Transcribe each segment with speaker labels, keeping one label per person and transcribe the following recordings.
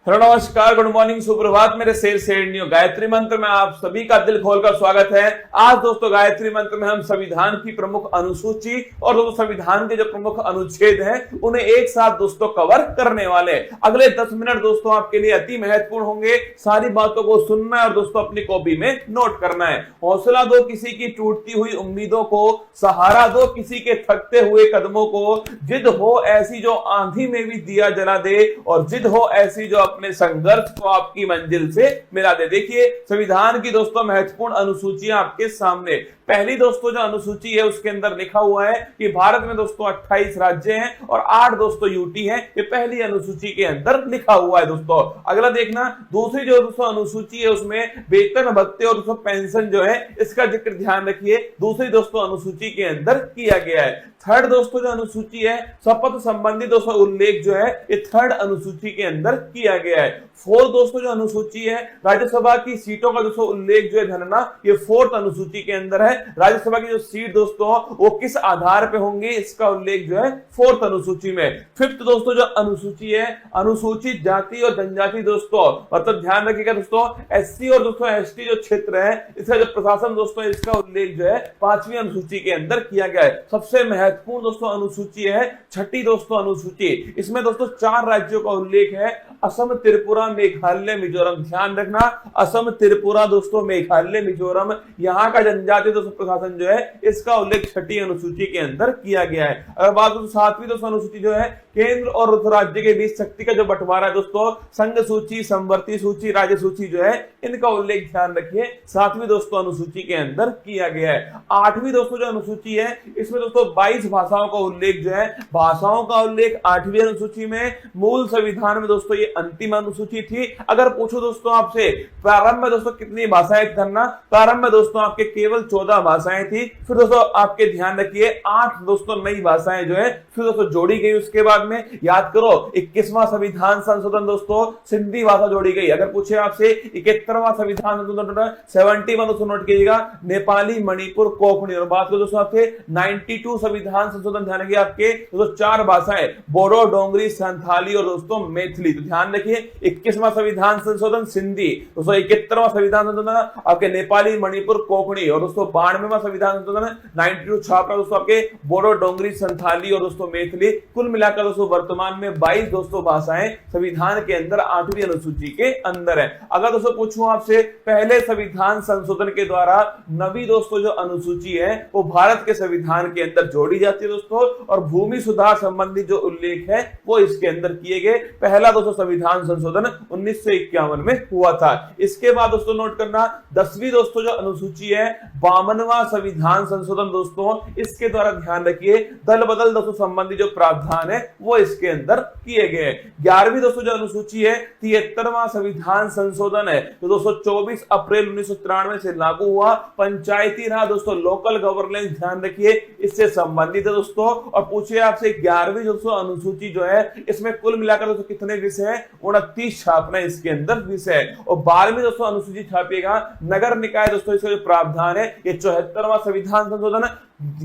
Speaker 1: Hello नमस्कार, good morning, सुप्रभात मेरे शेर शेरनियों। गायत्री मंत्र में आप सभी का दिल खोलकर स्वागत है। आज दोस्तों गायत्री मंत्र में हम संविधान की प्रमुख अनुसूची और दोस्तों संविधान के जो प्रमुख अनुच्छेद हैं उन्हें एक साथ दोस्तों कवर करने वाले। अगले 10 मिनट दोस्तों आपके लिए अति महत्वपूर्ण होंगे। सारी बातों को सुनना है और दोस्तों अपनी कॉपी में नोट करना है। हौसला दो किसी की टूटती हुई उम्मीदों को, सहारा दो किसी के थकते हुए कदमों को, जिद हो ऐसी जो आंधी में भी दिया जला दे और जिद हो ऐसी जो अपने संघर्ष को आपकी मंजिल से मिला दे। देखिए संविधान की दोस्तों महत्वपूर्ण अनुसूचियां आपके सामने। पहली दोस्तों जो अनुसूची है उसके अंदर लिखा हुआ है कि भारत में दोस्तों 28 राज्य हैं और 8 दोस्तों यूटी हैं। ये पहली अनुसूची के अंदर लिखा हुआ है दोस्तों। अगला देखना, दूसरी जो दोस्तों अनुसूची है उसमें वेतन भत्ते और दोस्तों पेंशन जो है इसका जिक्र ध्यान रखिए, दूसरी दोस्तों अनुसूची के अंदर किया गया है। थर्ड दोस्तों जो अनुसूची है शपथ संबंधी दोस्तों उल्लेख जो है ये थर्ड अनुसूची के अंदर किया गया है। फोर्थ दोस्तों जो अनुसूची है राज्यसभा की सीटों का दोस्तों उल्लेख जो है धरना, ये फोर्थ अनुसूची के अंदर है। राज्यसभा की जो सीट दोस्तों वो किस आधार पे होंगे इसका उल्लेख जो है फोर्थ अनुसूची में। फिफ्थ दोस्तों जो अनुसूची है अनुसूचित जाति और जनजाति दोस्तों, मतलब ध्यान रखिएगा दोस्तों एससी और दोस्तों एसटी जो क्षेत्र है इसका जो प्रशासन दोस्तों इसका उल्लेख जो है 5वीं अनुसूची के अंदर किया गया है। सबसे महत्वपूर्ण दोस्तों अनुसूची है छठी दोस्तों अनुसूची। इसमें दोस्तों 4 राज्यों का उल्लेख है, असम, त्रिपुरा, मेघालय, मिजोरम। ध्यान रखना असम, त्रिपुरा दोस्तों, मेघालय, मिजोरम, यहाँ का जनजातीय दोस्तों प्रशासन जो है इसका उल्लेख छठी अनुसूची के अंदर किया गया है। अगर बात करें 7वीं दोस्तों अनुसूची जो है केंद्र और राज्य के बीच शक्ति का जो बंटवारा है दोस्तों, संघ सूची, समवर्ती सूची, राज्य सूची जो है इनका उल्लेख ध्यान रखिए 7वीं दोस्तों अनुसूची के अंदर किया गया है। 8वीं दोस्तों जो अनुसूची है इसमें दोस्तों 22 भाषाओं का उल्लेख जो है, भाषाओं का उल्लेख 8वीं अनुसूची में। मूल संविधान में दोस्तों ये अंतिम अनुसूची थी। अगर पूछो दोस्तों आपसे प्रारंभ में दोस्तों कितनी भाषाएं धरना, प्रारंभ में दोस्तों आपके केवल 14 भाषाएं थी। फिर दोस्तों आपके ध्यान रखिए 8 दोस्तों नई भाषाएं जो है फिर दोस्तों जोड़ी गई। उसके बाद में याद करो 21वां संविधान संशोधन दोस्तों सिंधी भाषा जोड़ी गई। अगर पूछे आपसे 71वां संविधान संशोधन 71 दोस्तों नोट कीजिएगा नेपाली, मणिपुर, कोंकणी। और बात करो दोस्तों आपसे 92 संविधान संशोधन ध्यान रखिए आपके दोस्तों 4 भाषाएं बोडो, डोंगरी, संथाली और दोस्तों मैथिली। तो ध्यान रखिए 21वां संविधान संशोधन सिंधी दोस्तों, 71वां संविधान संशोधन आपके नेपाली, मणिपुर, कोंकणी और दोस्तों 92वां संविधान संशोधन 92 छापरा दोस्तों आपके बोडो, डोंगरी, संथाली और दोस्तों मैथिली। कुल मिलाकर दोस्तों वर्तमान में 22 दोस्तों भाषाएं संविधान के अंदर 8वीं अनुसूची के अंदर है। अगर दोस्तों पूछूं आपसे पहले संविधान संशोधन के द्वारा नवी दोस्तों जो अनुसूची है वो भारत के संविधान के अंदर जोड़ी जाती है दोस्तों, और भूमि सुधार संबंधी जो उल्लेख है वो इसके अंदर किए गए। पहला दोस्तों संविधान संशोधन 1951 में हुआ था। इसके बाद दोस्तों नोट करना 10वीं दोस्तों जो अनुसूची है 52वां संविधान संशोधन दोस्तों, इसके द्वारा ध्यान रखिए दल बदल दोस्तों संबंधी जो प्रावधान है वो इसके अंदर किए गए। 11वीं दोस्तों जो अनुसूची है 73वां संविधान संशोधन है तो दोस्तों 24 अप्रैल 1993 से लागू हुआ। पंचायती राज दोस्तों लोकल गवर्नेंस ध्यान रखिए इससे संबंधित है दोस्तों। और पूछिए आपसे 11वीं दोस्तों अनुसूची जो है इसमें कुल मिलाकर दोस्तों कितने विषय हैं, 29 छापना इसके अंदर विषय है। और 12वीं दोस्तों अनुसूची छापिएगा नगर निकाय दोस्तों, इसका जो प्रावधान है ये 74वां संविधान संशोधन।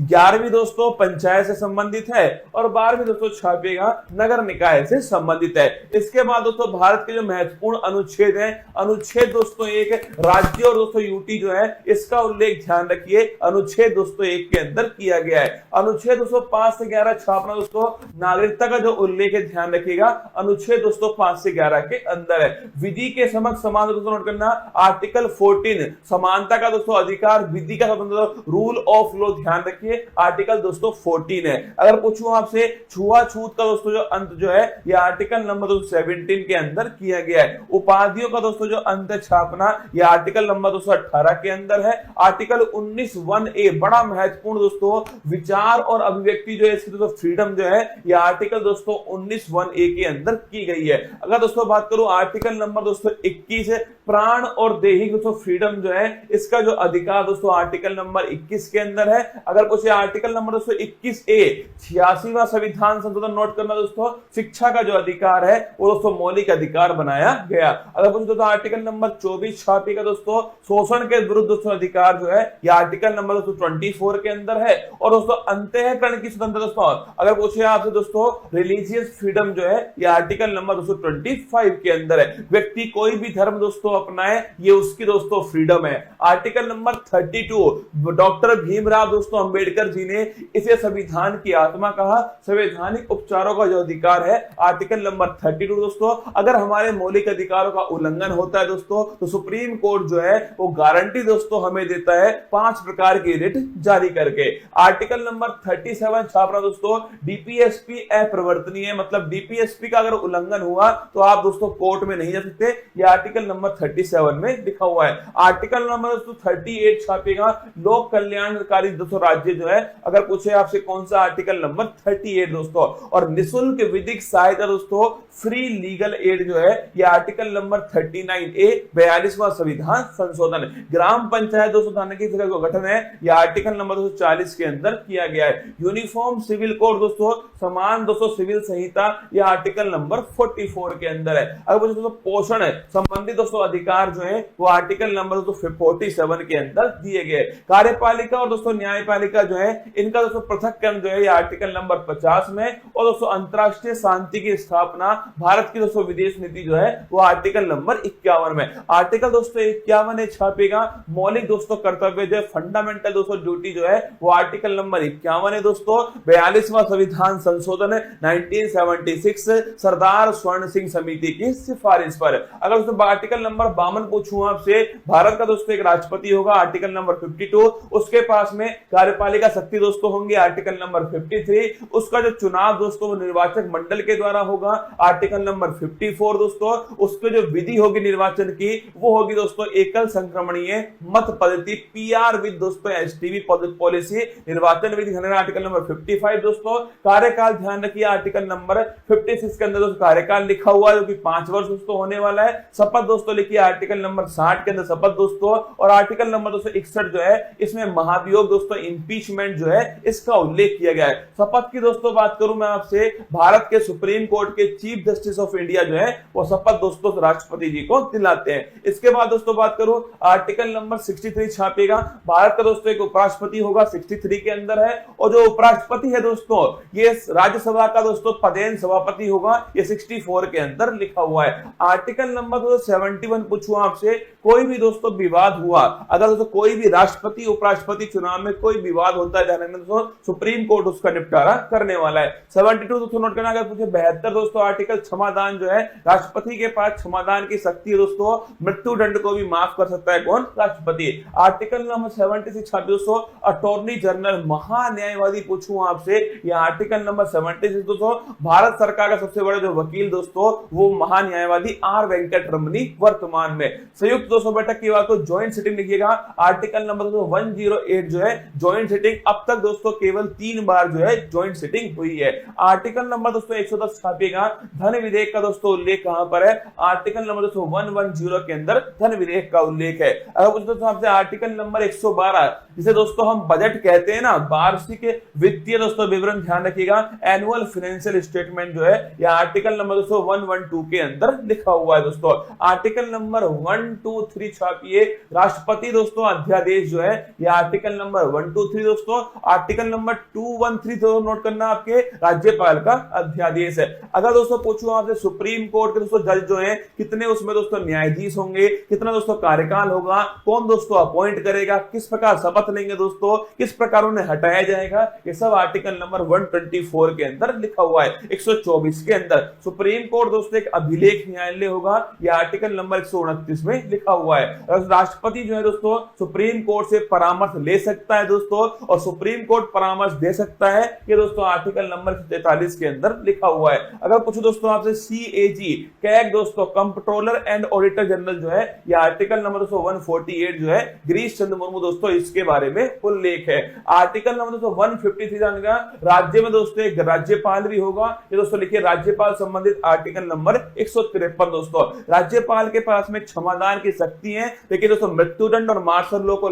Speaker 1: 11वीं दोस्तों पंचायत से संबंधित है और 12वीं दोस्तों छापिएगा नगर निकाय से संबंधित है। इसके बाद दोस्तों भारत के जो महत्वपूर्ण अनुच्छेद हैं, अनुच्छेद दोस्तों 1 राज्य और दोस्तों यूटी जो है इसका उल्लेख ध्यान रखिए अनुच्छेद दोस्तों 1 के अंदर किया गया है। अनुच्छेद दोस्तों 5 से 11 छापना दोस्तों नागरिकता का जो उल्लेख है ध्यान रखिएगा अनुच्छेद दोस्तों 5 से 11 के अंदर है। विधि के समक्ष समान दोस्तों नोट करना आर्टिकल 14 समानता का दोस्तों अधिकार, विधि का स्वतंत्रता, रूल ऑफ लॉ ध्यान रखिए आर्टिकल दोस्तों 14 है। अगर पूछूं आपसे छुआछूत का दोस्तों जो अंत जो है ये आर्टिकल नंबर 17 के अंदर किया गया है। उपाधियों का दोस्तों जो अंत छापना ये आर्टिकल नंबर 218 के अंदर है। आर्टिकल 19(1)(a) बड़ा महत्वपूर्ण दोस्तों विचार और अभिव्यक्ति जो है इसकी दोस्तों फ्रीडम जो है ये आर्टिकल दोस्तों 19(1)(a) के अंदर की गई है। अगर दोस्तों बात करूं आर्टिकल नंबर दोस्तों 21 प्राण और दैहिक दोस्तों फ्रीडम जो है इसका जो अधिकार दोस्तों आर्टिकल नंबर 21 के अंदर है। अगर पूछे आर्टिकल नंबर दोस्तों 21A 86वां संविधान संशोधन नोट करना दोस्तों, शिक्षा का जो अधिकार है वो दोस्तों मौलिक अधिकार बनाया गया। अगर पूछे दोस्तों आर्टिकल नंबर 24 छापी का दोस्तों शोषण के विरुद्ध दोस्तों अधिकार जो है ये आर्टिकल नंबर दोस्तों 24 के अंदर है। और दोस्तों अंतःकरण की स्वतंत्रता दोस्तों अगर पूछे आपसे दोस्तों रिलीजियस फ्रीडम जो है ये आर्टिकल नंबर दोस्तों 25 के अंदर है। व्यक्ति कोई भी धर्म दोस्तों अपनाए ये उसकी दोस्तों फ्रीडम है। आर्टिकल नंबर 32 डॉक्टर भीमराव दोस्तों अंबेडकर जी ने इसे संविधान की आत्मा कहा। संवैधानिक उपचारों का जो अधिकार है आर्टिकल नंबर 32 दोस्तों, अगर हमारे मौलिक अधिकारों का उल्लंघन होता है दोस्तों तो सुप्रीम कोर्ट जो है वो गारंटी दोस्तों हमें देता है 5 प्रकार की रिट जारी करके। आर्टिकल नंबर 37 छापना दोस्तों डीपीएसपी अप्रवर्तनीय, मतलब डीपीएसपी का अगर उल्लंघन हुआ तो आप दोस्तों कोर्ट में नहीं जा सकते। ये आर्टिकल नंबर 37 में लिखा हुआ है। आर्टिकल नंबर दोस्तों 38 छापेगा लोक कल्याणकारी दोस्तों राज्य जो है, अगर पूछे आपसे कौन सा आर्टिकल नंबर 38 दोस्तों। और निःशुल्क विधिक सहायता दोस्तों फ्री लीगल एड जो है ये आर्टिकल नंबर 39A 42वां संविधान संशोधन। ग्राम पंचायत दोस्तों थाने की जगह गठन है ये आर्टिकल नंबर 240 के अंदर किया गया है। यूनिफॉर्म सिविल कोड दोस्तों समान दोस्तों सिविल संहिता ये आर्टिकल नंबर 44 के अंदर है। अगर दोस्तों पोषण है संबंधित दोस्तों अधिकार जो है वो आर्टिकल नंबर 47 के अंदर दिए गए। कार्यपालिका और दोस्तों न्यायपालिका जो है इनका दोस्तों पृथक्करण जो है ये आर्टिकल नंबर 50 में। और दोस्तों अंतरराष्ट्रीय शांति की स्थापना भारत की दोस्तों विदेश नीति जो है वो आर्टिकल नंबर 51 में। आर्टिकल दोस्तों 51 छापेगा मौलिक दोस्तों कर्तव्य जो है फंडामेंटल दोस्तों ड्यूटी जो है वो आर्टिकल नंबर 51 है दोस्तों। 42वां संविधान संशोधन 1976 सरदार स्वर्ण सिंह समिति की सिफारिश पर। अगर दोस्तों आर्टिकल नंबर 52 पूछूं आपसे, भारत का दोस्तों एक राष्ट्रपति होगा आर्टिकल नंबर 52, उसके पास में कार्यपालिका शक्ति दोस्तों होंगे आर्टिकल नंबर 53, उसका जो चुनाव दोस्तों वो निर्वाचक मंडल के द्वारा होगा आर्टिकल नंबर 54 दोस्तों, उसके जो विधि होगी निर्वाचन की वो होगी दोस्तों एकल संक्रमणीय मत पद्धति पीआर विद दोस्तों एसटीवी पॉलिसी निर्वाचन विधि आर्टिकल नंबर 55 दोस्तों। कार्यकाल ध्यान रखिए आर्टिकल नंबर 56 के अंदर दोस्तों कार्यकाल लिखा हुआ है जो कि 5 वर्ष दोस्तों होने वाला है। शपथ दोस्तों लिखिए आर्टिकल नंबर 60 के अंदर शपथ दोस्तों। और आर्टिकल नंबर 261 जो है इसमें महाभियोग दोस्तों इंपीचमेंट जो है इसका उल्लेख किया गया है। शपथ की दोस्तों बात करूं मैं आपसे, भारत के सुप्रीम कोर्ट के चीफ जस्टिस ऑफ इंडिया जो है वो शपथ दोस्तों राष्ट्रपति जी को दिलाते हैं। इसके बाद दोस्तों बात करूं आर्टिकल नंबर 63 छापेगा, भारत का दोस्तों एक उपराष्ट्रपति होगा 63 के अंदर है। और जो उपराष्ट्रपति है दोस्तों ये राज्यसभा का दोस्तों पदेन सभापति होगा, ये 64 के अंदर लिखा हुआ है। आर्टिकल नंबर 71 पूछूं आपसे, कोई भी दोस्तों विवाद हुआ, अगर दोस्तों कोई भी राष्ट्रपति उपराष्ट्रपति चुनाव में कोई विवाद होता है ध्यान रखना दोस्तों सुप्रीम कोर्ट उसका निपटारा करने वाला है। 72 दोस्तों नोट करना। अगर पूछे 72 दोस्तों आर्टिकल क्षमादान जो है, राष्ट्रपति के पास क्षमादान की शक्ति है दोस्तों, मृत्यु दंड को भी माफ कर सकता है कौन? राष्ट्रपति। आर्टिकल नंबर 76 दोस्तों अटॉर्नी जनरल महान्यायवादी पूछूं आपसे, यह आर्टिकल नंबर 76 दोस्तों भारत सरकार का सबसे बड़ा जो वकील दोस्तों वो महान्यायवादी आर वेंकट रमनी वर्तमान में। संयुक्त दोस्तों बैठक की बात को ज्वाइंट सिटिंग लिखिएगा, आर्टिकल नंबर 108 जो है ज्वाइंट सिटिंग अब तक दोस्तों केवल 3 बार जो है ज्वाइंट सिटिंग हुई है। आर्टिकल नंबर दोस्तों 110 छापेगा, धन विधेयक का दोस्तों उल्लेख कहां पर है? आर्टिकल नंबर दोस्तों 110 के अंदर धन विधेयक का उल्लेख है। अगर दोस्तों आपसे आर्टिकल नंबर 112 जिसे दोस्तों हम बजट कहते हैं ना, वार्षिक वित्तीय दोस्तों विवरण ध्यान रखिएगा, एनुअल फाइनेंशियल स्टेटमेंट जो है यह आर्टिकल नंबर दोस्तों 112 के अंदर लिखा हुआ है दोस्तों। आर्टिकल नंबर 123 छापिए, राष्ट्रपति दोस्तों अध्यादेश जो है यह आर्टिकल नंबर 123 दोस्तों। आर्टिकल नंबर 213 तो नोट करना आपके राज्यपाल का अध्यादेश है। अगर दोस्तों पूछूं आपसे सुप्रीम कोर्ट के दोस्तों जज जो है कितने उसमें दोस्तों न्यायाधीश होंगे, कितना दोस्तों कार्यकाल होगा, कौन दोस्तों अपॉइंट करेगा, किस प्रकार शपथ लेंगे दोस्तों, किस प्रकार उन्हें हटाया जाएगा, ये सब आर्टिकल नंबर 124 के अंदर लिखा हुआ है। 124 के अंदर सुप्रीम कोर्ट दोस्तों एक अभिलेख न्यायालय होगा, यह आर्टिकल नंबर 129 में लिखा हुआ है। राष्ट्रपति जो है दोस्तों सुप्रीम कोर्ट से परामर्श ले सकता है दोस्तों, और सुप्रीम कोर्ट परामर्श दे सकता है, ये दोस्तों आर्टिकल नंबर 43 के अंदर लिखा हुआ है। अगर पूछो दोस्तों आपसे CAG कैग दोस्तों कंट्रोलर एंड ऑडिटर जनरल जो है यह आर्टिकल नंबर 148 जो है गिरीश चंद्र मुर्मू दोस्तों इसके बारे में उल्लेख है। आर्टिकल नंबर 153 जानेगा, राज्य में दोस्तों एक राज्यपाल भी होगा, ये दोस्तों लिखिए राज्यपाल संबंधित आर्टिकल नंबर 153 दोस्तों। राज्यपाल के पास पास में क्षमादान की शक्ति है, लेकिन दोस्तों मृत्युदंड और मार्शल लॉ को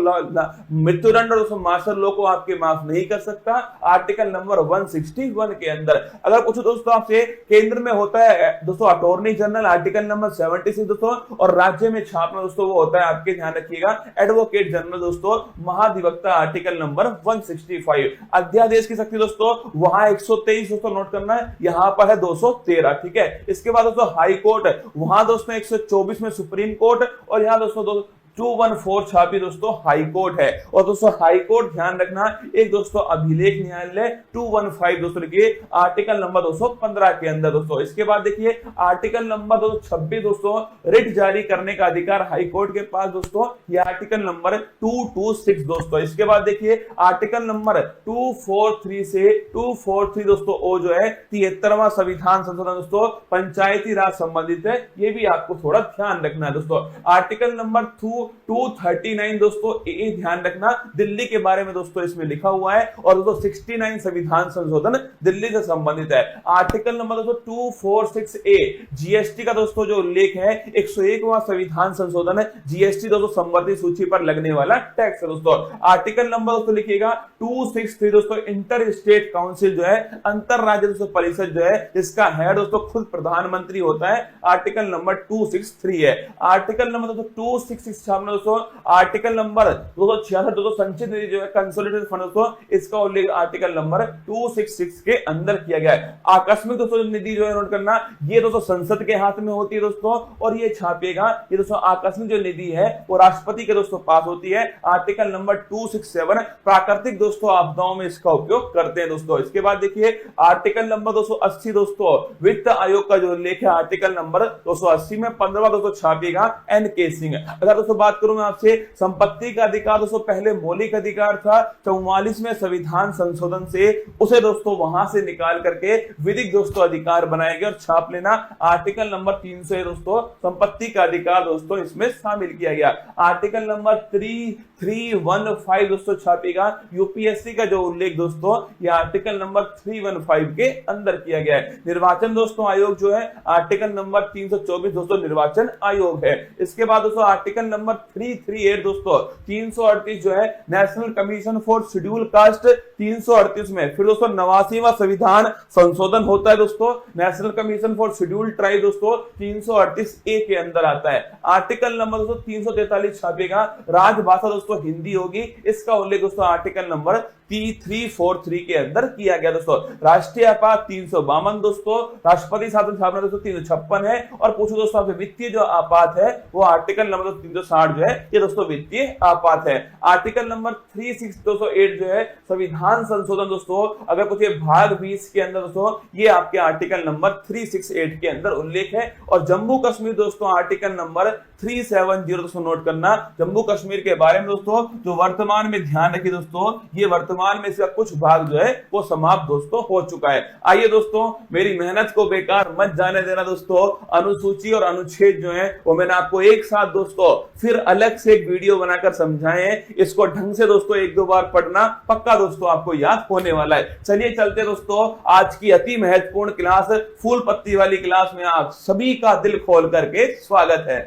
Speaker 1: मृत्युदंड और दोस्तों मार्शल लॉ को आपके माफ नहीं कर सकता आर्टिकल नंबर 161 के अंदर। अगर कुछ दोस्तों आपसे केंद्र में होता है दोस्तों अटॉर्नी जनरल आर्टिकल नंबर 76 दोस्तों, और राज्य में छापना दोस्तों वो होता है आपके ध्यान रखिएगा एडवोकेट जनरल दोस्तों महाधिवक्ता आर्टिकल नंबर 165। अध्यादेश की शक्ति दोस्तों वहां 123 दोस्तों नोट करना है, यहां पर है 213। ठीक है, इसके बाद दोस्तों हाई कोर्ट वहां दोस्तों 124 में सुप्रीम कोर्ट, और यहां दोस्तों 214 छापी दोस्तों हाई कोर्ट है। और दोस्तों हाई कोर्ट ध्यान रखना एक दोस्तों अभिलेख न्यायालय 215 दोस्तों लिखिए आर्टिकल नंबर 215 के अंदर दोस्तों। इसके बाद देखिए आर्टिकल नंबर 226 दोस्तों रिट जारी करने का अधिकार हाई कोर्ट के पास दोस्तों, ये आर्टिकल नंबर 226 दोस्तों। इसके बाद देखिए आर्टिकल नंबर 243 से 243 दोस्तों ओ जो है 73वां संविधान संशोधन दोस्तों पंचायती राज संबंधित है, ये भी आपको थोड़ा ध्यान रखना है दोस्तों। आर्टिकल नंबर 239 दोस्तों ए ध्यान रखना दिल्ली के बारे में दोस्तों इसमें लिखा हुआ है, और दोस्तों 69 संविधान संशोधन दिल्ली से संबंधित है। आर्टिकल नंबर दोस्तों 246 ए जीएसटी का दोस्तों जो उल्लेख है 101वां संविधान संशोधन है, जीएसटी दोस्तों संबंधित सूची पर लगने वाला टैक्स है दोस्तों। आर्टिकल नंबर दोस्तों लिखिएगा 263 दोस्तों इंटर स्टेट काउंसिल जो है अंतर राज्य दोस्तों परिषद जो है इसका हेड दोस्तों खुद प्रधानमंत्री होता है, आर्टिकल नंबर 263 है। आर्टिकल नंबर दोस्तों 266 दोस्तों आर्टिकल नंबर 266 दोस्तों संचित निधि जो है कंसोलिडेटेड फंड दोस्तों इसका उल्लेख आर्टिकल नंबर 266 के अंदर किया गया है। आकस्मिक दोस्तों निधि जो है नोट करना ये दोस्तों संसद के हाथ में होती है दोस्तों, और ये छापेगा ये दोस्तों आकस्मिक जो निधि है वो राष्ट्रपति के दोस्तों पास होती है, आर्टिकल नंबर 267 प्राकृतिक दोस्तों आपदाओं में इसका उपयोग करते हैं दोस्तों। इसके बाद देखिए आर्टिकल नंबर 280 दोस्तों वित्त आयोग का जो उल्लेख है आर्टिकल नंबर 280 में 15वां दोस्तों छापेगा एन के सिंह। अगर दोस्तों बात करूं मैं आपसे संपत्ति का अधिकार दोस्तों पहले मौलिक अधिकार था, 44वें संविधान संशोधन से उसे दोस्तों वहां से निकाल करके विधिक दोस्तों अधिकार बनाया गया, और छाप लेना आर्टिकल नंबर 300 दोस्तों संपत्ति का अधिकार दोस्तों इसमें शामिल किया गया। आर्टिकल नंबर 315 दोस्तों छापेगा यूपीएससी का जो उल्लेख दोस्तों ये आर्टिकल नंबर 315 के अंदर किया गया है। निर्वाचन दोस्तों आयोग जो है आर्टिकल नंबर 324 दोस्तों निर्वाचन आयोग है। इसके बाद दोस्तों आर्टिकल नंबर 338 दोस्तों 338 जो है national commission for schedule caste 338 में फिर दोस्तों 89वां संविधान संशोधन होता है दोस्तों, national commission for schedule tribe दोस्तों 338 ए के अंदर आता है। आर्टिकल नंबर दोस्तों 343 छापेगा राजभाषा दोस्तों हिंदी होगी, इसका उल्लेख दोस्तों आर्टिकल नंबर 343 के अंदर किया गया दोस्तों। राष्ट्रीय आपात 352 दोस्तों, राष्ट्रपति शासन स्थापना दोस्तों 356 है, और पूछो दोस्तों आपसे वित्तीय जो आपात है वो आर्टिकल नंबर 360 जो है ये दोस्तों वित्तीय आपात है। आर्टिकल नंबर 368 जो है संविधान संशोधन दोस्तों, अगर कुछ भाग 20 के अंदर दोस्तों ये आपके आर्टिकल नंबर 368 के अंदर उल्लेख है। और जम्मू कश्मीर दोस्तों आर्टिकल नंबर 370 दोस्तों नोट करना, जम्मू कश्मीर के बारे में दोस्तों जो वर्तमान में ध्यान रखिए दोस्तों ये वर्तमान में इसका कुछ भाग जो है वो समाप्त दोस्तों हो चुका है। आइए दोस्तों मेरी मेहनत को बेकार मत जाने देना दोस्तों, अनुसूची और अनुच्छेद जो है वो मैंने आपको एक साथ दोस्तों फिर अलग से एक वीडियो बनाकर समझाए हैं, इसको ढंग से दोस्तों एक दो बार पढ़ना पक्का दोस्तों आपको याद होने वाला है। चलिए चलते दोस्तों आज की अति महत्वपूर्ण क्लास फूल पत्ती वाली क्लास में आप सभी का दिल खोल करके स्वागत है।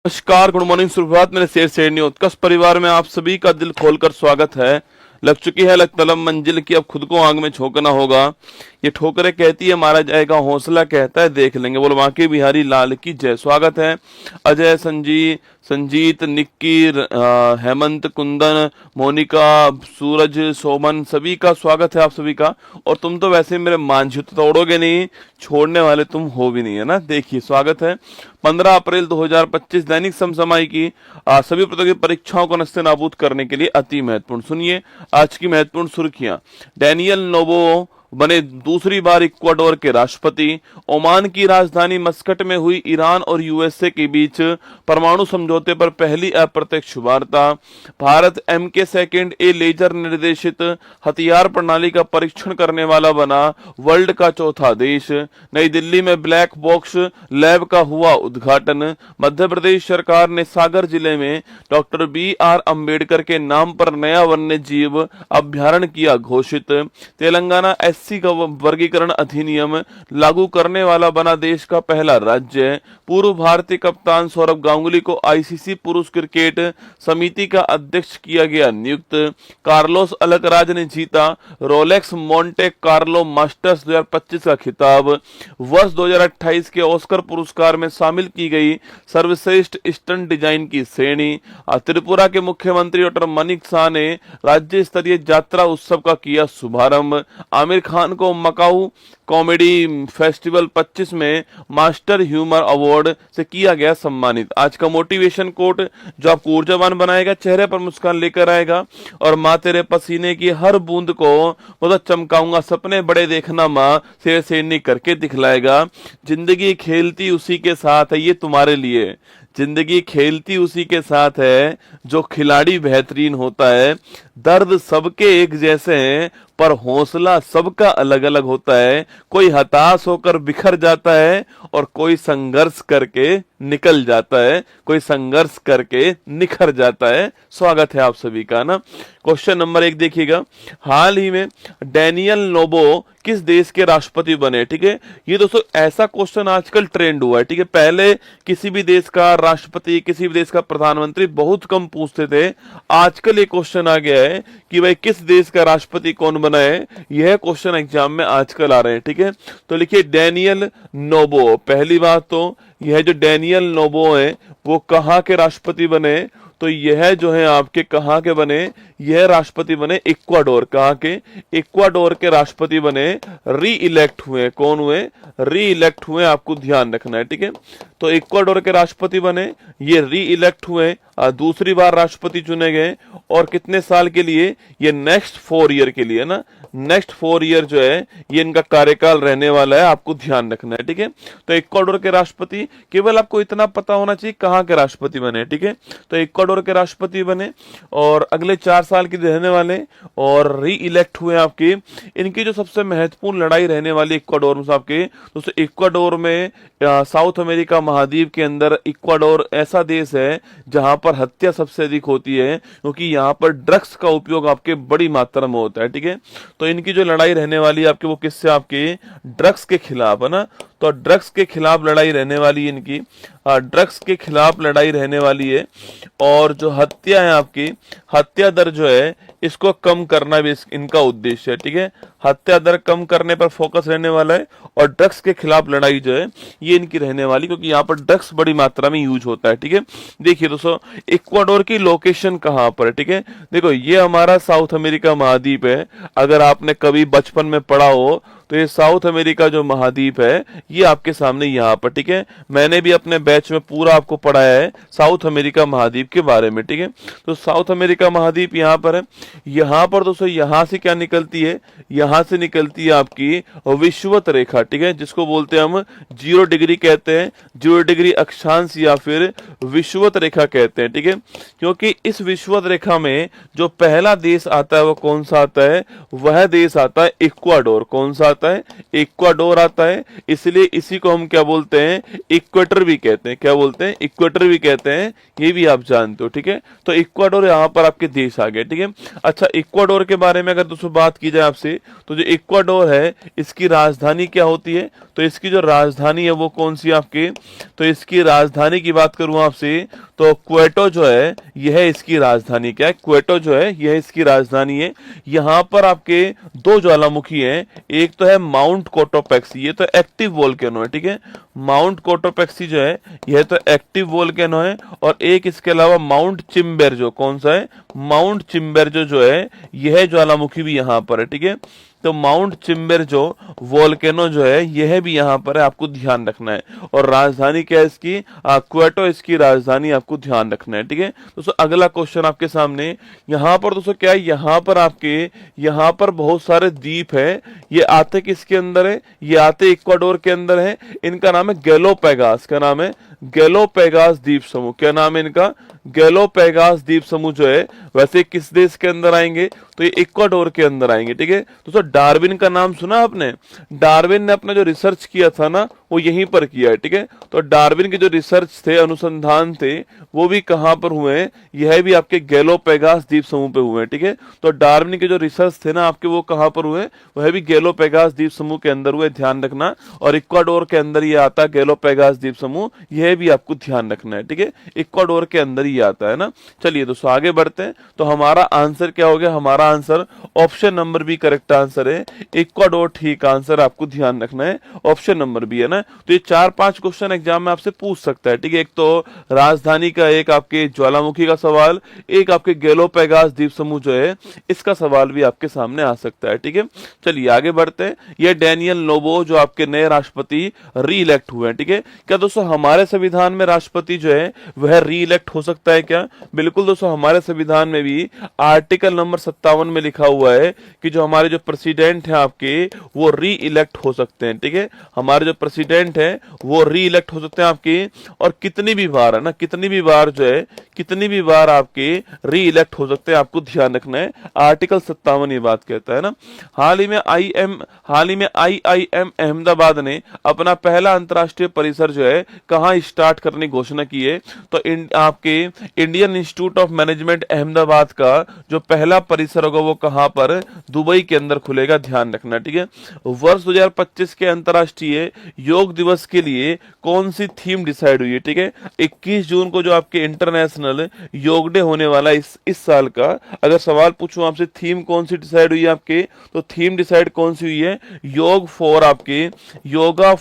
Speaker 1: नमस्कार, गुड मॉर्निंग, सुप्रभात मेरे शेर न्यूज उत्कर्ष परिवार में आप सभी का दिल खोलकर स्वागत है। लग चुकी है लग तलब मंजिल की, अब खुद को आग में झोंकना होगा। ये ठोकरें कहती है मारा जाएगा, हौसला कहता है देख लेंगे। बोलो बांके बिहारी लाल की जय। स्वागत है अजय, संजीत, निक्की, हेमंत, कुंदन, मोनिका, सूरज, सोमन, सभी का स्वागत है आप सभी का। और तुम तो वैसे मेरे मांझू तो तोड़ोगे नहीं, छोड़ने वाले तुम हो भी नहीं, है ना। देखिए स्वागत है 15 अप्रैल 2025 दैनिक समसामयिक की सभी प्रतियोगी परीक्षाओं को नस्ते नाबूद करने के लिए अति महत्वपूर्ण। सुनिए आज की महत्वपूर्ण सुर्खियां। डैनियल नोबो बने दूसरी बार इक्वाडोर के राष्ट्रपति। ओमान की राजधानी मस्कट में हुई ईरान और यूएसए के बीच परमाणु समझौते पर पहली अप्रत्यक्ष वार्ता। भारत MK2 ए लेजर निर्देशित हथियार प्रणाली का परीक्षण करने वाला बना वर्ल्ड का चौथा देश। नई दिल्ली में ब्लैक बॉक्स लैब का हुआ उद्घाटन। मध्य प्रदेश सरकार ने सागर जिले में डॉक्टर BR अम्बेडकर के नाम पर नया वन्य जीव अभ्यारण्य किया घोषित। तेलंगाना SC का वर्गीकरण अधिनियम लागू करने वाला बना देश का पहला राज्य। पूर्व भारतीय कप्तान सौरभ गांगुली को ICC पुरुष क्रिकेट समिति का अध्यक्ष किया गया नियुक्त। कार्लोस अलकराज ने जीता रोलेक्स मोंटे कार्लो मास्टर्स 2025 का खिताब। वर्ष 2028 के ऑस्कर पुरस्कार में शामिल की गई सर्वश्रेष्ठ स्टंट डिजाइन की श्रेणी। त्रिपुरा के मुख्यमंत्री डॉक्टर मनिक शाह ने राज्य स्तरीय यात्रा उत्सव का किया शुभारंभ। आमिर खान को मकाऊ कॉमेडी फेस्टिवल 25 में मास्टर ह्यूमर अवार्ड से किया गया सम्मानित। आज का मोटिवेशन कोट जो आपको ऊर्जावान बनाएगा, चेहरे पर मुस्कान लेकर आएगा और माँ तेरे पसीने की हर बूंद को मतलब चमकाऊंगा, सपने बड़े देखना माँ, शेर शेरनी करके दिखलाएगा। जिंदगी खेलती उसी के साथ है, ये तुम्हारे लिए। जिंदगी खेलती उसी के साथ है जो खिलाड़ी बेहतरीन होता है। दर्द सबके एक जैसे हैं पर हौसला सबका अलग अलग होता है। कोई हताश होकर बिखर जाता है और कोई संघर्ष करके निकल जाता है, कोई संघर्ष करके निखर जाता है। स्वागत है आप सभी का ना। क्वेश्चन नंबर 1 देखिएगा, हाल ही में डैनियल नोबो किस देश के राष्ट्रपति बने। ठीक है, ये दोस्तों ऐसा क्वेश्चन आजकल ट्रेंड हुआ है। ठीक है, पहले किसी भी देश का राष्ट्रपति, किसी भी देश का प्रधानमंत्री बहुत कम पूछते थे। आजकल ये क्वेश्चन आ गया है कि भाई किस देश का राष्ट्रपति कौन बना है, यह क्वेश्चन एग्जाम में आजकल आ रहे हैं। ठीक है, तो लिखिए डैनियल नोबो। पहली बात तो यह जो डैनियल नोबो है वो कहाँ के राष्ट्रपति बने, तो यह जो है आपके कहाँ के बने, यह राष्ट्रपति बने इक्वाडोर। कहाँ के? इक्वाडोर के राष्ट्रपति बने, री इलेक्ट हुए। कौन हुए? री इलेक्ट हुए, आपको ध्यान रखना है। ठीक है, तो इक्वाडोर के राष्ट्रपति बने, ये री इलेक्ट हुए, दूसरी बार राष्ट्रपति चुने गए। और कितने साल के लिए? ये नेक्स्ट 4 ईयर के लिए ना, नेक्स्ट 4 ईयर जो है ये इनका कार्यकाल रहने वाला है, आपको ध्यान रखना है। ठीक है, तो इक्वाडोर के राष्ट्रपति, केवल आपको इतना पता होना चाहिए कहाँ के राष्ट्रपति बने। ठीक है, तो इक्वाडोर के राष्ट्रपति बने और अगले 4 साल के रहने वाले और री इलेक्ट हुए आपके। इनकी जो सबसे महत्वपूर्ण लड़ाई रहने वाली इक्वाडोर में आपके दोस्तों, इक्वाडोर में साउथ अमेरिका महाद्वीप के अंदर इक्वाडोर ऐसा देश है जहां पर हत्या सबसे अधिक होती है, क्योंकि यहाँ पर ड्रग्स का उपयोग आपके बड़ी मात्रा में होता है। ठीक है, तो इनकी जो लड़ाई रहने वाली है आपके वो किससे? आपके ड्रग्स के खिलाफ, है ना। तो ड्रग्स के खिलाफ लड़ाई रहने वाली है इनकी, ड्रग्स के खिलाफ लड़ाई रहने वाली है। और जो हत्या है आपकी, हत्या दर जो है इसको कम करना भी इनका उद्देश्य है। ठीक है, हत्या दर कम करने पर फोकस रहने वाला है और ड्रग्स के खिलाफ लड़ाई जो है ये इनकी रहने वाली, क्योंकि यहाँ पर ड्रग्स बड़ी मात्रा में यूज होता है। ठीक है, देखिए दोस्तों इक्वाडोर की लोकेशन कहाँ पर है। ठीक है, देखो ये हमारा साउथ अमेरिका महाद्वीप है। अगर आपने कभी बचपन में पढ़ा हो तो ये साउथ अमेरिका जो महाद्वीप है ये आपके सामने यहाँ पर। ठीक है, मैंने भी अपने बैच में पूरा आपको पढ़ाया है साउथ अमेरिका महाद्वीप के बारे में। ठीक है, तो साउथ अमेरिका महाद्वीप यहाँ पर है। यहाँ पर दोस्तों यहाँ से क्या निकलती है? यहाँ से निकलती है आपकी विषुवत रेखा। ठीक है, जिसको बोलते हैं हम 0 डिग्री कहते हैं, 0 डिग्री अक्षांश या फिर विषुवत रेखा कहते हैं। ठीक है, क्योंकि इस विषुवत रेखा में जो पहला देश आता है वो कौन सा आता है? वह देश आता है इक्वाडोर। कौन सा आता
Speaker 2: आता है, इक्वाडोर आता है, इसलिए इसी को हम क्या बोलते हैं, इक्वेटर भी कहते हैं। क्या बोलते हैं, इक्वेटर भी कहते हैं, ये भी आप जानते हो, ठीक है। तो इक्वाडोर यहाँ पर आपके देश आ गए, ठीक है। अच्छा, इक्वाडोर के बारे में अगर दोस्तों बात की जाए आपसे, तो जो इक्वाडोर है इसकी राजधानी क्या होती है, तो इसकी जो राजधानी है वो कौन सी आपके, तो इसकी राजधानी की बात करूं आपसे तो क्वेटो जो है यह है इसकी राजधानी। क्या है, क्वेटो जो है यह इसकी राजधानी है। यहाँ पर आपके दो ज्वालामुखी हैं, एक तो है माउंट कोटोपेक्सी, ये तो एक्टिव वोल्केनो है, ठीक है। माउंट कोटोपेक्सी जो है यह तो एक्टिव वोल्केनो है, और एक इसके अलावा माउंट चिम्बेरजो, कौन सा है, माउंट चिम्बेरजो जो है यह ज्वालामुखी भी यहाँ पर है, ठीक है। तो माउंट चिम्बेरजो वोल्केनो जो है यह भी यहाँ पर है, आपको ध्यान रखना है। और राजधानी क्या है इसकी, क्वेटो इसकी राजधानी, आपको ध्यान रखना है, ठीक है। दोस्तों अगला क्वेश्चन आपके सामने, यहाँ पर दोस्तों क्या है, यहाँ पर आपके यहाँ पर बहुत सारे द्वीप है, ये आते किसके अंदर है, ये आते इक्वाडोर के अंदर है। इनका नाम है गैलोपेगास, क्या नाम है, गैलोपेगास द्वीप समूह। क्या नाम है इनका, गैलोपेगास द्वीप समूह जो है वैसे किस देश के अंदर आएंगे, तो ये इक्वाडोर के अंदर आएंगे, ठीक है। दोस्तों डार्विन का नाम सुना आपने, डार्विन ने अपना जो रिसर्च किया था ना वो यहीं पर किया है, ठीक है। तो डार्विन के जो रिसर्च थे, अनुसंधान थे, वो भी कहां पर हुए हैं, यह भी आपके गैलोपेगास द्वीप समूह पे हुए हैं, ठीक है। तो डार्विन के जो रिसर्च थे ना आपके, वो कहां पर हुए, वह भी गैलोपेगास द्वीप समूह के अंदर हुए, ध्यान रखना। और इक्वाडोर के अंदर ये आता है गैलोपेगास द्वीप समूह, यह भी आपको ध्यान रखना है, ठीक है। इक्वाडोर के अंदर ही आता है ना। चलिए दोस्तों आगे बढ़ते हैं। तो हमारा आंसर क्या हो गया, हमारा answer option number B correct answer है, इक्वाडोर ठीक आंसर, आपको ध्यान रखना है, ऑप्शन नंबर बी है ना। तो ये 4-5 क्वेश्चन एग्जाम में आपसे पूछ सकता है, ठीक है। एक तो राजधानी का, एक आपके ज्वालामुखी का सवाल, एक आपके गैलोपेगास द्वीप समूह जो है इसका सवाल भी आपके सामने आ सकता है, ठीक है। चलिए आगे बढ़ते हैं। ये डेनियल नोबो जो आपके नए राष्ट्रपति री इलेक्ट हुए हैं, ठीक है। क्या दोस्तों हमारे संविधान में राष्ट्रपति जो है वह री इलेक्ट हो सकता है क्या, बिल्कुल दोस्तों, हमारे संविधान में भी आर्टिकल नंबर 57 में लिखा हुआ है कि जो हमारे जो प्रेसिडेंट हैं आपके वो री इलेक्ट हो सकते हैं, ठीक है। हमारे जो प्रेसिडेंट हैं वो री इलेक्ट हो सकते हैं आपके, और कितनी भी बार है ना, कितनी भी बार जो है, कितनी भी बार आपके री इलेक्ट हो सकते हैं, आपको ध्यान रखना है। आर्टिकल 57 ये बात कहता है ना। हाल ही में IIM अहमदाबाद ने अपना पहला अंतरराष्ट्रीय परिसर जो है कहां स्टार्ट करने की घोषणा की है, तो आपके Indian institute of management Ahmedabad का जो पहला परिसर होगा वो कहां पर, दुबई के अंदर खुलेगा, ध्यान रखना, ठीक है। वर्ष 2025 के अंतरराष्ट्रीय योग दिवस के लिए कौन सी थीम डिसाइड हुई है, ठीक है। 21 जून को जो आपके इंटरनेशनल योग डे होने वाला इस साल का, अगर सवाल पूछूं आपसे थीम कौन सी डिसाइड हुई है आपके, तो थीम डिसाइड कौन सी हुई है, योग फॉर आपके, योगा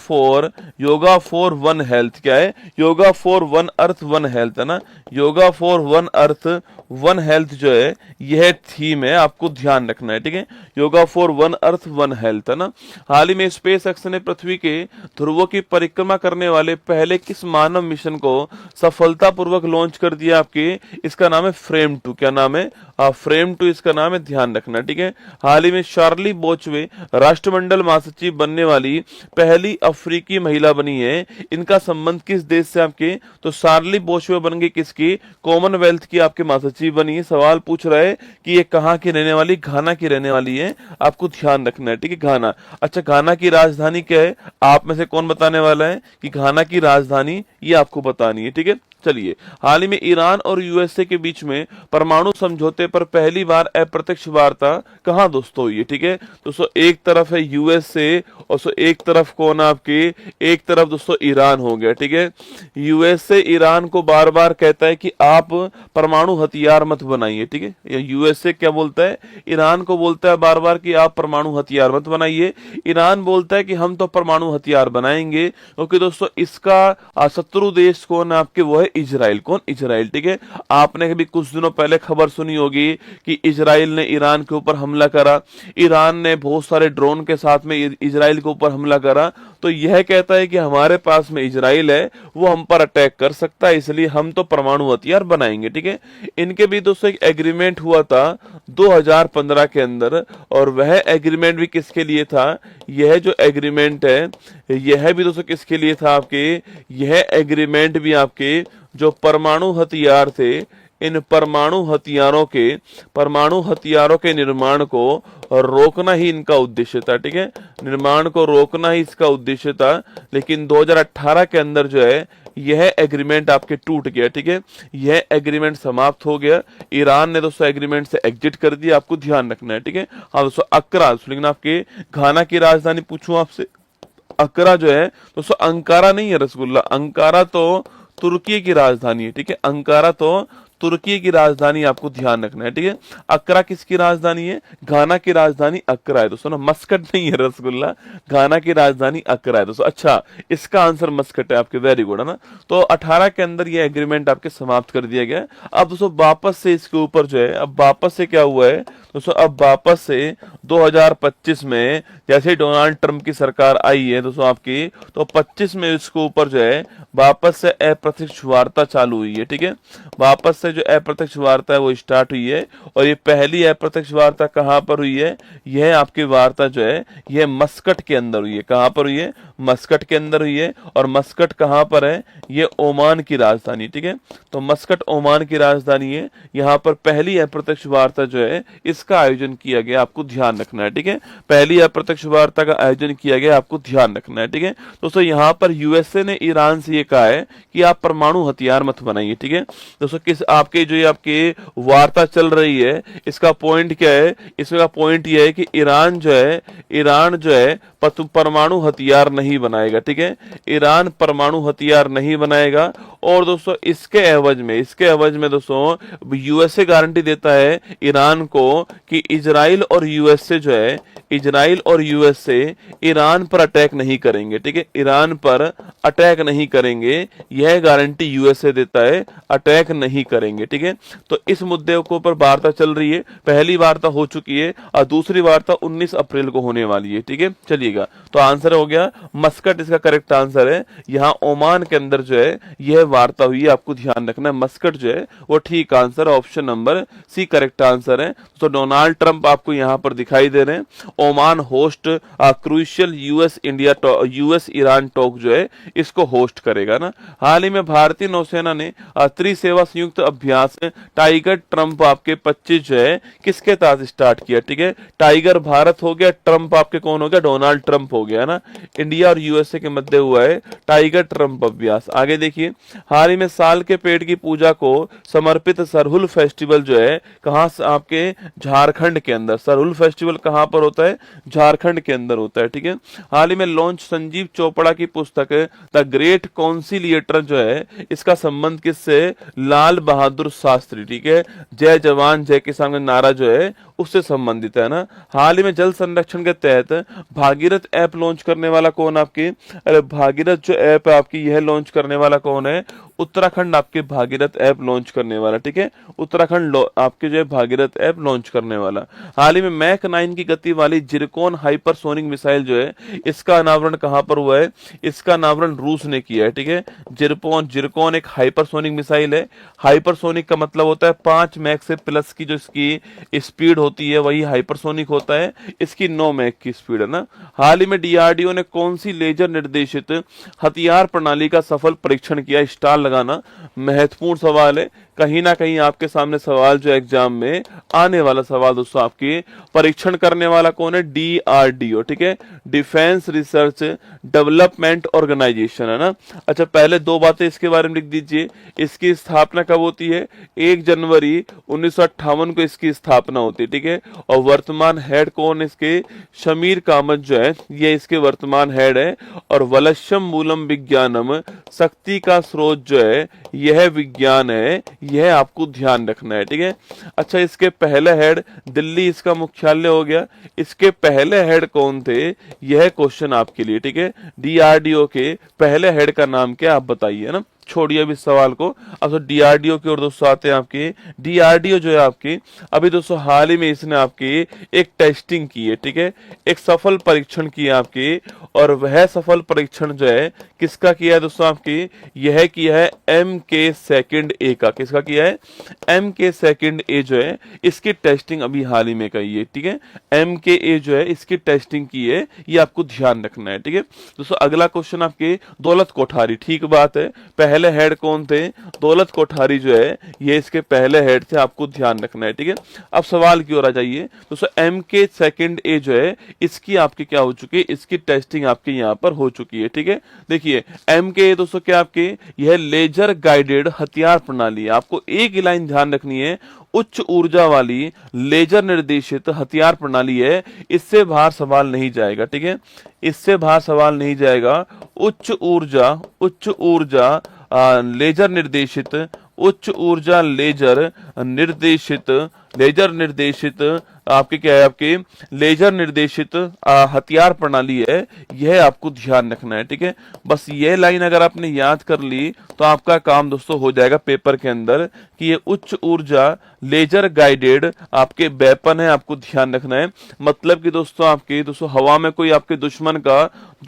Speaker 2: फॉर वन हेल्थ। क्या है, yoga for one earth one health है ना, yoga for one earth one health जो है यह थीम है, आपको ध्यान रखना है, ठीक है। Yoga for one earth one health है ना। हाल ही में स्पेस एक्स ने पृथ्वी के ध्रुवों की परिक्रमा करने वाले पहले किस मानव मिशन को सफलतापूर्वक लॉन्च कर दिया आपके, इसका नाम है फ्रेम 2। क्या नाम है, फ्रेम 2 इसका नाम है, ध्यान रखना, ठीक है। हाल ही में शार्ली बोचवे राष्ट्रमंडल महासचिव बनने वाली पहली अफ्रीकी महिला बनी है, इनका संबंध किस देश से आपके, तो शार्ली बोचवे बन गई किसकी, कॉमनवेल्थ की आपके महासचिव बनी। सवाल पूछ रहा है कि ये कहां की रहने वाली, घाना की रहने वाली है, आपको ध्यान रखना है, ठीक है। घाना, अच्छा घाना की राजधानी क्या है, आप में से कौन बताने वाला है कि घाना की राजधानी, ये आपको बतानी है, ठीक है। चलिए, हाल ही में ईरान और यूएसए के बीच में परमाणु समझौते पर पहली बार अप्रत्यक्ष वार्ता कहां दोस्तों हुई है, ठीक है। दोस्तों एक तरफ है यूएसए और एक तरफ कौन आपके, एक तरफ दोस्तों ईरान हो गया, ठीक है। यूएसए ईरान को बार बार कहता है कि आप परमाणु हथियार मत बनाइए, ठीक है। यूएसए क्या बोलता है, ईरान को बोलता है बार बार कि आप परमाणु हथियार मत बनाइए। ईरान बोलता है कि हम तो परमाणु हथियार बनाएंगे, क्योंकि दोस्तों इसका शत्रु देश कौन है आपके, वो है इजराइल। कौन, इजराइल, ठीक है। आपने कभी कुछ दिनों पहले खबर सुनी होगी कि इजराइल ने ईरान के ऊपर हमला करा, ईरान ने बहुत सारे ड्रोन के साथ में इजराइल के ऊपर हमला करा। तो यह कहता है कि हमारे पास में इजराइल है, वो हम पर अटैक कर सकता है, इसलिए हम तो परमाणु हथियार बनाएंगे, ठीक है। इनके भी दोस्तों एक एग्रीमेंट हुआ था 2015 के अंदर, और वह एग्रीमेंट भी किसके लिए था, यह जो एग्रीमेंट है यह भी दोस्तों किसके लिए था आपके, यह एग्रीमेंट भी आपके जो परमाणु हथियार थे इन परमाणु हथियारों के निर्माण को रोकना ही इनका उद्देश्य था, ठीक है, निर्माण को रोकना ही इसका उद्देश्य था। लेकिन 2018 के अंदर जो है यह एग्रीमेंट आपके टूट गया, ठीक है, यह एग्रीमेंट समाप्त हो गया। ईरान ने दोस्तों एग्रीमेंट से एग्जिट कर दिया, आपको ध्यान रखना है, ठीक है। हाँ दोस्तों, अक्रा, लेकिन आपके घाना की राजधानी पूछूं आपसे, अक्रा जो है दोस्तों अंकारा नहीं है रसगुल्ला, अंकारा तो तुर्की की राजधानी है, ठीक है, अंकारा तो तुर्की की राजधानी, आपको ध्यान रखना है, ठीक है। अक्रा किसकी राजधानी है? घाना की राजधानी अक्रा है दोस्तों ना, मस्कट नहीं है रसगुल्ला, घाना की राजधानी अक्रा है दोस्तों। अच्छा, इसका आंसर मस्कट है आपके, वेरी गुड है ना। तो 18 के अंदर ये एग्रीमेंट आपके समाप्त कर दिया गया। अब दोस्तों वापस से इसके ऊपर जो है, अब वापस से क्या हुआ है दोस्तों, अब वापस से 2025 में जैसे डोनाल्ड ट्रंप की सरकार आई है दोस्तों आपकी, तो 25 में इसके ऊपर जो है वापस से अप्रत्यक्ष वार्ता चालू हुई है, ठीक है। वापस से जो अप्रत्यक्ष वार्ता है वो स्टार्ट हुई है, और ये पहली अप्रत्यक्ष वार्ता कहां पर हुई है? यह आपकी वार्ता जो है यह मस्कट के अंदर हुई है। कहां पर हुई है? मस्कट के अंदर हुई है। और मस्कट कहां पर है? ये ओमान की राजधानी, ठीक है। तो मस्कट ओमान की राजधानी है। यहां पर पहली अप्रत्यक्ष वार्ता जो है इसका आयोजन किया गया, आपको ध्यान रखना है, ठीक है। पहली अप्रत्यक्ष वार्ता का आयोजन किया गया, आपको ध्यान रखना है, ठीक है। दोस्तों यहां पर यूएसए ने ईरान से ये कहा है कि आप परमाणु हथियार मत बनाइए, ठीक है। दोस्तों किस आपके जो आपकी वार्ता चल रही है इसका पॉइंट क्या है? इसका पॉइंट यह है कि ईरान जो है परमाणु हथियार नहीं बनाएगा, ठीक है। ईरान परमाणु हथियार नहीं बनाएगा। और दोस्तों इसके एवज में दोस्तों यूएसए गारंटी देता है ईरान को कि इजराइल और यूएसए ईरान पर अटैक नहीं करेंगे, ठीक है, ईरान पर अटैक नहीं करेंगे, यह गारंटी यूएसए देता है, अटैक नहीं करेंगे, ठीक है। तो इस मुद्दे के ऊपर वार्ता चल रही है। पहली वार्ता हो चुकी है और दूसरी वार्ता 19 अप्रैल को होने वाली है, ठीक है। चलिएगा, तो आंसर हो गया मस्कट, इसका करेक्ट आंसर है। यहां ओमान के अंदर जो है यह वार्ता हुई है, आपको ध्यान रखना है। मस्कट जो है वो ठीक answer, option number C correct answer है। तो डोनाल्ड ट्रंप आपको यहां पर दिखाई दे रहे हैं। Oman host crucial US Iran talk जो है इसको होस्ट करेगा ना। हाल ही में भारतीय नौसेना ने त्रिसेवा संयुक्त अभ्यास टाइगर ट्रंप आपके 25 जो है किसके तहत स्टार्ट किया, ठीक है। टाइगर भारत हो गया, ट्रंप आपके कौन हो गया? डोनाल्ड ट्रंप हो गया ना। इंडिया और यूएसए के मध्य हुआ है टाइगर ट्रंप अभ्यास। आगे देखिए, हाल ही में साल के पेड़ की पूजा को समर्पित सरहुल फेस्टिवल जो है कहां से? आपके झारखंड के अंदर। सरहुल फेस्टिवल कहां पर होता है? झारखंड के अंदर होता है, ठीक है। हाल ही में लॉन्च संजीव चोपड़ा की पुस्तक द ग्रेट कॉन्सिलिएटर जो है इसका संबंध किससे? लाल बहादुर शास्त्री, ठीक है। जय जवान जय किसान का नारा जो है उससे संबंधित है ना। हाल ही में जल संरक्षण के तहत भागीरथ ऐप लॉन्च करने वाला कौन आपकी? अरे भागीरथ जो ऐप है आपकी, यह लॉन्च करने वाला कौन है? उत्तराखंड आपके भागीरथ ऐप लॉन्च करने वाला, ठीक है। उत्तराखंड आपके जो है भागीरथ ऐप लॉन्च करने वाला। हाल ही में मैक 9 की गति वाली जिरकोन हाइपरसोनिक मिसाइल जो है इसका अनावरण कहां पर हुआ है? इसका अनावरण रूस ने किया है, ठीक है। जिरकोन एक हाइपरसोनिक मिसाइल है। हाइपरसोनिक का मतलब होता है 5 मैक से प्लस की जो इसकी स्पीड होती है वही हाइपरसोनिक होता है। इसकी 9 मैक की स्पीड है ना। हाल ही में डीआरडीओ ने कौन सी लेजर निर्देशित हथियार प्रणाली का सफल परीक्षण किया? स्टार लगाना महत्वपूर्ण सवाल है, कहीं ना कहीं आपके सामने सवाल जो एग्जाम में आने वाला सवाल दोस्तों। आपकी परीक्षण करने वाला कौन है? डीआरडीओ, ठीक है, डिफेंस रिसर्च डेवलपमेंट ऑर्गेनाइजेशन है ना। अच्छा, पहले 2 बातें इसके बारे में लिख दीजिए। इसकी स्थापना कब होती है? 1 जनवरी 1958 को इसकी स्थापना होती है, ठीक है। और वर्तमान हेड कौन? इसके शमीर कामत जो है ये इसके वर्तमान हेड है। और वलशम मूलम विज्ञानम, शक्ति का स्रोत जो है यह विज्ञान है, यह आपको ध्यान रखना है, ठीक है। अच्छा, इसके पहले हेड दिल्ली इसका मुख्यालय हो गया। इसके पहले हेड कौन थे? यह क्वेश्चन आपके लिए, ठीक है। डीआरडीओ के पहले हेड का नाम क्या आप बताइए ना। छोड़िए अभी इस सवाल को। अब तो डीआरडीओ की ओर दोस्तों आते हैं। आपकी डीआरडीओ जो है आपकी अभी दोस्तों हाल ही में इसने आपकी एक टेस्टिंग की है, ठीक है, एक सफल परीक्षण किया आपकी। और वह सफल परीक्षण जो है किसका किया है दोस्तों? आपकी यह किया है MK2A का। किसका किया है? MK2A जो है इसकी टेस्टिंग अभी हाल ही में कही है, ठीक है। MKA जो है इसकी टेस्टिंग की है, ये आपको ध्यान रखना है, ठीक है। दोस्तों अगला क्वेश्चन आपके दौलत कोठारी, ठीक बात है। पहले पहले हेड कौन थे? दौलत कोठारी जो है ये इसके पहले हेड थे, आपको ध्यान रखना है, ठीक है। अब सवाल की ओर आ जाइए दोस्तों, MK सेकंड ए जो है इसकी आपकी क्या हो चुकी है? इसकी टेस्टिंग आपके यहाँ पर हो चुकी है, ठीक है। देखिए MK दोस्तों क्या आपके, यह लेजर गाइडेड हथियार प्रणाली है। आपको एक ही लाइन ध्यान रखनी है, उच्च ऊर्जा वाली लेजर निर्देशित हथियार प्रणाली है, इससे बाहर सवाल नहीं जाएगा, ठीक है, इससे बाहर सवाल नहीं जाएगा। उच्च ऊर्जा लेजर निर्देशित, उच्च ऊर्जा लेजर निर्देशित आपके क्या है, आपके लेजर निर्देशित हथियार प्रणाली है, यह आपको ध्यान रखना है, ठीक है। बस ये लाइन अगर आपने याद कर ली तो आपका काम दोस्तों हो जाएगा पेपर के अंदर कि ये उच्च ऊर्जा लेजर गाइडेड आपके वेपन है, आपको ध्यान रखना है। मतलब कि दोस्तों आपके दोस्तों हवा में कोई आपके दुश्मन का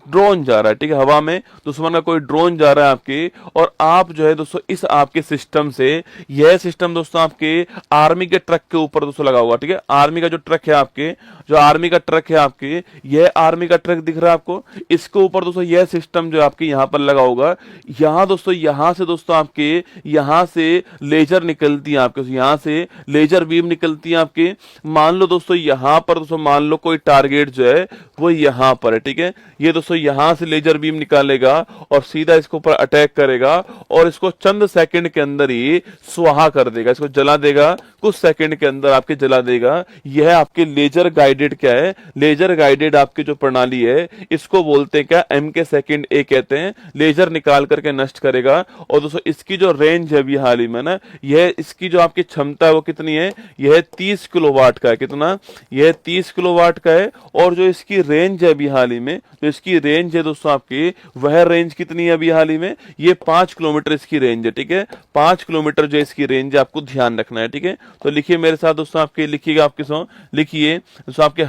Speaker 2: ड्रोन जा रहा है, ठीक है, हवा में दुश्मन का कोई ड्रोन जा रहा है आपके, और आप जो है दोस्तों इस आपके सिस्टम से, यह सिस्टम दोस्तों आपके आर्मी के ट्रक के ऊपर दोस्तों लगा हुआ, ठीक है। आर्मी का जो ट्रक है आपके, जो आर्मी का ट्रक है आपके, यह आर्मी का ट्रक दिख रहा है आपको, इसके ऊपर दोस्तों यह सिस्टम जो आपके यहाँ पर लगा होगा। यहाँ दोस्तों यहाँ से दोस्तों आपके यहाँ से लेजर निकलती है, आपके यहाँ से लेजर बीम निकलती है आपके। मान लो दोस्तों यहाँ पर दोस्तों मान लो कोई टारगेट जो है वो यहाँ पर है, ठीक है। ये दोस्तों यहाँ से लेजर बीम निकालेगा और सीधा इसके ऊपर अटैक करेगा और इसको चंद सेकंड के अंदर ही स्वाहा कर देगा, इसको जला देगा, कुछ सेकंड के अंदर आपके जला देगा। यह आपके लेजर गाइडेड क्या है, लेजर गाइडेड आपकी जो प्रणाली है इसको बोलते हैं क्या, MK सेकंड ए कहते हैं। लेजर निकाल करके नष्ट करेगा। और दोस्तों इसकी जो रेंज है अभी हाल ही में ना, यह इसकी जो आपकी क्षमता है वो कितनी है, यह 30 किलोवाट का है। कितना? यह 30 किलोवाट का है। और जो इसकी रेंज है अभी हाल ही में, जो इसकी रेंज है दोस्तों आपकी, वह रेंज कितनी है अभी हाल ही में, ये 5 किलोमीटर इसकी रेंज है, ठीक है। 5 किलोमीटर जो इसकी रेंज है आपको ध्यान रखना है, ठीक है। तो लिखिए मेरे साथ दोस्तों, आपके लिखिएगा, आपके सो लिखिए दोस्तों, आपके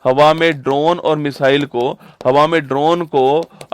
Speaker 2: हवा में ड्रोन और मिसाइल को, हवा में ड्रोन को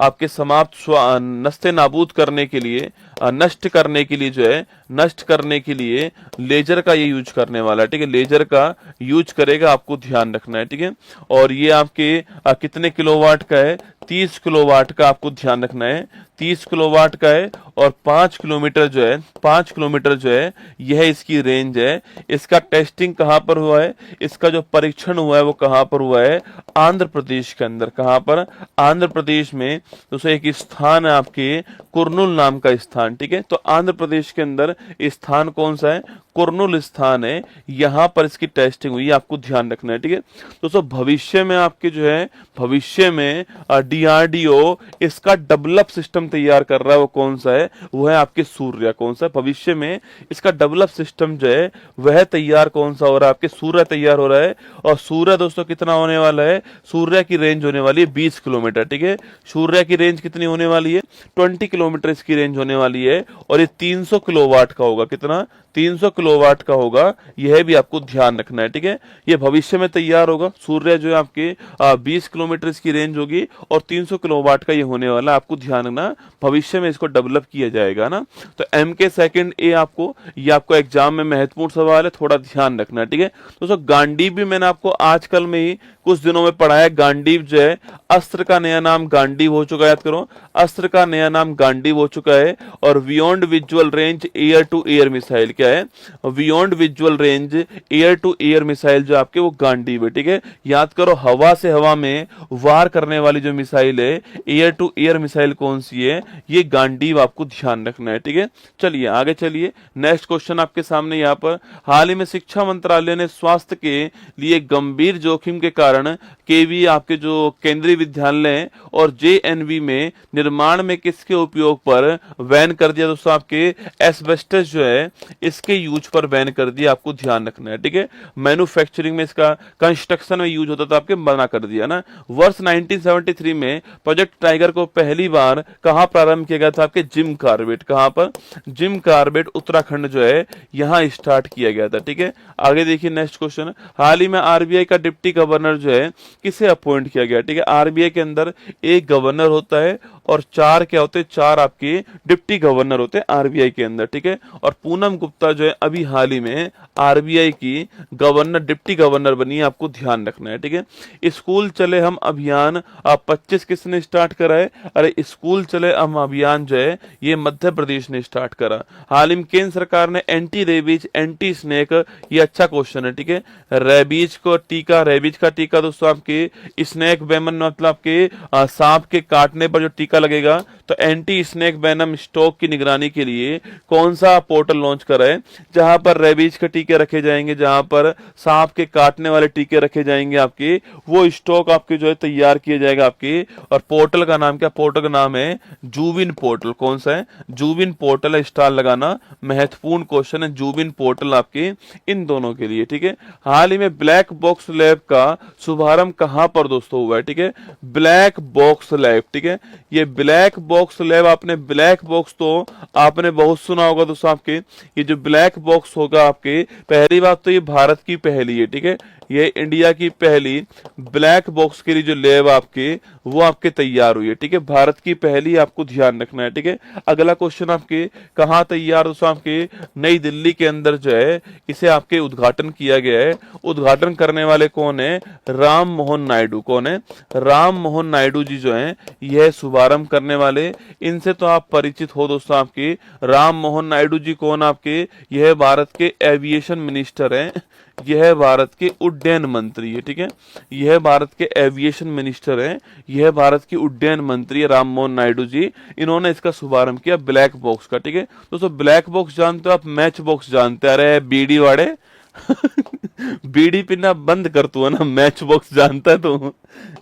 Speaker 2: आपके समाप्त नस्ते नाबूद करने के लिए, नष्ट करने के लिए जो है, नष्ट करने के लिए लेजर का ये यूज करने वाला है, ठीक है। लेजर का यूज करेगा, आपको ध्यान रखना है, ठीक है। और ये आपके कितने किलोवाट का है, 30 किलोवाट का आपको ध्यान रखना है, 30 किलोवाट का है। और 5 किलोमीटर जो है, 5 किलोमीटर जो है यह इसकी रेंज है। इसका टेस्टिंग कहां पर हुआ है, इसका जो परीक्षण हुआ है वो कहां पर हुआ है, आंध्र प्रदेश के अंदर। कहां पर? आंध्र प्रदेश में दोस्तों एक स्थान है आपके कुर्नूल नाम का स्थान, ठीक है। तो आंध्र प्रदेश के अंदर स्थान कौन सा है, कुर्नूल स्थान है, यहां पर इसकी टेस्टिंग हुई, आपको ध्यान रखना है, ठीक है। दोस्तों भविष्य में आपके जो है, भविष्य में DRDO इसका डेवलप सिस्टम तैयार कर रहा है, वो कौन सा है, वो है आपके सूर्य। कौन सा? भविष्य में इसका डेवलप सिस्टम जो है वह तैयार कौन सा हो रहा है, आपके सूर्य तैयार हो रहा है। और सूर्य दोस्तों कितना होने वाला है, सूर्य की रेंज होने वाली है 20 किलोमीटर, ठीक है। सूर्य की रेंज कितनी होने वाली है, 20 किलोमीटर इसकी रेंज होने वाली है। और ये 300 किलोवाट का होगा। कितना? 300 किलोवाट का होगा। यह भी आपको ध्यान रखना है, ठीक है। ये भविष्य में तैयार होगा। सूर्य जो है आपके 20 किलोमीटर इसकी रेंज होगी और 300 किलोवाट का ये होने वाला है, आपको ध्यान रखना। भविष्य में इसको डेवलप किया जाएगा ना। तो MK सेकंड ए आपको, ये आपको एग्जाम में महत्वपूर्ण सवाल है, थोड़ा ध्यान रखना है, ठीक है। दोस्तों गांडीव भी मैंने आपको आजकल में ही कुछ दिनों में पढ़ाया। गांडीव जो है, अस्त्र का नया नाम गांडीव हो चुका है, याद करो, अस्त्र का नया नाम गांडीव हो चुका है। और beyond visual range air to air missile क्या है, beyond visual range air to air missile जो आपके वो गांडीव है, ठीक है। याद करो, हवा से हवा में वार करने वाली जो मिसाइल है, एयर टू एयर मिसाइल कौन सी है, ये गांडीव, आपको ध्यान रखना है, ठीक है। चलिए आगे चलिए, नेक्स्ट क्वेश्चन आपके सामने यहाँ पर। हाल ही में शिक्षा मंत्रालय ने स्वास्थ्य के लिए गंभीर जोखिम के कारण केवी आपके जो केंद्रीय विद्यालय और JNV में निर्माण में किसके उपयोग पर बैन कर दिया दोस्तों, आपके एस्बेस्टस जो है इसके यूज पर बैन कर दिया, आपको ध्यान रखना है, ठीक है। मैन्युफैक्चरिंग में, इसका कंस्ट्रक्शन में यूज होता था, आपके मना कर दिया ना। वर्ष 1973 में प्रोजेक्ट टाइगर को पहली बार कहां प्रारंभ किया गया था, आपके जिम कार्बेट। कहां पर? जिम कार्बेट उत्तराखंड जो है यहां स्टार्ट किया गया था, ठीक है। आगे देखिए नेक्स्ट क्वेश्चन। हाल ही में RBI का डिप्टी गवर्नर जो है किसे अपॉइंट किया गया, ठीक है। RBI के अंदर एक गवर्नर होता है और 4 क्या होते हैं, 4 आपके डिप्टी गवर्नर होते हैं RBI के अंदर, ठीक है। और पूनम गुप्ता गुप्ता जो है अभी हाल ही में आरबीआई की गवर्नर, डिप्टी गवर्नर बनी है, आपको ध्यान रखना है, ठीक है। स्कूल चले हम अभियान 25 किसने स्टार्ट करा है? अरे स्कूल चले हम अभियान जो है ये मध्य प्रदेश ने स्टार्ट करा। हाल ही में केंद्र सरकार ने एंटी रेबीज, एंटी स्नेक, ये अच्छा क्वेश्चन है, ठीक है। रेबीज को टीका, रेबीज का टीका दोस्तों आपके स्नेक वेमन मतलब आपके सांप के काटने पर जो टीका लगेगा, तो एंटी स्नेक वेनम स्टॉक की निगरानी के लिए कौन सा पोर्टल लॉन्च करा है जहां पर रेबीज के टीके रखे जाएंगे, जहां पर सांप के काटने वाले टीके रखे जाएंगे आपके, वो स्टॉक आपके जो है तैयार किया जाएगा आपके। और पोर्टल का नाम क्या? पोर्टल का नाम है जूबिन पोर्टल। कौन सा है? जूबिन पोर्टल है, स्टार लगाना, महत्वपूर्ण क्वेश्चन है जूबिन पोर्टल आपके इन दोनों के लिए, ठीक है। हाल ही में ब्लैक बॉक्स लैब का शुभारंभ कहां पर दोस्तों हुआ है? ठीक है, ब्लैक बॉक्स लैब, ठीक है। ये ब्लैक बॉक्स लैब, आपने ब्लैक बॉक्स तो आपने बहुत सुना होगा दोस्तों आपके। ये जो ब्लैक बॉक्स होगा आपके, पहली बात तो ये भारत की पहली है, ठीक है। ये इंडिया की पहली ब्लैक बॉक्स के लिए जो लैब आपके वो आपके तैयार हुई है, ठीक है। भारत की पहली, आपको ध्यान रखना है, ठीक है। अगला क्वेश्चन आपके कहाँ तैयार दोस्तों आपके? नई दिल्ली के अंदर जो है इसे आपके उद्घाटन किया गया है। उद्घाटन करने वाले कौन है? राम मोहन नायडू। कौन है? राम मोहन नायडू जी जो है यह शुभारंभ करने वाले। इनसे तो आप परिचित हो दोस्तों आपके। राम मोहन नायडू जी कौन आपके? यह भारत के एविएशन मिनिस्टर हैं, यह भारत के उड्डयन मंत्री है, ठीक है। यह भारत के एविएशन मिनिस्टर हैं, यह भारत की उड्डयन मंत्री है राम मोहन नायडू जी। इन्होंने इसका शुभारंभ किया ब्लैक बॉक्स का, ठीक है। दोस्तों ब्लैक बॉक्स जानते हो आप? मैच बॉक्स जानते हैं? अरे बीड़ी वाड़े बीड़ी पीना बंद कर तू, है ना। मैच बॉक्स जानता है तू?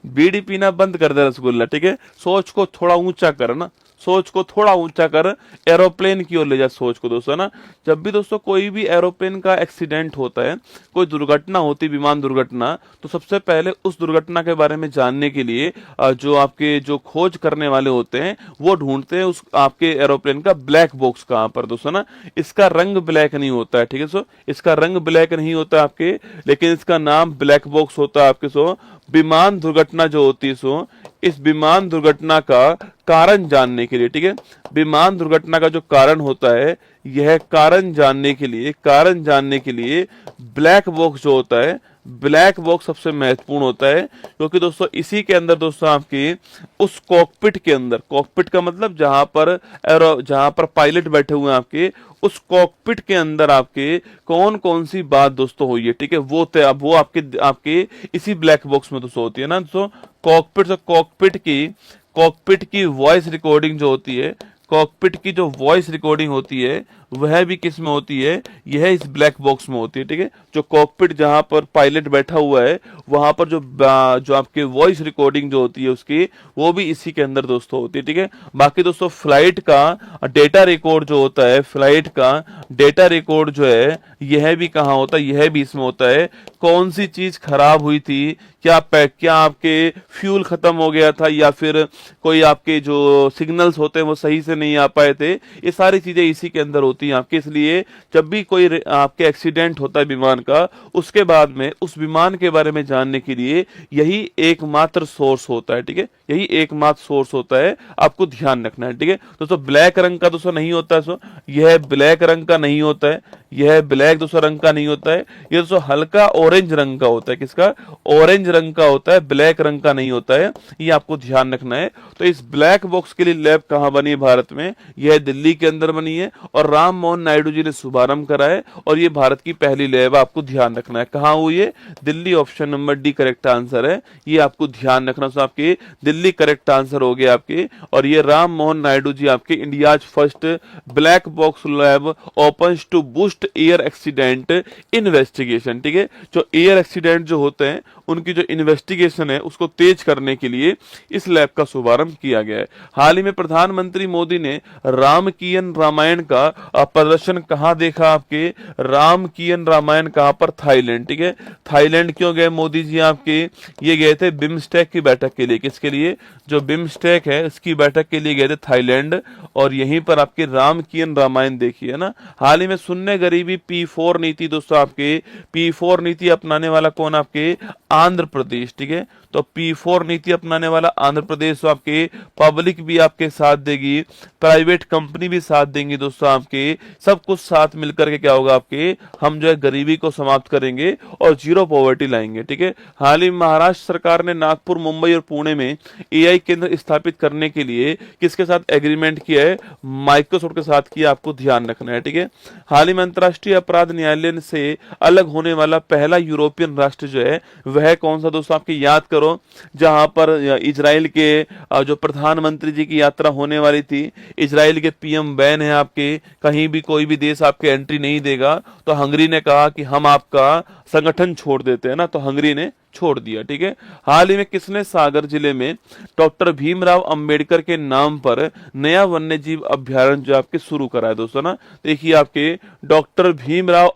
Speaker 2: बीड़ी पीना बंद कर दे रसगुल्ला, ठीक है। सोच को थोड़ा ऊंचा कर ना, सोच को थोड़ा ऊंचा कर, एरोप्लेन की ओर ले जा सोच को दोस्तों, ना। जब भी दोस्तों कोई भी एरोप्लेन का एक्सीडेंट होता है, कोई दुर्घटना होती, विमान दुर्घटना, तो सबसे पहले उस दुर्घटना के बारे में जानने के लिए जो आपके जो खोज करने वाले होते हैं वो ढूंढते हैं उस आपके एरोप्लेन का ब्लैक बॉक्स कहां पर दोस्तों, ना। इसका रंग ब्लैक नहीं होता है, ठीक है सो, इसका रंग ब्लैक नहीं होता आपके, लेकिन इसका नाम ब्लैक बॉक्स होता है आपके। सो विमान दुर्घटना जो होती है, सो इस विमान दुर्घटना का कारण जानने के लिए, ठीक है, विमान दुर्घटना का जो कारण होता है, यह कारण जानने के लिए ब्लैक बॉक्स जो होता है, ब्लैक बॉक्स सबसे महत्वपूर्ण होता है। क्योंकि दोस्तों इसी के अंदर दोस्तों आपकी उस कॉकपिट के अंदर, कॉकपिट का मतलब जहां पर पायलट बैठे हुए हैं आपके, उस कॉकपिट के अंदर आपके कौन कौन सी बात दोस्तों हुई है, ठीक है, वो आपके इसी ब्लैक बॉक्स में दोस्तों होती है ना दोस्तों। कॉकपिट की वॉइस रिकॉर्डिंग जो होती है, कॉकपिट की जो वॉइस रिकॉर्डिंग होती है वह भी किस में होती है? यह इस ब्लैक बॉक्स में होती है, ठीक है। जो कॉकपिट जहां पर पायलट बैठा हुआ है वहां पर जो आपके वॉइस रिकॉर्डिंग जो होती है उसकी, वो भी इसी के अंदर दोस्तों होती है, ठीक है। बाकी दोस्तों फ्लाइट का डेटा रिकॉर्ड जो होता है, फ्लाइट का डेटा रिकॉर्ड जो है यह भी कहाँ होता है? यह भी इसमें होता है। कौन सी चीज खराब हुई थी, क्या आपके फ्यूल खत्म हो गया था, या फिर कोई आपके जो सिग्नल्स होते हैं वो सही से नहीं आ पाए थे, ये सारी चीजें इसी के अंदर होती हैं आपके। इसलिए जब भी कोई आपके एक्सीडेंट होता है विमान का, उसके बाद में उस विमान के बारे में जानने के लिए यही एकमात्र सोर्स होता है, ठीक है, यही एकमात्र सोर्स होता है, आपको ध्यान रखना है, ठीक है। दोस्तों ब्लैक रंग का दोस्तों नहीं होता है, यह ब्लैक रंग का नहीं होता है, यह ब्लैक दोस्तों रंग का नहीं होता है, ये दोस्तों हल्का ऑरेंज रंग का होता है। किसका? ऑरेंज रंग का होता है, ब्लैक रंग का नहीं होता है, ये आपको ध्यान रखना है। तो इस ब्लैक बॉक्स के लिए लैब कहां बनी है भारत में? यह दिल्ली के अंदर बनी है और राम मोहन नायडू जी ने शुभारंभ करा है, और ये भारत की पहली लैब, आपको ध्यान रखना है। कहां हुई है? Delhi. Option number D correct answer है, ये आपको ध्यान रखना। तो आपके दिल्ली करेक्ट आंसर हो गया आपके, और ये राम मोहन नायडू जी आपके India's first black box lab opens to boost air accident investigation, ठीक है। जो एयर एक्सीडेंट जो होते हैं उनकी जो इन्वेस्टिगेशन है उसको तेज करने के लिए इस लैब का शुभारंभ किया गया है। हाल ही में प्रधानमंत्री मोदी ने रामकीयन रामायण का प्रदर्शन कहां देखा आपके? रामकीयन रामायण कहां पर? थाईलैंड, ठीक है। थाईलैंड क्यों गए मोदी जी आपके? ये गए थे बिम्स्टेक की बैठक के लिए। किसके लिए? जो बिम्स्टेक है उसकी बैठक के लिए गए थे थाईलैंड, और यहीं पर आपके रामकीयन रामायण देखी है ना। हाल ही में सुनने गरीबी P4 नीति दोस्तों आपके P4 नीति अपनाने वाला कौन आपके आंध्र प्रदेश, ठीक है। तो P4 नीति अपनाने वाला आंध्र प्रदेश, तो आपके पब्लिक भी आपके साथ देगी, प्राइवेट कंपनी भी साथ देंगी दोस्तों आपके, सब कुछ साथ मिलकर के क्या होगा आपके, हम जो है गरीबी को समाप्त करेंगे और जीरो पॉवर्टी लाएंगे, ठीक है। हाल ही महाराष्ट्र सरकार ने नागपुर, मुंबई और पुणे में AI केंद्र स्थापित करने के लिए किसके साथ एग्रीमेंट किया है, माइक्रोसॉफ्ट के साथ किया, आपको ध्यान रखना है, ठीक है। हाल ही में अंतर्राष्ट्रीय अपराध न्यायालय से अलग होने वाला पहला यूरोपियन राष्ट्र जो है वह कौन सा दोस्तों आपके, याद करो जहां पर इजराइल के जो प्रधानमंत्री जी की यात्रा होने वाली थी, इजराइल के PM बैन है आपके, कहीं भी कोई भी देश आपके एंट्री नहीं देगा, तो हंगरी ने कहा कि हम आपका संगठन छोड़ देते हैं ना, तो हंगरी ने छोड़ दिया, ठीक है। हाल ही में किसने सागर जिले में डॉक्टर भीमराव अंबेडकर के नाम पर नया वन्य जीव अभ्यारण्य जो आपके शुरू करा है दोस्तों ना, देखिए आपके डॉक्टर भीमराव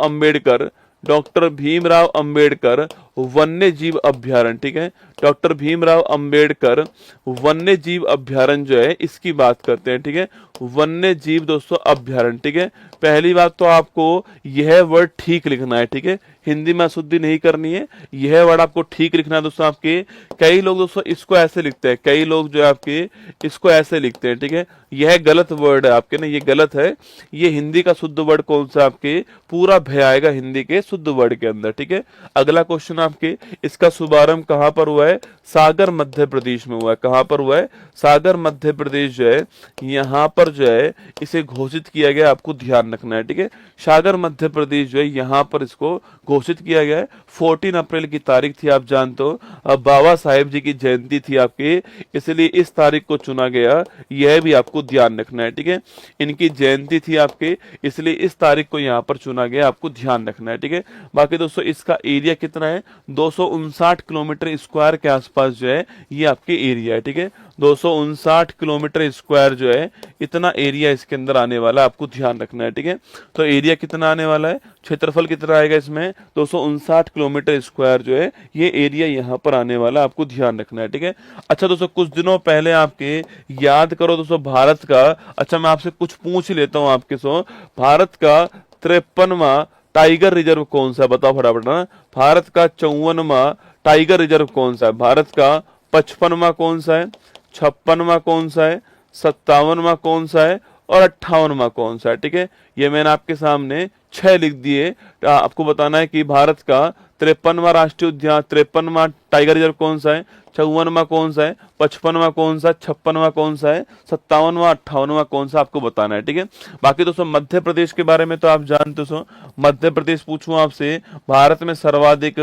Speaker 2: अंबेडकर वन्य जीव अभ्यारण्य, ठीक है। डॉक्टर भीमराव अंबेडकर वन्य जीव अभ्यारण्य जो है इसकी बात करते हैं, ठीक है। वन्य जीव दोस्तों अभ्यारण्य, ठीक है। पहली बात तो आपको यह वर्ड ठीक लिखना है, ठीक है, हिंदी में अशुद्धि नहीं करनी है, यह वर्ड आपको ठीक लिखना है दोस्तों आपके। कई लोग दोस्तों इसको ऐसे लिखते हैं, कई लोग जो है आपके इसको ऐसे लिखते हैं, ठीक है, यह गलत वर्ड है आपके ना, ये गलत है। ये हिंदी का शुद्ध वर्ड कौन सा आपके, पूरा भय आएगा हिंदी के शुद्ध वर्ड के अंदर, ठीक है। अगला क्वेश्चन आपके, इसका शुभारंभ कहां पर हुआ है, सागर मध्य प्रदेश में हुआ है। कहां पर हुआ है, सागर मध्य प्रदेश जो है यहां पर जो है इसे घोषित किया गया, आपको ध्यान रखना है, ठीक है। सागर मध्य प्रदेश जो है यहां पर इसको घोषित किया गया है। 14 अप्रैल की तारीख थी, आप जानते हो बाबा साहेब जी की जयंती थी आपके, इसलिए इस तारीख को चुना गया, यह भी आपको ध्यान रखना है, ठीक है। इनकी जयंती थी आपके, इसलिए इस तारीख को यहां पर चुना गया, आपको ध्यान रखना है, ठीक है। बाकी दोस्तों इसका एरिया कितना है, 259 किलोमीटर स्क्वायर के आसपास जो है ये आपके एरिया है, ठीक है। 259 किलोमीटर स्क्वायर जो है इतना एरिया इसके अंदर आने वाला है, आपको ध्यान रखना है, ठीक है। तो एरिया कितना आने वाला है, क्षेत्रफल कितना आएगा इसमें, 259 किलोमीटर स्क्वायर जो है ये एरिया यहाँ पर आने वाला, आपको ध्यान रखना है, ठीक है। अच्छा दोस्तों कुछ दिनों पहले आपके याद करो दोस्तों भारत का, अच्छा मैं आपसे कुछ पूछ लेता हूँ आपके सो, भारत का 53वां टाइगर रिजर्व कौन सा है, बताओ फटाफट ना। भारत का 54वां टाइगर रिजर्व कौन सा है, भारत का 55वां कौन सा है, 56वां कौन सा है, 57वां कौन सा है और 58वां कौन सा है, ठीक है। ये मैंने आपके सामने 6 लिख दिए, आपको बताना है कि भारत का 53वां राष्ट्रीय उद्यान, 53वां टाइगर रिजर्व कौन सा है, 54वां कौन सा है, 55वां कौन सा है, 56वां कौन सा है, 57वां 58वां कौन सा, आपको बताना है, ठीक है। बाकी दोस्तों मध्य प्रदेश के बारे में तो आप जानते हो, मध्य प्रदेश पूछूं आपसे, भारत में सर्वाधिक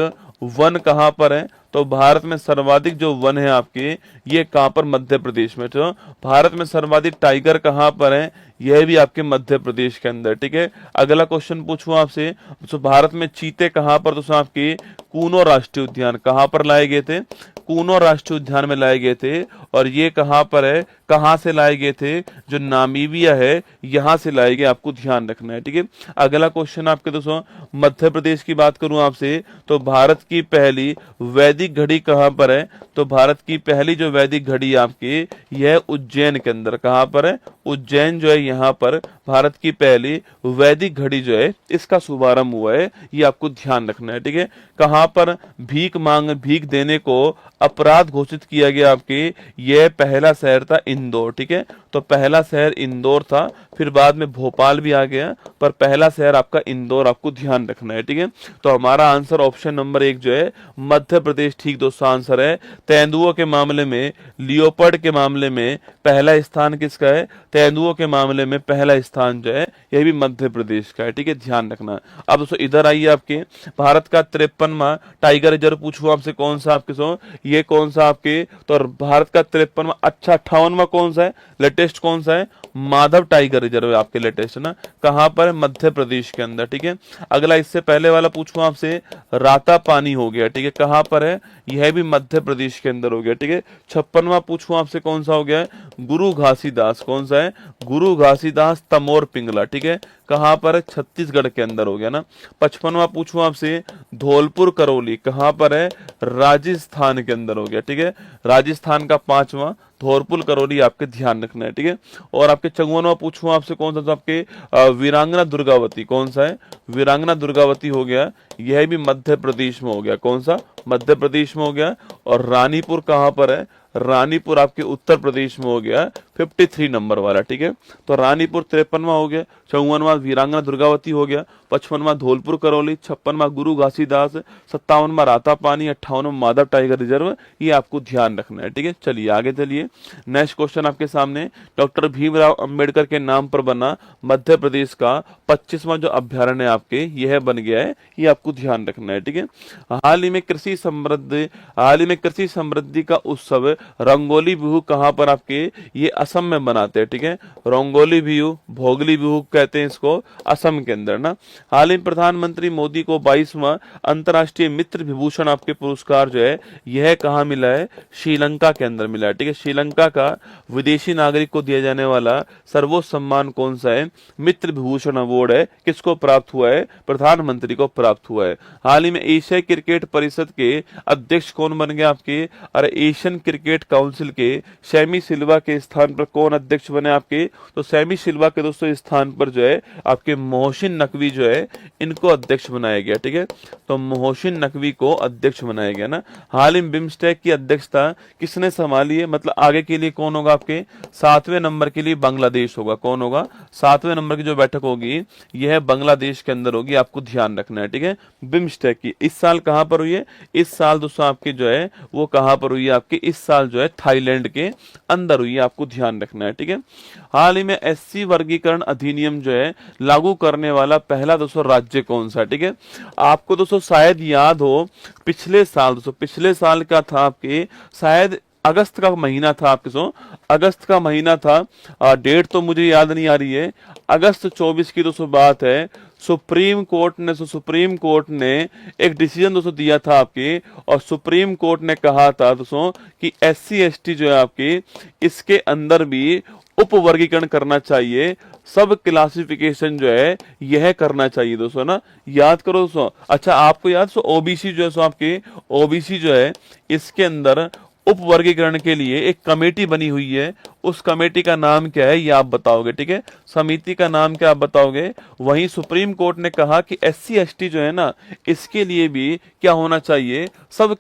Speaker 2: वन कहां पर है, तो भारत में सर्वाधिक जो वन है आपके ये कहां पर, मध्य प्रदेश में। तो भारत में सर्वाधिक टाइगर कहां पर है, यह भी आपके मध्य प्रदेश के अंदर, ठीक है। अगला क्वेश्चन पूछूं आपसे, तो भारत में चीते कहां पर, दोस्तों आपके कूनो राष्ट्रीय उद्यान कहां पर लाए गए थे, कूनो राष्ट्रीय उद्यान में लाए गए थे, और ये कहां पर है, कहां से लाए गए थे, जो नामीबिया है यहां से लाए गए, आपको ध्यान रखना है, ठीक है। अगला क्वेश्चन आपके दोस्तों मध्य प्रदेश की बात करूं आपसे, तो भारत की पहली वैदिक घड़ी कहां पर है, तो भारत की पहली जो वैदिक घड़ी आपकी यह उज्जैन के अंदर, कहां पर है, उज्जैन जो है यहाँ पर भारत की पहली वैदिक घड़ी जो है इसका शुभारंभ हुआ है, ये आपको ध्यान रखना है, ठीक है। कहां पर भीख देने को अपराध घोषित किया गया आपके, यह पहला शहर था इंदौर, ठीक है। तो पहला शहर इंदौर था, फिर बाद में भोपाल भी आ गया, पर पहला शहर आपका इंदौर, आपको ध्यान रखना है, ठीक है। तो हमारा आंसर ऑप्शन नंबर 1 जो है मध्य प्रदेश ठीक दोस्तों आंसर है। तेंदुओं के मामले में, लियोपर्ड के मामले में पहला स्थान किसका है, तेंदुओं के मामले में पहला स्थान जो है यह भी मध्य प्रदेश का है, ठीक है, ध्यान रखना। अब दोस्तों इधर आइए, आपके भारत का 53वां टाइगर रिजर्व पूछूं आपसे कौन सा, आपके सो ये कौन सा आपके, तो भारत का 53वां, अच्छा 58वां कौन सा है, लेटेस्ट कौन सा है, माधव टाइगर रिजर्व है आपके लेटेस्ट ना, कहां पर है, मध्य प्रदेश के अंदर, ठीक है। अगला इससे पहले वाला पूछूं आपसे, राता पानी हो गया, ठीक है, कहां पर है, यह भी मध्य प्रदेश के अंदर हो गया, ठीक है। 56वां पूछूं आपसे कौन सा हो गया, गुरु घासीदास, कौन सा है, गुरु घासीदास तमोर पिंगला, ठीक है, कहां पर है, छत्तीसगढ़ के अंदर हो गया ना। 55वां पूछूं आपसे, धौलपुर करौली कहां पर है, राजस्थान के अंदर हो गया, ठीक है, राजस्थान का 5वां, धौलपुर करौली आपके ध्यान रखना है, ठीक है। और आपके 54वां पूछूं आपसे कौन सा, तो आपके वीरांगना दुर्गावती कौन सा है, वीरांगना दुर्गावती हो गया, यह भी मध्य प्रदेश में हो गया, कौन सा, मध्य प्रदेश में हो गया। और रानीपुर कहां पर है, रानीपुर आपके उत्तर प्रदेश में हो गया, 53 नंबर वाला, ठीक है। तो रानीपुर 53वां हो गया, 54वां वीरांगना दुर्गावती हो गया, 55वां धौलपुर करौली, 56वां गुरु घासीदास, 57वां रातापानी, 58वां माधव टाइगर रिजर्व, ये आपको ध्यान रखना है, ठीक है। चलिए आगे चलिए, नेक्स्ट क्वेश्चन आपके सामने, डॉक्टर भीमराव अंबेडकर के नाम पर बना मध्य प्रदेश का 25वां जो अभ्यारण्य आपके यह बन गया है, ये आपको ध्यान रखना है, ठीक है। हाल ही में कृषि समृद्धि का उत्सव रंगोली बिहू कहां पर आपके, ये असम में बनाते हैं, ठीक है। रंगोली बिहू, भोगली बिहू कहते हैं इसको, असम के अंदर ना। हाल ही में प्रधानमंत्री मोदी को 22वां अंतर्राष्ट्रीय मित्र विभूषण आपके पुरस्कार जो है यह कहां मिला है, श्रीलंका के अंदर मिला है, ठीक है। श्रीलंका का विदेशी नागरिक को दिया जाने वाला सर्वोच्च सम्मान कौन सा है, मित्र विभूषण अवार्ड है, किसको प्राप्त हुआ है, प्रधानमंत्री को प्राप्त हुआ है। हाल ही में एशियाई क्रिकेट परिषद के अध्यक्ष कौन बन गए आपके, और एशियन क्रिकेट काउंसिल के सैमी सिल्वा के स्थान पर कौन अध्यक्ष बने आपके, तो सैमी सिल्वा के दोस्तों स्थान पर जो है आपके मोहसिन नकवी जो है इनको अध्यक्ष बनाया गया, ठीक है। तो मोहसिन नकवी को अध्यक्ष बनाया गया ना। हाल ही में बिम्स्टेक की अध्यक्षता किसने संभाली है, मतलब आगे के लिए कौन होगा आपके, 7वें नंबर के लिए बांग्लादेश होगा, कौन होगा, 7वें नंबर की जो बैठक होगी यह बांग्लादेश के अंदर होगी, आपको ध्यान रखना है, ठीक है। बिम्स्टेक की इस साल कहां पर हुई है, इस साल दोस्तों आपके जो है वो कहां पर हुई है आपके, इस साल जो है थाईलैंड के अंदर हुई है, आपको ध्यान रखना है, ठीक है। हाल ही में एससी वर्गीकरण अधिनियम जो है लागू करने वाला पहला दोस्तों राज्य कौन सा, ठीक है। आपको दोस्तों शायद याद हो पिछले साल, दोस्तों पिछले साल का था आपके, शायद अगस्त का महीना था आपके, अगस्त का महीना था, डेट तो मुझे याद नहीं आ रही है, अगस्त 24 की दोस्तों बात है। सुप्रीम कोर्ट ने एक डिसीजन दोस्तों दिया था आपके, और सुप्रीम कोर्ट ने कहा था दोस्तों कि एससी एसटी जो है आपके इसके अंदर भी उप वर्गीकरण करना चाहिए, सब क्लासिफिकेशन जो है यह करना चाहिए दोस्तों ना, याद करो दोस्तों। अच्छा आपको याद, ओबीसी जो है सो आपके, ओबीसी जो है इसके अंदर उप वर्गीकरण के लिए एक कमेटी बनी हुई है, उस कमेटी का नाम क्या है ये आप बताओगे, ठीक है। समिति का नाम क्या आप बताओगे। वहीं सुप्रीम कोर्ट ने कहा कि एससी एसटी जो है ना इसके लिए भी क्या होना चाहिए, सब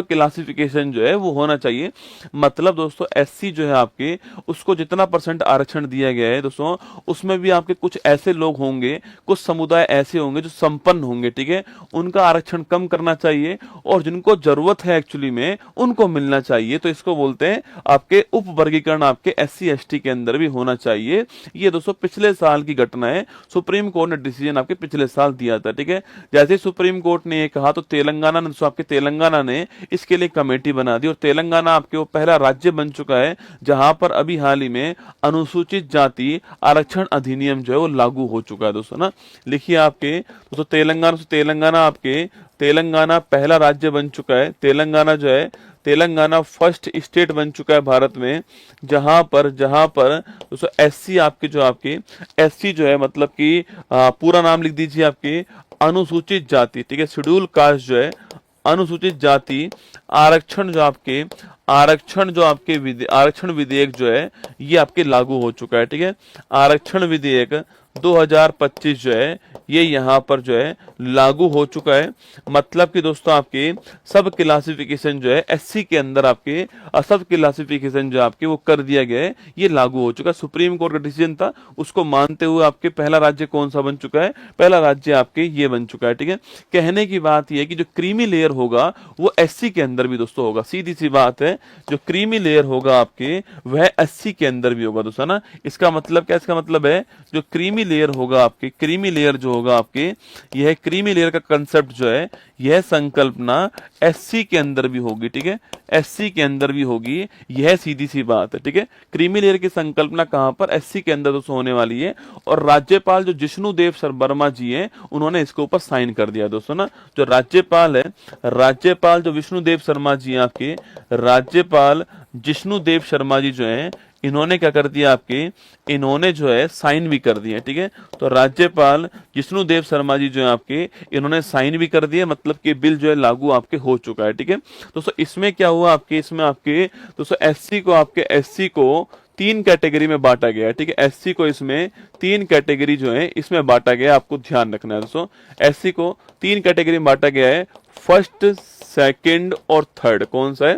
Speaker 2: क्लासिफिकेशन जो है वो होना चाहिए। मतलब दोस्तों एससी जो है आपके उसको जितना % आरक्षण दिया गया है दोस्तों, उसमें भी आपके कुछ ऐसे लोग होंगे, कुछ समुदाय ऐसे होंगे जो संपन्न होंगे, ठीक है, उनका आरक्षण कम करना चाहिए, और जिनको जरूरत है एक्चुअली में उनको मिलना चाहिए। तो इसको बोलते हैं आपके उप वर्गीकरण, आपके एससी एसटी के अंदर भी होना चाहिए। ये दोस्तों पिछले साल की घटना है, सुप्रीम कोर्ट ने डिसीजन आपके पिछले साल दिया था, ठीक है। जैसे सुप्रीम कोर्ट ने ये कहा तो तेलंगाना ने, आपके तेलंगाना ने इसके लिए कमेटी बना दी, और तेलंगाना आपके वो पहला राज्य बन चुका है जहां पर अभी हाल ही में अनुसूचित जाति आरक्षण अधिनियम जो है वो लागू हो चुका है दोस्तों ना। लिखिए आपके दोस्तों तेलंगाना आपके, तेलंगाना पहला राज्य बन चुका है, तेलंगाना जो है, तेलंगाना फर्स्ट स्टेट बन चुका है भारत में जहां पर दोस्तों एससी आपके जो आपके एससी जो है, मतलब कि पूरा नाम लिख दीजिए आपके अनुसूचित जाति, ठीक है, शेड्यूल कास्ट जो है, अनुसूचित जाति आरक्षण जो आपके आरक्षण विधेयक जो है ये आपके लागू हो चुका है, ठीक है। आरक्षण विधेयक 2025 जो है ये यहाँ पर जो है लागू हो चुका है। मतलब कि दोस्तों आपके सब क्लासिफिकेशन जो है एससी के अंदर आपके सब क्लासिफिकेशन जो आपके वो कर दिया गया है, ये लागू हो चुका है। सुप्रीम कोर्ट का डिसीजन था, उसको मानते हुए आपके पहला राज्य कौन सा बन चुका है, पहला राज्य आपके ये बन चुका है, ठीक है। कहने की बात ये है कि जो क्रीमी लेयर होगा वो एससी के अंदर भी दोस्तों होगा, सीधी सी बात है, जो क्रीमी लेयर होगा आपके वह एससी के अंदर भी होगा दोस्तों ना। इसका मतलब क्या, इसका मतलब है जो क्रीमी लेयर होगा आपके, क्रीमी लेयर जो होगा आपके, यह क्रीमी लेयर का कंसेप्ट जो है यह संकल्पना एससी के अंदर भी होगी, ठीक है, एससी के अंदर भी होगी, यह सीधी सी बात है, ठीक है। क्रीमी लेयर की संकल्पना कहां पर, एससी के अंदर दोस्तों होने वाली है। और राज्यपाल जो जिष्णुदेव वर्मा जी हैं उन्होंने इसके ऊपर साइन कर दिया दोस्तों ना। जो राज्यपाल है, राज्यपाल जो विष्णुदेव शर्मा जी हैं आपके, राज्यपाल जिष्णुदेव शर्मा जी जो हैं इन्होंने क्या कर दिया आपके, इन्होंने जो है साइन भी कर दिया, ठीक है। तो राज्यपाल जिष्णुदेव शर्मा जी जो है आपके, इन्होंने साइन भी कर दिया, मतलब कि बिल जो है लागू आपके हो चुका है, ठीक है। दोस्तों इसमें क्या हुआ आपके, इसमें आपके दोस्तों एससी को 3 कैटेगरी में बांटा गया है, ठीक है। एससी को इसमें 3 कैटेगरी जो है इसमें बांटा गया है, आपको ध्यान रखना है दोस्तों। एससी को 3 कैटेगरी में बांटा गया है, फर्स्ट, सेकंड और थर्ड। कौन सा है?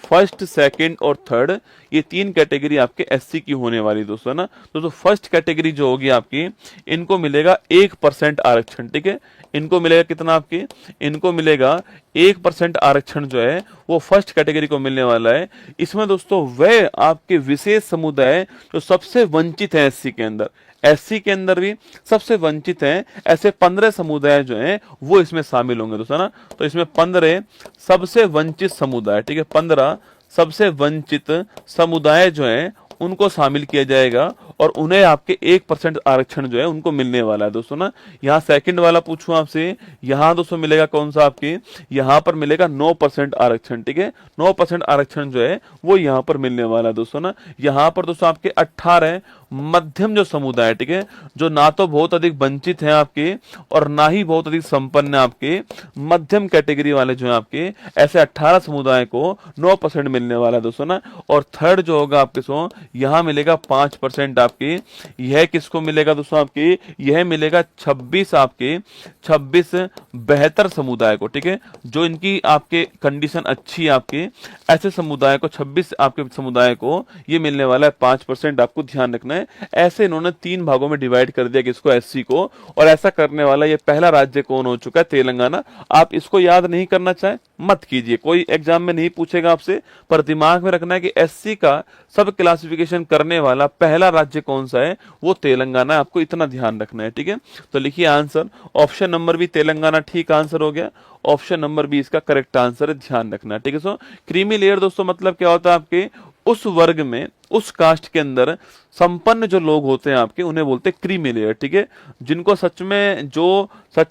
Speaker 2: फर्स्ट, सेकंड और थर्ड, ये 3 कैटेगरी आपके एससी की होने वाली दोस्तों ना। तो फर्स्ट कैटेगरी जो होगी आपकी, इनको मिलेगा 1% आरक्षण, ठीक है। इनको मिलेगा कितना आपके, इनको मिलेगा 1% आरक्षण जो है वो फर्स्ट कैटेगरी को मिलने वाला है। इसमें दोस्तों वह आपके विशेष समुदाय जो सबसे वंचित है एससी के अंदर, एससी के अंदर भी सबसे वंचित हैं, ऐसे 15 समुदाय जो हैं वो इसमें शामिल होंगे दोस्तों ना। तो इसमें 15 सबसे वंचित समुदाय, ठीक है, 15 सबसे वंचित समुदाय जो हैं उनको शामिल किया जाएगा और उन्हें आपके 1% आरक्षण जो है उनको मिलने वाला है दोस्तों ना। यहाँ सेकंड वाला पूछूं आपसे, यहाँ दोस्तों मिलेगा कौन सा आपके, यहाँ पर मिलेगा 9% आरक्षण, ठीक है। 9% आरक्षण जो है वो यहाँ पर मिलने वाला है दोस्तों ना। यहाँ पर दोस्तों आपके 18 मध्यम जो समुदाय है, ठीक है, जो ना तो बहुत अधिक वंचित हैं आपके और ना ही बहुत अधिक संपन्न है आपके, मध्यम कैटेगरी वाले जो है आपके, ऐसे 18 समुदाय को 9% मिलने वाला है दोस्तों ना। और थर्ड जो होगा आपके सो यहाँ मिलेगा 5% आपके, यह किसको मिलेगा दोस्तों आपके, यह मिलेगा 26 बेहतर समुदाय को, ठीक है, जो इनकी आपके कंडीशन अच्छी है आपके, ऐसे समुदाय को 26 आपके समुदाय को ये मिलने वाला है 5%, आपको ध्यान रखना है। ऐसे इन्होंने 3 भागों में डिवाइड कर दिया किसको, एससी को। और ऐसा करने वाला ये पहला राज्य कौन हो चुका है, तेलंगाना। आप इसको याद नहीं करना चाहे मत कीजिए, कोई एग्जाम में नहीं पूछेगा आपसे, पर दिमाग में रखना है कि एससी का सब क्लासिफिकेशन करने वाला पहला राज्य कौन सा है, वो तेलंगाना है, आपको इतना ध्यान रखना है, ठीक है। तो लिखिए answer, option number B Telangana ठीक आंसर हो गया, ऑप्शन नंबर बी इसका करेक्ट आंसर है, ध्यान रखना है, ठीक है। सो क्रीमी लेयर दोस्तों मतलब क्या होता है आपके, उस वर्ग में, उस कास्ट के अंदर संपन्न जो लोग होते हैं आपके, उन्हें बोलते हैं क्रीमी लेयर, ठीक है। जिनको सच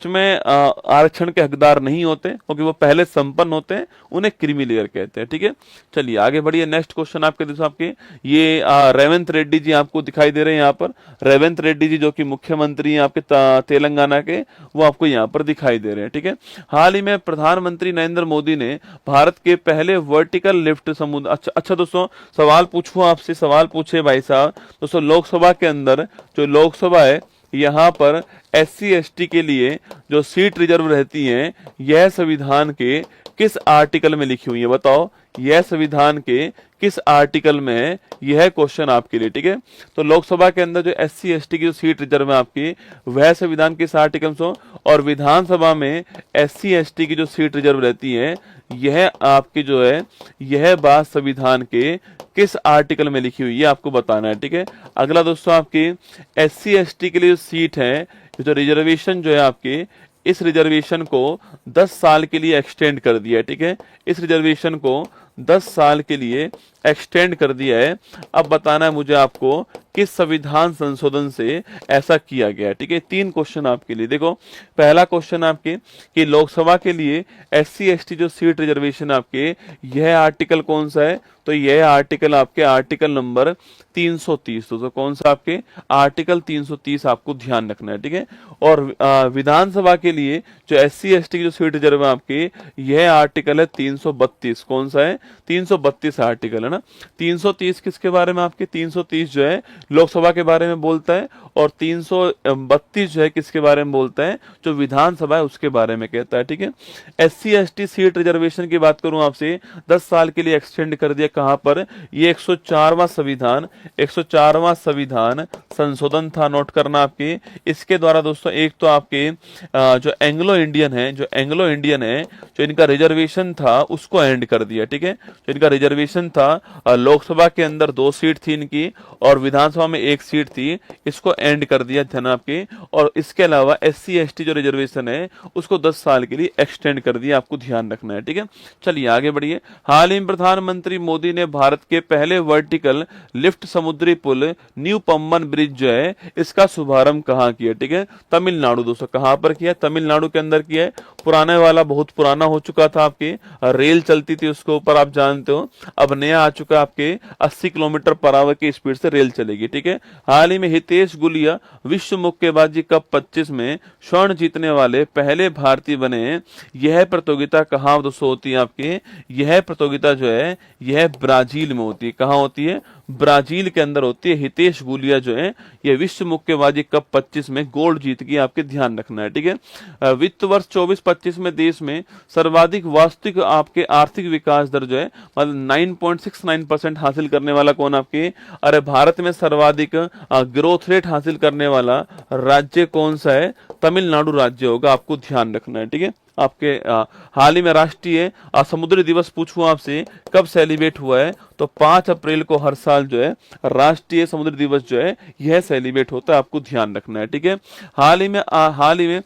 Speaker 2: में आरक्षण के हकदार नहीं होते क्योंकि वो पहले संपन्न होते हैं, उन्हें क्रीमी लेयर कहते हैं, ठीक है। चलिए आगे बढ़िए, नेक्स्ट क्वेश्चन आपके दोस्तों आपके ये रेवंत रेड्डी जी आपको दिखाई दे रहे हैं यहाँ पर। रेवंत रेड्डी जी जो कि मुख्यमंत्री हैं आपके तेलंगाना के, वो आपको यहाँ पर दिखाई दे रहे हैं, ठीक है। हाल ही में प्रधानमंत्री नरेंद्र मोदी ने भारत के पहले वर्टिकल लिफ्ट समुदाय, अच्छा दोस्तों सवाल पूछूं आपसे, सवाल पूछे भाई साहब। दोस्तों लोकसभा के अंदर जो लोकसभा है, यहाँ पर एससी एसटी के लिए जो सीट रिजर्व रहती हैं, यह संविधान के किस आर्टिकल में लिखी हुई है, बताओ यह संविधान के किस आर्टिकल में है, यह क्वेश्चन आपके लिए, ठीक है। तो लोकसभा के अंदर जो एससी एसटी की जो सीट रिजर्व है आपकी, वह संविधान किस आर्टिकल से, और विधानसभा में एससी एसटी की जो सीट रिजर्व रहती है, यह आपकी जो है, यह बात संविधान के किस आर्टिकल में लिखी हुई है आपको बताना है, ठीक है। अगला दोस्तों आपकी एससी एसटी के लिए जो सीट है, जो रिजर्वेशन जो है आपकी, इस रिजर्वेशन को 10 साल के लिए एक्सटेंड कर दिया है, ठीक है। इस रिजर्वेशन को 10 साल के लिए एक्सटेंड कर दिया है। अब बताना है मुझे आपको किस संविधान संशोधन से ऐसा किया गया है, ठीक है। 3 क्वेश्चन आपके लिए, देखो पहला क्वेश्चन आपके कि लोकसभा के लिए एससी एसटी जो सीट रिजर्वेशन आपके, यह आर्टिकल कौन सा है, तो यह आर्टिकल आपके आर्टिकल नंबर 330, तो कौन सा आपके आर्टिकल 330 आपको ध्यान रखना है, ठीक है। और विधानसभा के लिए जो एससी एसटी की जो सीट रिजर्व है आपके, यह आर्टिकल है 332, कौन सा है 332 आर्टिकल है ना। 330 किसके बारे में आपके, 330 जो है लोकसभा के बारे में बोलता है, और 332 जो है किसके बारे में बोलता है, जो विधानसभा है उसके बारे में कहता है, ठीक है। एससी एसटी सीट रिजर्वेशन की बात करूं आपसे, 10 साल के लिए एक्सटेंड कर दिया, कहां पर, ये 104वां संविधान संशोधन था, नोट करना आपके। इसके द्वारा दोस्तों एक तो आपके जो एंग्लो इंडियन है, जो इनका रिजर्वेशन था उसको एंड कर दिया, ठीक है। जो इनका रिजर्वेशन था, लोकसभा के अंदर 2 सीट थी इनकी और विधानसभा में 1 सीट थी, इसको एंड कर दिया ध्यान आपके। और इसके अलावा एससी एसटी जो रिजर्वेशन है उसको 10 साल के लिए एक्सटेंड कर दिया, आपको ध्यान रखना है, ठीक है। चलिए आगे बढ़िए। हाल ही में प्रधानमंत्री मोदी ने भारत के पहले वर्टिकल लिफ्ट समुद्री पुल न्यू पम्बन ब्रिज जो है, इसका शुभारंभ कहाँ किया, ठीक है, तमिलनाडु। दोस्तों कहां पर किया, तमिलनाडु के अंदर किया है। पुराने वाला बहुत पुराना हो चुका था, आपकी रेल चलती थी उसके ऊपर, आप जानते हो अब नया आ चुका है, आपके 80 किलोमीटर पर आवर की स्पीड से रेल चलेगी, ठीक है। हाल ही में हितेश गुलिया विश्व मुक्केबाजी कप 25 में स्वर्ण जीतने वाले पहले भारतीय बने। यह प्रतियोगिता कहाँ दोस्तों होती है आपके, यह प्रतियोगिता जो है यह ब्राजील में होती है। कहाँ होती है, ब्राजील के अंदर होती है। हितेश गुलिया जो है ये विश्व मुक्केबाजी कप 25 में गोल्ड जीत गई, आपके ध्यान रखना है, ठीक है। वित्त वर्ष 24-25 में देश में सर्वाधिक वास्तविक आपके आर्थिक विकास दर जो है मतलब 9.69% हासिल करने वाला कौन आपके, अरे भारत में सर्वाधिक ग्रोथ रेट हासिल करने वाला राज्य कौन सा है, तमिलनाडु राज्य होगा, आपको ध्यान रखना है, ठीक है। आपके हाल ही में राष्ट्रीय समुद्री दिवस पूछूं आपसे कब सेलिब्रेट हुआ है, तो 5 अप्रैल को हर साल जो है राष्ट्रीय समुद्री दिवस जो है यह सेलिब्रेट होता है, आपको ध्यान रखना है, ठीक है। हाल ही में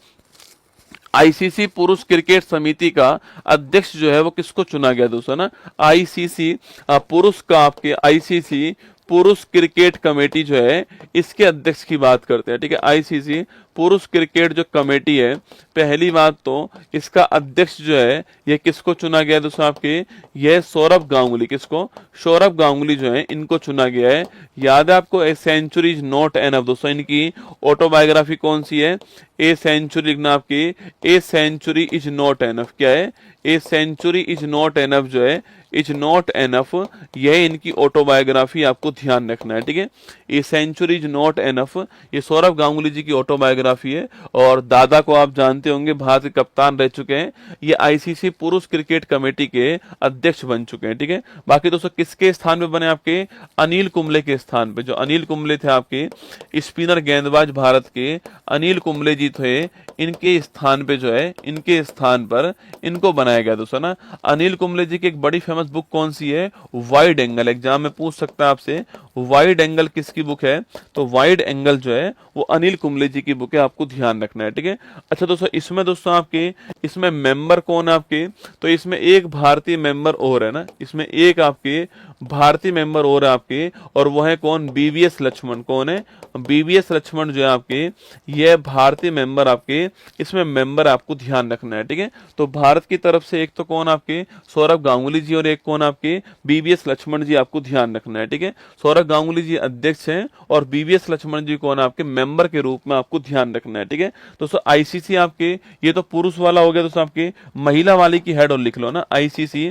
Speaker 2: आईसीसी पुरुष क्रिकेट समिति का अध्यक्ष जो है वो किसको चुना गया दोस्तों ना, आईसीसी पुरुष का आपके आईसीसी पुरुष क्रिकेट कमेटी जो है इसके अध्यक्ष की बात करते हैं, ठीक है। आईसीसी पुरुष क्रिकेट जो कमेटी है, पहली बात तो इसका अध्यक्ष जो है ये किसको चुना गया दोस्तों आपके, यह सौरभ गांगुली, किसको, सौरभ गांगुली जो है इनको चुना गया है। याद है आपको, a century is not enough दोस्तों, इनकी ऑटोबायोग्राफी कौन सी है, ए सेंचुरी लिखना आपकी, a century is not enough, क्या है, a century is not enough जो है इज नॉट एनफ, यह इनकी ऑटोबायोग्राफी, आपको ध्यान रखना है, ठीक है। A century is not enough ये सौरभ गांगुली जी की ऑटोबायोग्राफी है, और दादा को आप जानते होंगे भारत के कप्तान रह चुके हैं, ये आईसीसी पुरुष क्रिकेट कमेटी के अध्यक्ष बन चुके हैं, ठीक है। बाकी दोस्तों किसके स्थान पे बने आपके, अनिल कुंबले के स्थान पे, जो अनिल कुंबले थे आपके स्पिनर गेंदबाज भारत के अनिल कुंबले जी थे, इनके स्थान पे जो है इनके स्थान पर इनको बनाया गया दोस्तों ना। अनिल कुंबले जी की एक बड़ी फेमस बुक कौन सी है, वाइड एंगल, एग्जाम में पूछ सकता है आपसे वाइड एंगल किसकी बुक है, तो वाइड एंगल जो है वो अनिल कुंबले जी की बुक है, आपको ध्यान रखना है, ठीक है। अच्छा दोस्तों इसमें दोस्तों आपके इसमें मेंबर कौन है आपके, तो इसमें एक भारतीय मेंबर और है ना, इसमें एक आपके भारतीय मेंबर और है आपके, और वो है कौन, बीवीएस लक्ष्मण, कौन है, बीवीएस लक्ष्मण जो है आपके यह भारतीय मेंबर आपके इसमें मेंबर आपको ध्यान रखना है, ठीक है। तो भारत की तरफ से एक तो कौन आपके सौरभ गांगुली जी और एक कौन आपके बीवीएस लक्ष्मण जी, आपको ध्यान रखना है, ठीक है। सौरभ गांगुली जी अध्यक्ष हैं और बीवीएस लक्ष्मण जी कौन आपके मेंबर के रूप में, आपको ध्यान रखना है, ठीक है। दोस्तों आईसीसी आपके ये तो पुरुष वाला हो गया दोस्तों, आपके महिला वाली की हेड और लिख लो ना, आईसीसी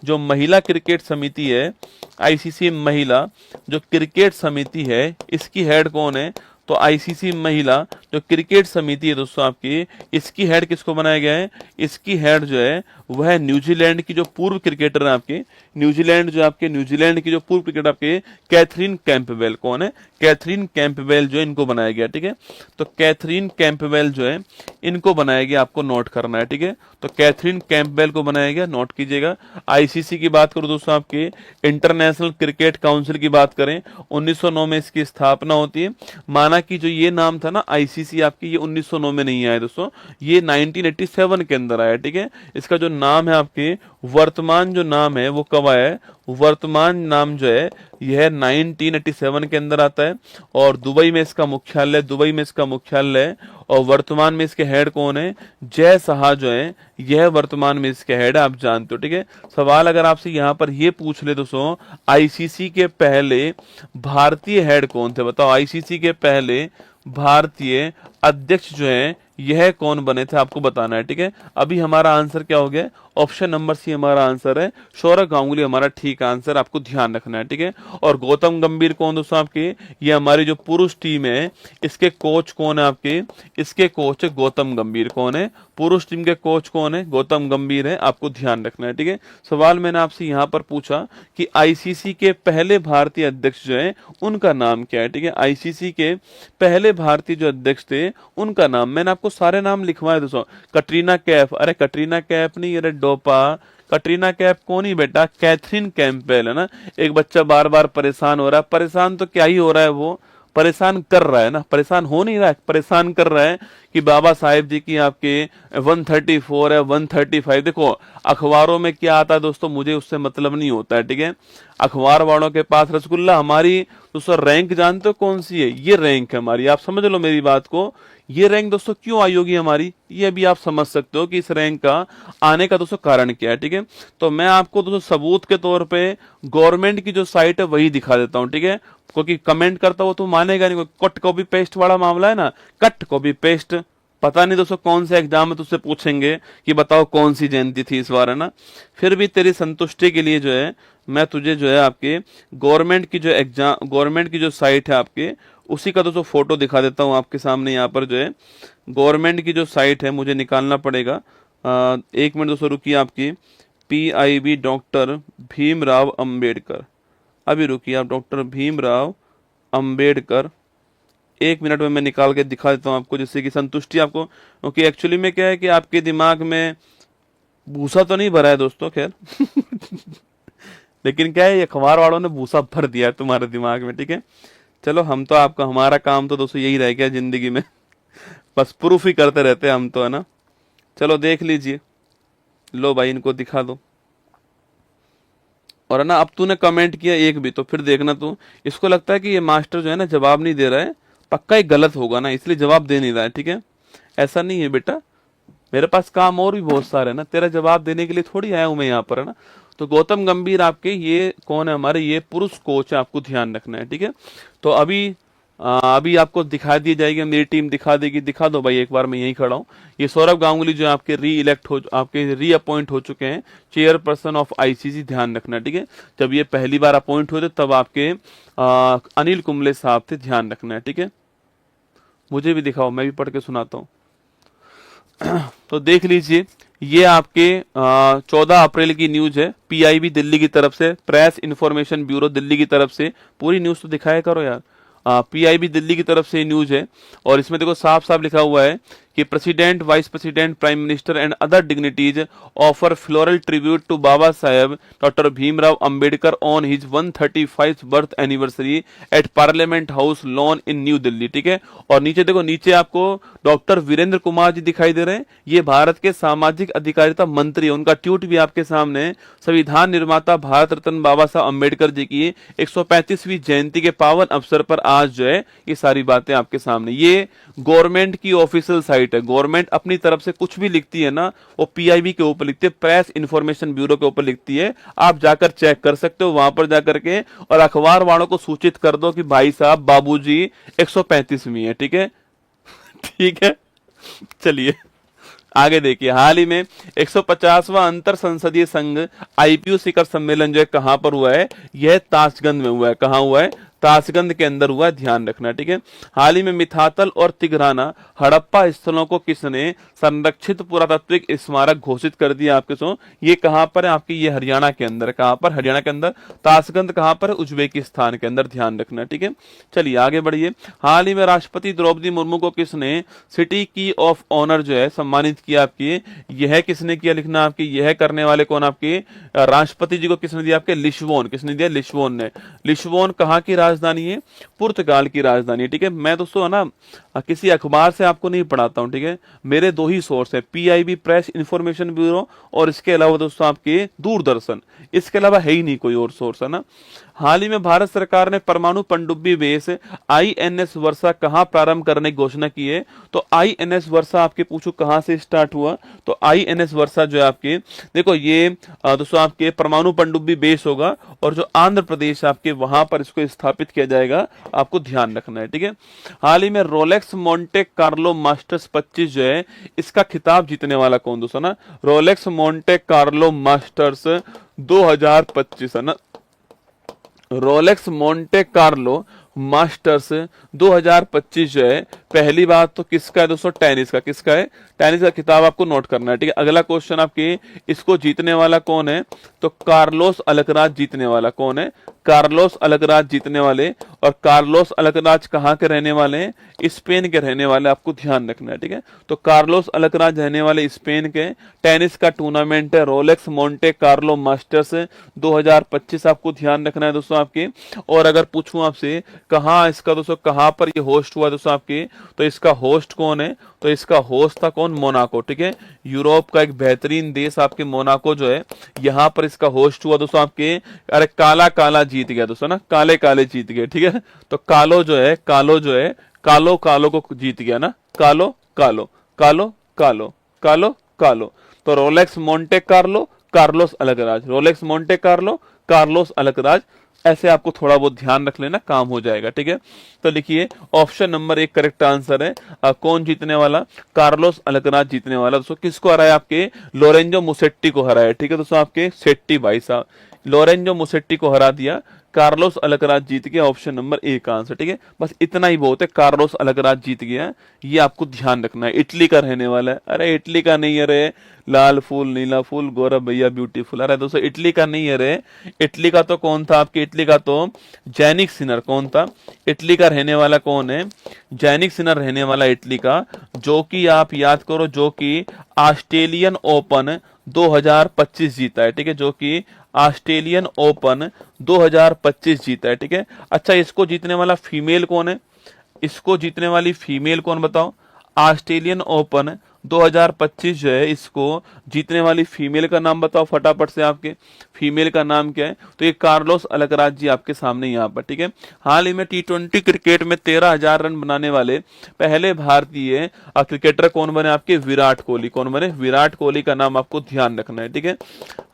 Speaker 2: जो महिला क्रिकेट समिति है, आईसीसी महिला जो क्रिकेट समिति है इसकी हेड कौन है, तो आईसीसी महिला जो क्रिकेट समिति है दोस्तों आपकी इसकी हेड किसको बनाया गया है, इसकी हेड जो है वह न्यूजीलैंड की जो पूर्व क्रिकेटर है आपके, न्यूजीलैंड की जो पूर्व क्रिकेटर आपके कैथरीन कैंपबेल, कौन है, कैथरीन कैंपबेल जो है इनको बनाया गया, ठीक है। तो कैथरीन कैंपबेल जो है इनको बनाया गया, आपको नोट करना है, ठीक है। तो कैथरीन कैंपबेल को बनाया गया, नोट कीजिएगा। आईसीसी की बात करूं दोस्तों आपके इंटरनेशनल क्रिकेट काउंसिल की बात करें 1909 में इसकी स्थापना होती है। माना कि जो ये नाम था ना आईसीसी आपकी, ये 1909 में नहीं आया दोस्तों, ये 1987 के अंदर आया, ठीक है। इसका जो नाम है आपके वर्तमान जो नाम है वो कब आया है, वर्तमान नाम जो है यह 1987 के अंदर आता है, और दुबई में इसका मुख्यालय है, और वर्तमान में इसके हेड कौन है, जय साहा जो है यह वर्तमान में इसके हेड है, आप जानते हो, ठीक है। सवाल अगर आपसे यहाँ पर ये पूछ ले दोस्तों आईसीसी के पहले भारतीय हेड कौन थे, बताओ आईसीसी के पहले भारतीय अध्यक्ष जो है यह कौन बने थे, आपको बताना है, ठीक है। अभी हमारा आंसर क्या हो गया, ऑप्शन नंबर सी हमारा आंसर है, सौरभ गांगुली हमारा ठीक आंसर, आपको ध्यान रखना है, ठीक है। और गौतम गंभीर कौन दोस्तों आपके, ये हमारी जो पुरुष टीम है इसके कोच कौन है आपके, इसके कोच है गौतम गंभीर, कौन है, पुरुष टीम के कोच कौन है, गौतम गंभीर है, आपको ध्यान रखना है, ठीक है। सवाल मैंने आपसे यहाँ पर पूछा कि आईसीसी के पहले भारतीय अध्यक्ष जो है उनका नाम क्या है, ठीक है। आईसीसी के पहले भारतीय जो अध्यक्ष थे उनका नाम, मैंने आपको सारे नाम लिखवाए दोस्तों, कटरीना कैफ, अरे कटरीना कैफ नहीं, अरे डोपा, कटरीना कैफ कौन ही बेटा, कैथरीन कैंपबेल है ना। एक बच्चा बार बार परेशान हो रहा है, परेशान तो क्या ही हो रहा है, वो परेशान कर रहा है ना, परेशान हो नहीं रहा है, परेशान कर रहा है कि बाबा साहेब जी की आपके 134 है 135। देखो अखबारों में क्या आता है दोस्तों, मुझे उससे मतलब नहीं होता है, ठीक है। अखबार वालों के पास रसगुल्ला, हमारी दोस्तों रैंक जानते हो कौन सी है? ये रैंक है हमारी, आप समझ लो मेरी बात को। ये रैंक दोस्तों क्यों आई होगी हमारी, ये अभी आप समझ सकते हो कि इस रैंक का आने का दोस्तों कारण क्या है, ठीक है। तो मैं आपको दोस्तों सबूत के तौर पे गवर्नमेंट की जो साइट है वही दिखा देता हूं, ठीक है। क्योंकि कमेंट करता हो तो मानेगा नहीं, कट कॉपी पेस्ट वाला मामला है ना, कट कॉपी पेस्ट। पता नहीं दोस्तों कौन से एग्जाम में तुझसे पूछेंगे कि बताओ कौन सी जयंती थी इस बार, है ना। फिर भी तेरी संतुष्टि के लिए जो है मैं तुझे जो है आपके गवर्नमेंट की जो एग्जाम, गवर्नमेंट की जो साइट है आपके, उसी का दोस्तों फोटो दिखा देता हूं आपके सामने। यहाँ पर जो है गवर्नमेंट की जो साइट है मुझे निकालना पड़ेगा। 1 मिनट दोस्तों रुकिए, आपकी PIB डॉक्टर भीमराव अंबेडकर, अभी रुकिए आप, डॉक्टर भीमराव अंबेडकर। 1 मिनट में मैं निकाल के दिखा देता हूँ आपको, जिससे कि संतुष्टि आपको, क्योंकि एक्चुअली में क्या है कि आपके दिमाग में भूसा तो नहीं भरा है दोस्तों, खैर लेकिन क्या है, ये अखबार वालों ने भूसा भर दिया है तुम्हारे दिमाग में, ठीक है। चलो हम तो आपका, हमारा काम तो दोस्तों यही रह गया जिंदगी में बस प्रूफ ही करते रहते हैं हम तो, है ना। चलो देख लीजिए, लो भाई इनको दिखा दो। और है ना, अब तूने कमेंट किया एक भी, तो फिर देखना तू, इसको लगता है कि ये मास्टर जो है ना जवाब नहीं दे रहा है, पक्का ही गलत होगा ना, इसलिए जवाब दे नहीं रहा है, ठीक है। ऐसा नहीं है बेटा, मेरे पास काम और भी बहुत सारे है ना, तेरा जवाब देने के लिए थोड़ी आया हूं मैं यहाँ पर, है ना। तो गौतम गंभीर आपके ये कौन है हमारे, ये पुरुष कोच है, आपको ध्यान रखना है, ठीक है। तो अभी आपको दिखा दी जाएगी, मेरी टीम दिखा देगी। दिखा दो भाई एक बार, मैं यहीं खड़ा हूँ। ये सौरभ गांगुली जो आपके री अपॉइंट हो चुके हैं चेयरपर्सन ऑफ ICC, ध्यान रखना, ठीक है। जब ये पहली बार अपॉइंट हुए थे तब आपके अनिल कुंबले साहब थे, ध्यान रखना है, ठीक है। मुझे भी दिखाओ, मैं भी पढ़ के सुनाता हूँ तो देख लीजिए, ये आपके 14 अप्रैल की न्यूज है, PIB दिल्ली की तरफ से, प्रेस इंफॉर्मेशन ब्यूरो दिल्ली की तरफ से। पूरी न्यूज तो दिखाया करो यार। PIB दिल्ली की तरफ से न्यूज है, और इसमें देखो साफ साफ लिखा हुआ है कि president, vice president, prime minister and other dignities offer floral tribute to Baba Saheb doctor Bhimrao Ambedkar on his 135th birth anniversary at parliament house lawn in New Delhi, ठीक है। और नीचे देखो, नीचे आपको डॉक्टर वीरेंद्र कुमार जी दिखाई दे रहे हैं, ये भारत के सामाजिक अधिकारिता मंत्री है, उनका ट्वीट भी आपके सामने है। संविधान निर्माता भारत रत्न बाबा साहब अंबेडकर जी की 135वीं जयंती के पावन अवसर पर आज जो है ये सारी बातें आपके सामने। ये गवर्नमेंट की ऑफिशियल साइट है, गवर्नमेंट अपनी तरफ से कुछ भी लिखती है ना, वो PIB के ऊपर लिखती है, प्रेस इंफॉर्मेशन ब्यूरो के ऊपर लिखती है। आप जाकर चेक कर सकते हो वहां पर जाकर के, और अखबार वालों को सूचित कर दो कि भाई साहब बाबूजी 135वीं है, ठीक है ठीक है। चलिए आगे देखिए, हाल ही में 150वां अंतर संसदीय संघ IPU शिखर सम्मेलन जो है कहां पर हुआ है, यह ताशगंज में हुआ है। कहां हुआ है? ताशगंज के अंदर हुआ है, ध्यान रखना, ठीक है। हाल ही में मिथातल और तिघराना हड़प्पा स्थलों को किसने संरक्षित पुरातात्विक स्मारक घोषित कर दिया आपके सो? ये कहां पर है आपकी? ये हरियाणा के अंदर। कहां पर? हरियाणा के अंदर। ताशगंज कहां पर? उज्बेकिस्तान के अंदर, ध्यान रखना, ठीक है। चलिए आगे बढ़िए। हाल ही में राष्ट्रपति द्रौपदी मुर्मू को किसने सिटी की ऑफ ऑनर जो है सम्मानित किया आपकी? यह किसने किया? लिखना आपकी, यह करने वाले कौन आपके? राष्ट्रपति जी को किसने दिया आपके? लिस्बोन। किसने दिया? लिस्बोन ने। लिस्बोन कहां की राजधानी है? पुर्तगाल की राजधानी है, ठीक है। मैं दोस्तों है ना किसी अखबार से आपको नहीं पढ़ाता हूं, ठीक है। मेरे दो ही सोर्स है, PIB प्रेस इंफॉर्मेशन ब्यूरो, और इसके अलावा दोस्तों आपके दूरदर्शन, इसके अलावा है ही नहीं कोई और सोर्स, है ना। हाल ही में भारत सरकार ने परमाणु पनडुब्बी बेस INS वर्षा कहां प्रारंभ करने की घोषणा की है? तो INS वर्षा आपके पूछो कहां से स्टार्ट हुआ? तो INS वर्षा जो है आपके, देखो ये दोस्तों आपके परमाणु पनडुब्बी बेस होगा, और जो आंध्र प्रदेश आपके वहां पर इसको स्थापित किया जाएगा, आपको ध्यान रखना है, ठीक है। हाल ही में रोलेक्स मोंटे कार्लो मास्टर्स 25 जो है, इसका खिताब जीतने वाला कौन दोस्तों ना? रोलेक्स मोंटे कार्लो मास्टर्स 2025, है ना। रोलेक्स मोंटे कार्लो मास्टर्स 2025 जो है, पहली बात तो किसका है दोस्तों? टेनिस का। किसका है? टेनिस का खिताब आपको नोट करना है, ठीक है। अगला क्वेश्चन आपके, इसको जीतने वाला कौन है? तो कार्लोस अल्कराज जीतने वाला कौन है? कार्लोस अल्कराज जीतने वाले। और कार्लोस अल्कराज कहाँ के रहने वाले हैं? स्पेन के रहने वाले, आपको ध्यान रखना है, ठीक है। तो कार्लोस अल्कराज रहने वाले स्पेन के। टेनिस का टूर्नामेंट है रोलेक्स मोंटे कार्लो मास्टर्स 2025, आपको ध्यान रखना है दोस्तों आपके। और अगर पूछूं आपसे कहाँ इसका दोस्तों, कहाँ पर ये होस्ट हुआ दोस्तों आपके, तो इसका होस्ट कौन है? तो इसका होस्ट था कौन? मोनाको, ठीक है। यूरोप का एक बेहतरीन देश आपके मोनाको जो है, यहाँ पर इसका होस्ट हुआ दोस्तों आपके। अरे काला काला जी जीत गया दोस्तों ना, काले काले जीत गए, ठीक है। तो कालो जो है कालो कालो को जीत गया ना, कालो कालो कालो कालो कालो कालो। तो Rolex Monte Carlo, Carlos Alcaraz, Rolex Monte Carlo, Carlos Alcaraz. ऐसे आपको थोड़ा बहुत ध्यान रख लेना, काम हो जाएगा, ठीक है। तो लिखिए ऑप्शन नंबर 1 करेक्ट आंसर है। कौन जीतने वाला? कार्लोस अलकराज जीतने वाला। दोस्तों किसको हराया? आपके लोरेंजो मुसेट्टी को हराया, ठीक है दोस्तों, आपके सेट्टी भाई साहब लोरेंजो मुसेट्टी को हरा दिया, कार्लोस अलकराज जीत गया। ऑप्शन नंबर 1 का आंसर, ठीक है। बस इतना ही बहुत है, कार्लोस अलकराज जीत गया, ये आपको ध्यान रखना है। इटली का रहने वाला है। अरे इटली का नहीं है रे, लाल फूल नीला फूल गौरव भैया ब्यूटीफुल। अरे दोस्तों इटली का नहीं है रे, इटली का तो कौन था आपके? इटली का तो जैनिक सिनर। कौन था? इटली का रहने वाला कौन है? जैनिक सिनर रहने वाला इटली का, जो कि आप याद करो, जो कि ऑस्ट्रेलियन ओपन 2025 जीता है, ठीक है, जो कि ऑस्ट्रेलियन ओपन 2025 जीता है, ठीक है। अच्छा इसको जीतने वाला फीमेल कौन है? इसको जीतने वाली फीमेल कौन बताओ? ऑस्ट्रेलियन ओपन 2025 जो है, इसको जीतने वाली फीमेल का नाम बताओ फटाफट से। आपके फीमेल का नाम क्या है? तो ये कार्लोस अलकराज जी आपके सामने यहाँ पर, ठीक है। हाल ही में T20 क्रिकेट में 13,000 रन बनाने वाले पहले भारतीय क्रिकेटर कौन बने? आपके विराट कोहली। कौन बने? विराट कोहली का नाम आपको ध्यान रखना है, ठीक है।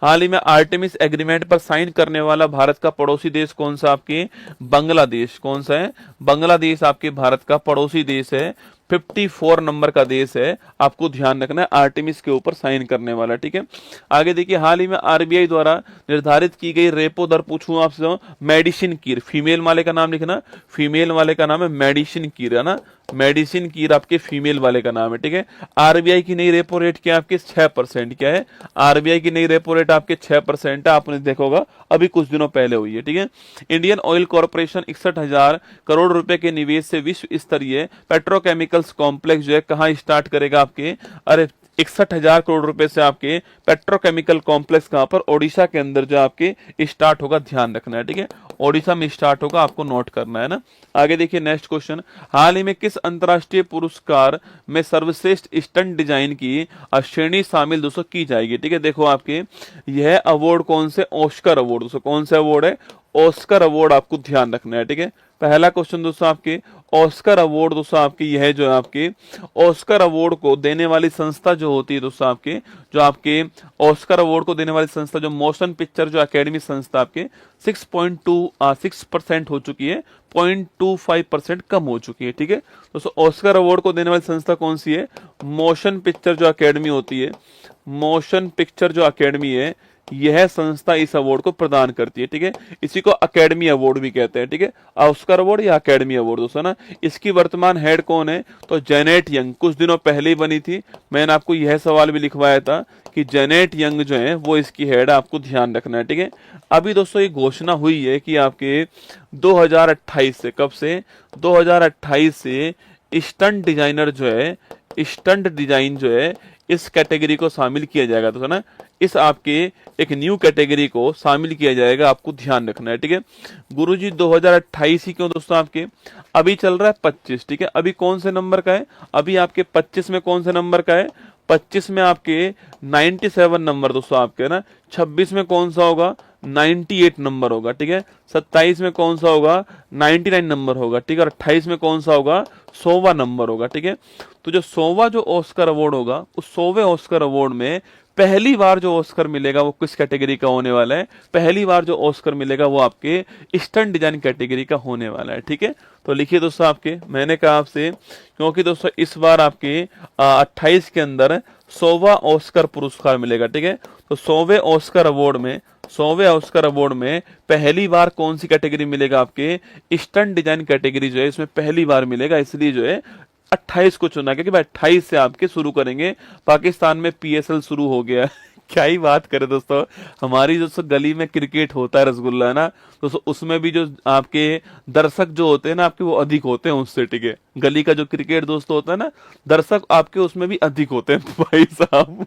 Speaker 2: हाल ही में आर्टेमिस एग्रीमेंट पर साइन करने वाला भारत का पड़ोसी देश कौन सा? आपके बांग्लादेश। कौन सा है? बांग्लादेश आपके भारत का पड़ोसी देश है, 54 नंबर का देश है, आपको ध्यान रखना है, आर्टेमिस के ऊपर साइन करने वाला, ठीक है। आगे देखिए, हाल ही में आरबीआई द्वारा निर्धारित की गई रेपो दर पूछूं आपसे, मेडिसिन कीर, फीमेल वाले का नाम लिखना, फीमेल वाले का नाम है मेडिसिन कीर, है ना, मेडिसिन कीर आपके फीमेल वाले का नाम है, ठीक है। आरबीआई की नई रेपो रेट क्या है? आपके 6%। क्या है? आरबीआई की नई रेपो रेट आपके 6% है, आपने देखा होगा अभी कुछ दिनों पहले हुई है, ठीक है। इंडियन ऑयल कॉर्पोरेशन 61,000 करोड़ रुपए के निवेश से विश्व स्तरीय पेट्रोकेमिकल्स कॉम्प्लेक्स जो है कहाँ स्टार्ट करेगा? आपके अरे 61,000 करोड़ रुपए से आपके पेट्रोकेमिकल कॉम्प्लेक्स कहां पर? ओडिशा के अंदर जो आपके स्टार्ट होगा, ध्यान रखना है, ठीक है। ओडिशा में स्टार्ट होगा, आपको नोट करना है ना। आगे देखिए नेक्स्ट क्वेश्चन, हाल ही में किस अंतरराष्ट्रीय पुरस्कार में सर्वश्रेष्ठ स्टंट डिजाइन की श्रेणी शामिल दोस्तों की जाएगी? ठीक है, देखो आपके यह अवार्ड कौन से? ऑस्कर अवार्ड दोस्तों, कौन सा अवार्ड है? ऑस्कर अवार्ड, आपको ध्यान रखना है, ठीक है। पहला क्वेश्चन दोस्तों आपके ऑस्कर अवार्ड दोस्तों आपकी यह जो है आपके ऑस्कर अवार्ड को देने वाली संस्था जो होती है दोस्तों आपके, जो आपके ऑस्कर अवार्ड को देने वाली संस्था जो मोशन पिक्चर जो एकेडमी संस्था आपके 6.26% हो चुकी है, 0.25% कम हो चुकी है, ठीक है दोस्तों। ऑस्कर अवार्ड को देने वाली संस्था कौन सी है? मोशन पिक्चर जो एकेडमी होती है, मोशन पिक्चर जो एकेडमी है, यह संस्था इस अवार्ड को प्रदान करती है, ठीक है। इसी को एकेडमी अवार्ड भी कहते हैं, ठीक है, ऑस्कर अवार्ड या एकेडमी अवार्ड दोस्तों ना। इसकी वर्तमान हेड कौन है? तो जेनेट यंग, कुछ दिनों पहले ही बनी थी, मैंने आपको यह सवाल भी लिखवाया था कि जेनेट यंग जो है वो इसकी हेड है, आपको ध्यान रखना है, ठीक है। अभी दोस्तों ये घोषणा हुई है कि आपके 2028 से, कब से? 2028 से स्टंट डिजाइनर जो है, स्टंट डिजाइन जो है इस कैटेगरी को शामिल किया जाएगा दोस्तों ना, इस आपके एक न्यू कैटेगरी को शामिल किया जाएगा, आपको ध्यान रखना है, ठीक है। गुरुजी 2028 ही क्यों दोस्तों? आपके अभी चल रहा है 25, ठीक है। अभी कौन से नंबर का है? अभी आपके 25 में कौन से नंबर का है? 25 में आपके 97 नंबर दोस्तों आपके ना। 26 में कौन सा होगा? 98 नंबर होगा, ठीक है। 27 में कौन सा होगा? 99 नंबर होगा, ठीक है। और 28 में कौन सा होगा? 100वां नंबर होगा, ठीक है। तो जो 100वां जो ऑस्कर अवार्ड होगा, उस 100वें ऑस्कर अवार्ड में पहली बार जो ऑस्कर मिलेगा वो किस कैटेगरी का होने वाला है? पहली बार जो ऑस्कर मिलेगा वो आपके स्टंट डिजाइन कैटेगरी का होने वाला है, ठीक है। तो लिखिए दोस्तों आपके, मैंने कहा आपसे क्योंकि दोस्तों इस बार आपके 28 के अंदर 100वां ऑस्कर पुरस्कार मिलेगा, ठीक है। तो 100वें ऑस्कर अवार्ड में, 100वें ऑस्कर अवार्ड में पहली बार कौन सी कैटेगरी मिलेगा? आपके स्टंट डिजाइन कैटेगरी जो है इसमें पहली बार मिलेगा, इसलिए जो है 28 को चुना, क्योंकि 28 से आपके शुरू करेंगे। पाकिस्तान में पीएसएल शुरू हो गया क्या ही बात करें दोस्तों, हमारी दोस्तों गली में क्रिकेट होता है रसगुल्ला, है ना दोस्तों, उसमें भी जो आपके दर्शक जो होते हैं ना आपके, वो अधिक होते हैं उससे, ठीक है। गली का जो क्रिकेट दोस्तों होता है ना, दर्शक आपके उसमें भी अधिक होते हैं भाई साहब।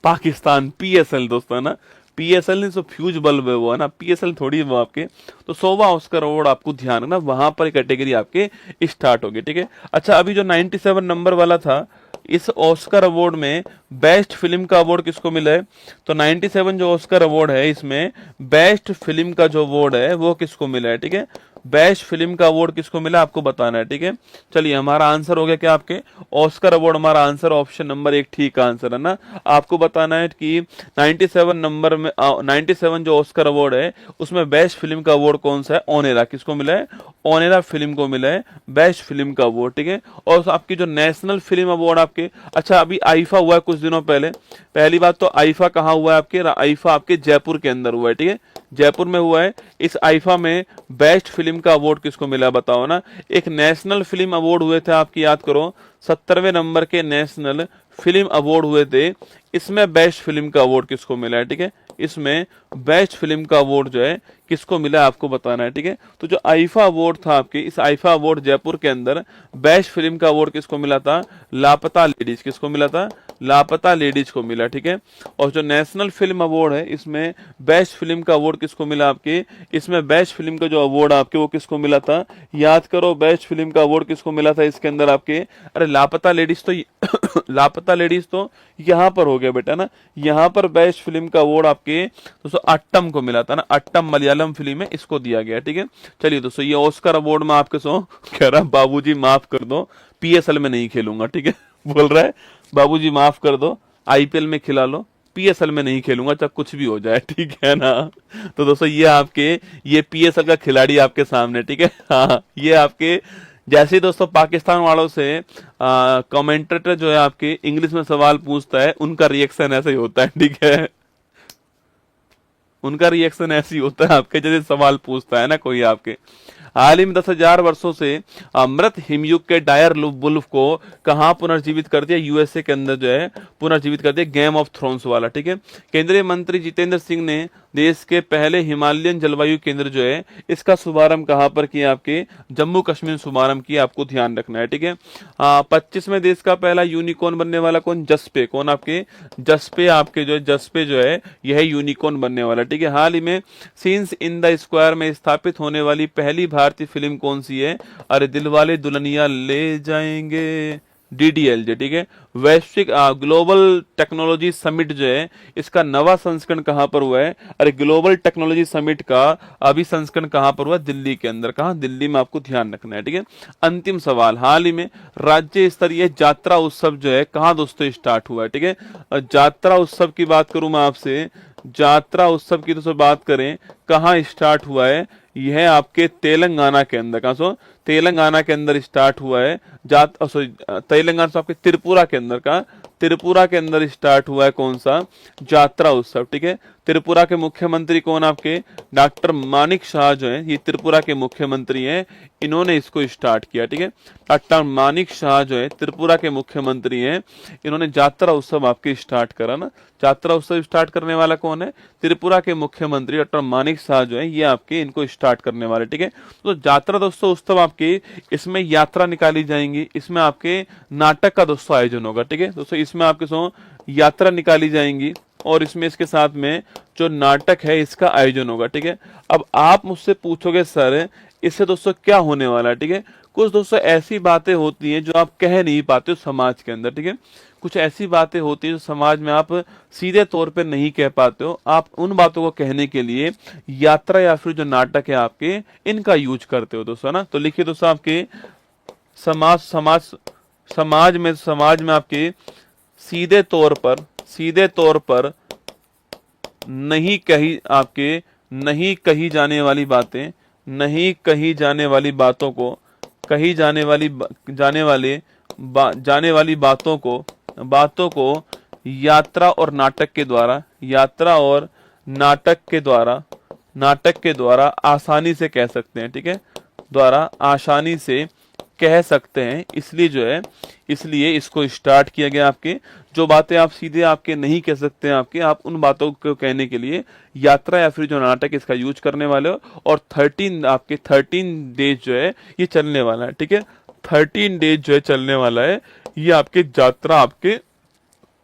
Speaker 2: पाकिस्तान पीएसएल दोस्तों, है ना, पीएसएल नहीं तो फ्यूज बल्ब है वो, है ना, पीएसएल थोड़ी है वो आपके। तो 100वां ऑस्कर अवार्ड आपको ध्यान रखना, वहां पर कैटेगरी आपके स्टार्ट होगी, ठीक है। अच्छा अभी जो 97 नंबर वाला था, इस ऑस्कर अवार्ड में बेस्ट फिल्म का अवार्ड किसको मिला है? तो 97 जो ऑस्कर अवार्ड है इसमें बेस्ट फिल्म का जो अवार्ड है वो किसको मिला है, ठीक है। बेस्ट फिल्म का अवार्ड किसको मिला आपको बताना है, ठीक है। चलिए हमारा आंसर हो गया क्या आपके ऑस्कर अवार्ड, हमारा आंसर ऑप्शन नंबर 1 ठीक आंसर है ना। आपको बताना है कि 97 नंबर में 97 जो ऑस्कर अवार्ड है उसमें बेस्ट फिल्म का अवार्ड कौन सा है? ओनेरा। किसको मिला है? ओनेरा फिल्म को मिला है बेस्ट फिल्म का अवार्ड, ठीक है। और आपकी जो नेशनल फिल्म अवार्ड आपके, अच्छा अभी आईफा हुआ है कुछ दिनों पहले। पहली बात तो आईफा कहाँ हुआ है आपके? आईफा आपके जयपुर के अंदर हुआ है, ठीक है, जयपुर में हुआ है। इस आईफा में बेस्ट फिल्म का अवार्ड किसको मिला बताओ ना। एक नेशनल फिल्म अवार्ड हुए थे आपकी, याद करो 70वें नंबर के नेशनल फिल्म अवार्ड हुए थे, इसमें बेस्ट फिल्म का अवार्ड किसको मिला है, ठीक है। इसमें बेस्ट फिल्म का अवार्ड जो है किसको मिला है आपको बताना है, ठीक है। तो जो आईफा अवार्ड था आपके, इस आईफा अवार्ड जयपुर के अंदर बेस्ट फिल्म का अवार्ड किसको मिला था? लापता लेडीज। किसको मिला था? लापता लेडीज को मिला, ठीक है। और जो नेशनल फिल्म अवार्ड है इसमें बेस्ट फिल्म का अवार्ड किसको मिला आपके? इसमें बेस्ट फिल्म का जो अवार्ड आपके वो किसको मिला था? याद करो बेस्ट फिल्म का अवार्ड किसको मिला था इसके अंदर आपके? अरे लापता लेडीज तो लापता लेडीज तो यहाँ पर हो गया बेटा ना, यहाँ पर बेस्ट फिल्म का अवार्ड आपके दोस्तों अट्टम को मिला था ना, अट्टम मलयालम फिल्म है, इसको दिया गया, ठीक है। चलिए दोस्तों ये ऑस्कर अवार्ड में आपके सो कह रहा बाबूजी माफ कर दो, पीएसएल में नहीं खेलूंगा, ठीक है बोल रहा है बाबूजी माफ कर दो, आईपीएल में खिला लो, पीएसएल में नहीं खेलूंगा चाहे कुछ भी हो जाए, ठीक है ना। तो दोस्तों ये आपके ये पीएसएल का खिलाड़ी आपके सामने, ठीक है। हाँ ये आपके जैसे ही दोस्तों पाकिस्तान वालों से कमेंटेटर जो है आपके इंग्लिश में सवाल पूछता है उनका रिएक्शन ऐसे ही होता है, ठीक है। उनका रिएक्शन ऐसे ही होता है आपके जैसे सवाल पूछता है ना कोई आपके। हाल ही में 10,000 वर्षों से मृत हिमयुग के डायर वुल्फ को कहां पुनर्जीवित कर दिया? यूएसए के अंदर जो है पुनर्जीवित कर दिया, गेम ऑफ थ्रोन्स वाला, ठीक है। केंद्रीय मंत्री जितेंद्र सिंह ने देश के पहले हिमालयन जलवायु केंद्र जो है इसका शुभारंभ कहां पर किया? आपके जम्मू कश्मीर शुभारंभ किया, आपको ध्यान रखना है, ठीक है। 25वें देश का पहला यूनिकॉर्न बनने वाला कौन? जस्पे। कौन आपके? जस्पे आपके जो है जस्पे जो है यह यूनिकॉर्न बनने वाला, ठीक है। हाल ही में सीन्स इन द स्क्वायर में स्थापित होने वाली पहली भारतीय फिल्म कौन सी है? अरे दिलवाले दुल्हनिया ले जाएंगे, DDLJ, ठीक है। वैश्विक ग्लोबल टेक्नोलॉजी समिट जो है इसका नवा संस्करण कहां पर हुआ है? अरे ग्लोबल टेक्नोलॉजी समिट का अभी संस्करण कहां पर हुआ? दिल्ली के अंदर। कहां? दिल्ली में, आपको ध्यान रखना है, ठीक है। अंतिम सवाल, हाल ही में राज्य स्तरीय यात्रा उत्सव जो है कहां दोस्तों स्टार्ट हुआ है, ठीक है। यात्रा उत्सव की बात करूं मैं आपसे, यात्रा उत्सव की दोस्तों बात करें कहां स्टार्ट हुआ है? यह आपके तेलंगाना के अंदर, कहां सो? तेलंगाना के अंदर स्टार्ट हुआ है। तेलंगाना से आपके त्रिपुरा के अंदर का, त्रिपुरा के अंदर स्टार्ट हुआ है कौन सा? यात्रा उत्सव, ठीक है। त्रिपुरा के मुख्यमंत्री कौन आपके? डॉक्टर मानिक शाह जो है ये त्रिपुरा के मुख्यमंत्री हैं, इन्होंने इसको स्टार्ट किया, ठीक है। डॉक्टर मानिक शाह जो है त्रिपुरा के मुख्यमंत्री हैं, इन्होंने यात्रा उत्सव आपके स्टार्ट करा ना। यात्रा उत्सव स्टार्ट करने वाला कौन है? त्रिपुरा के मुख्यमंत्री डॉक्टर मानिक शाह जो है ये आपके इनको स्टार्ट करने वाले, ठीक है। तो यात्रा दोस्तों उत्सव आपके इसमें यात्रा निकाली जाएंगी, इसमें आपके नाटक का दोस्तों आयोजन होगा, ठीक है दोस्तों। इसमें आपके सो यात्रा निकाली जाएंगी और इसमें इसके साथ में जो नाटक है इसका आयोजन होगा, ठीक है। अब आप मुझसे पूछोगे सर इससे दोस्तों क्या होने वाला है, ठीक है। कुछ दोस्तों ऐसी बातें होती हैं जो आप कह नहीं पाते हो समाज के अंदर, ठीक है। कुछ ऐसी बातें होती है जो समाज में आप सीधे तौर पे नहीं कह पाते हो, आप उन बातों को कहने के लिए यात्रा या फिर जो नाटक है आपके इनका यूज करते हो दोस्तों ना। तो लिखिए दोस्तों आपके समाज में आपके सीधे तौर पर नहीं कही जाने वाली बातें, नहीं कही जाने वाली बातों को, जाने वाली बातों को यात्रा और नाटक के द्वारा आसानी से कह सकते हैं, ठीक है, द्वारा आसानी से कह सकते हैं। इसलिए इसको स्टार्ट किया गया। आपके जो बातें आप सीधे आपके नहीं कह सकते हैं आपके, आप उन बातों को कहने के लिए यात्रा या फिर जो नाटक इसका यूज करने वाले हो। और 13 डेज जो है ये चलने वाला है, ठीक है। 13 डेज जो है चलने वाला है ये आपके यात्रा आपके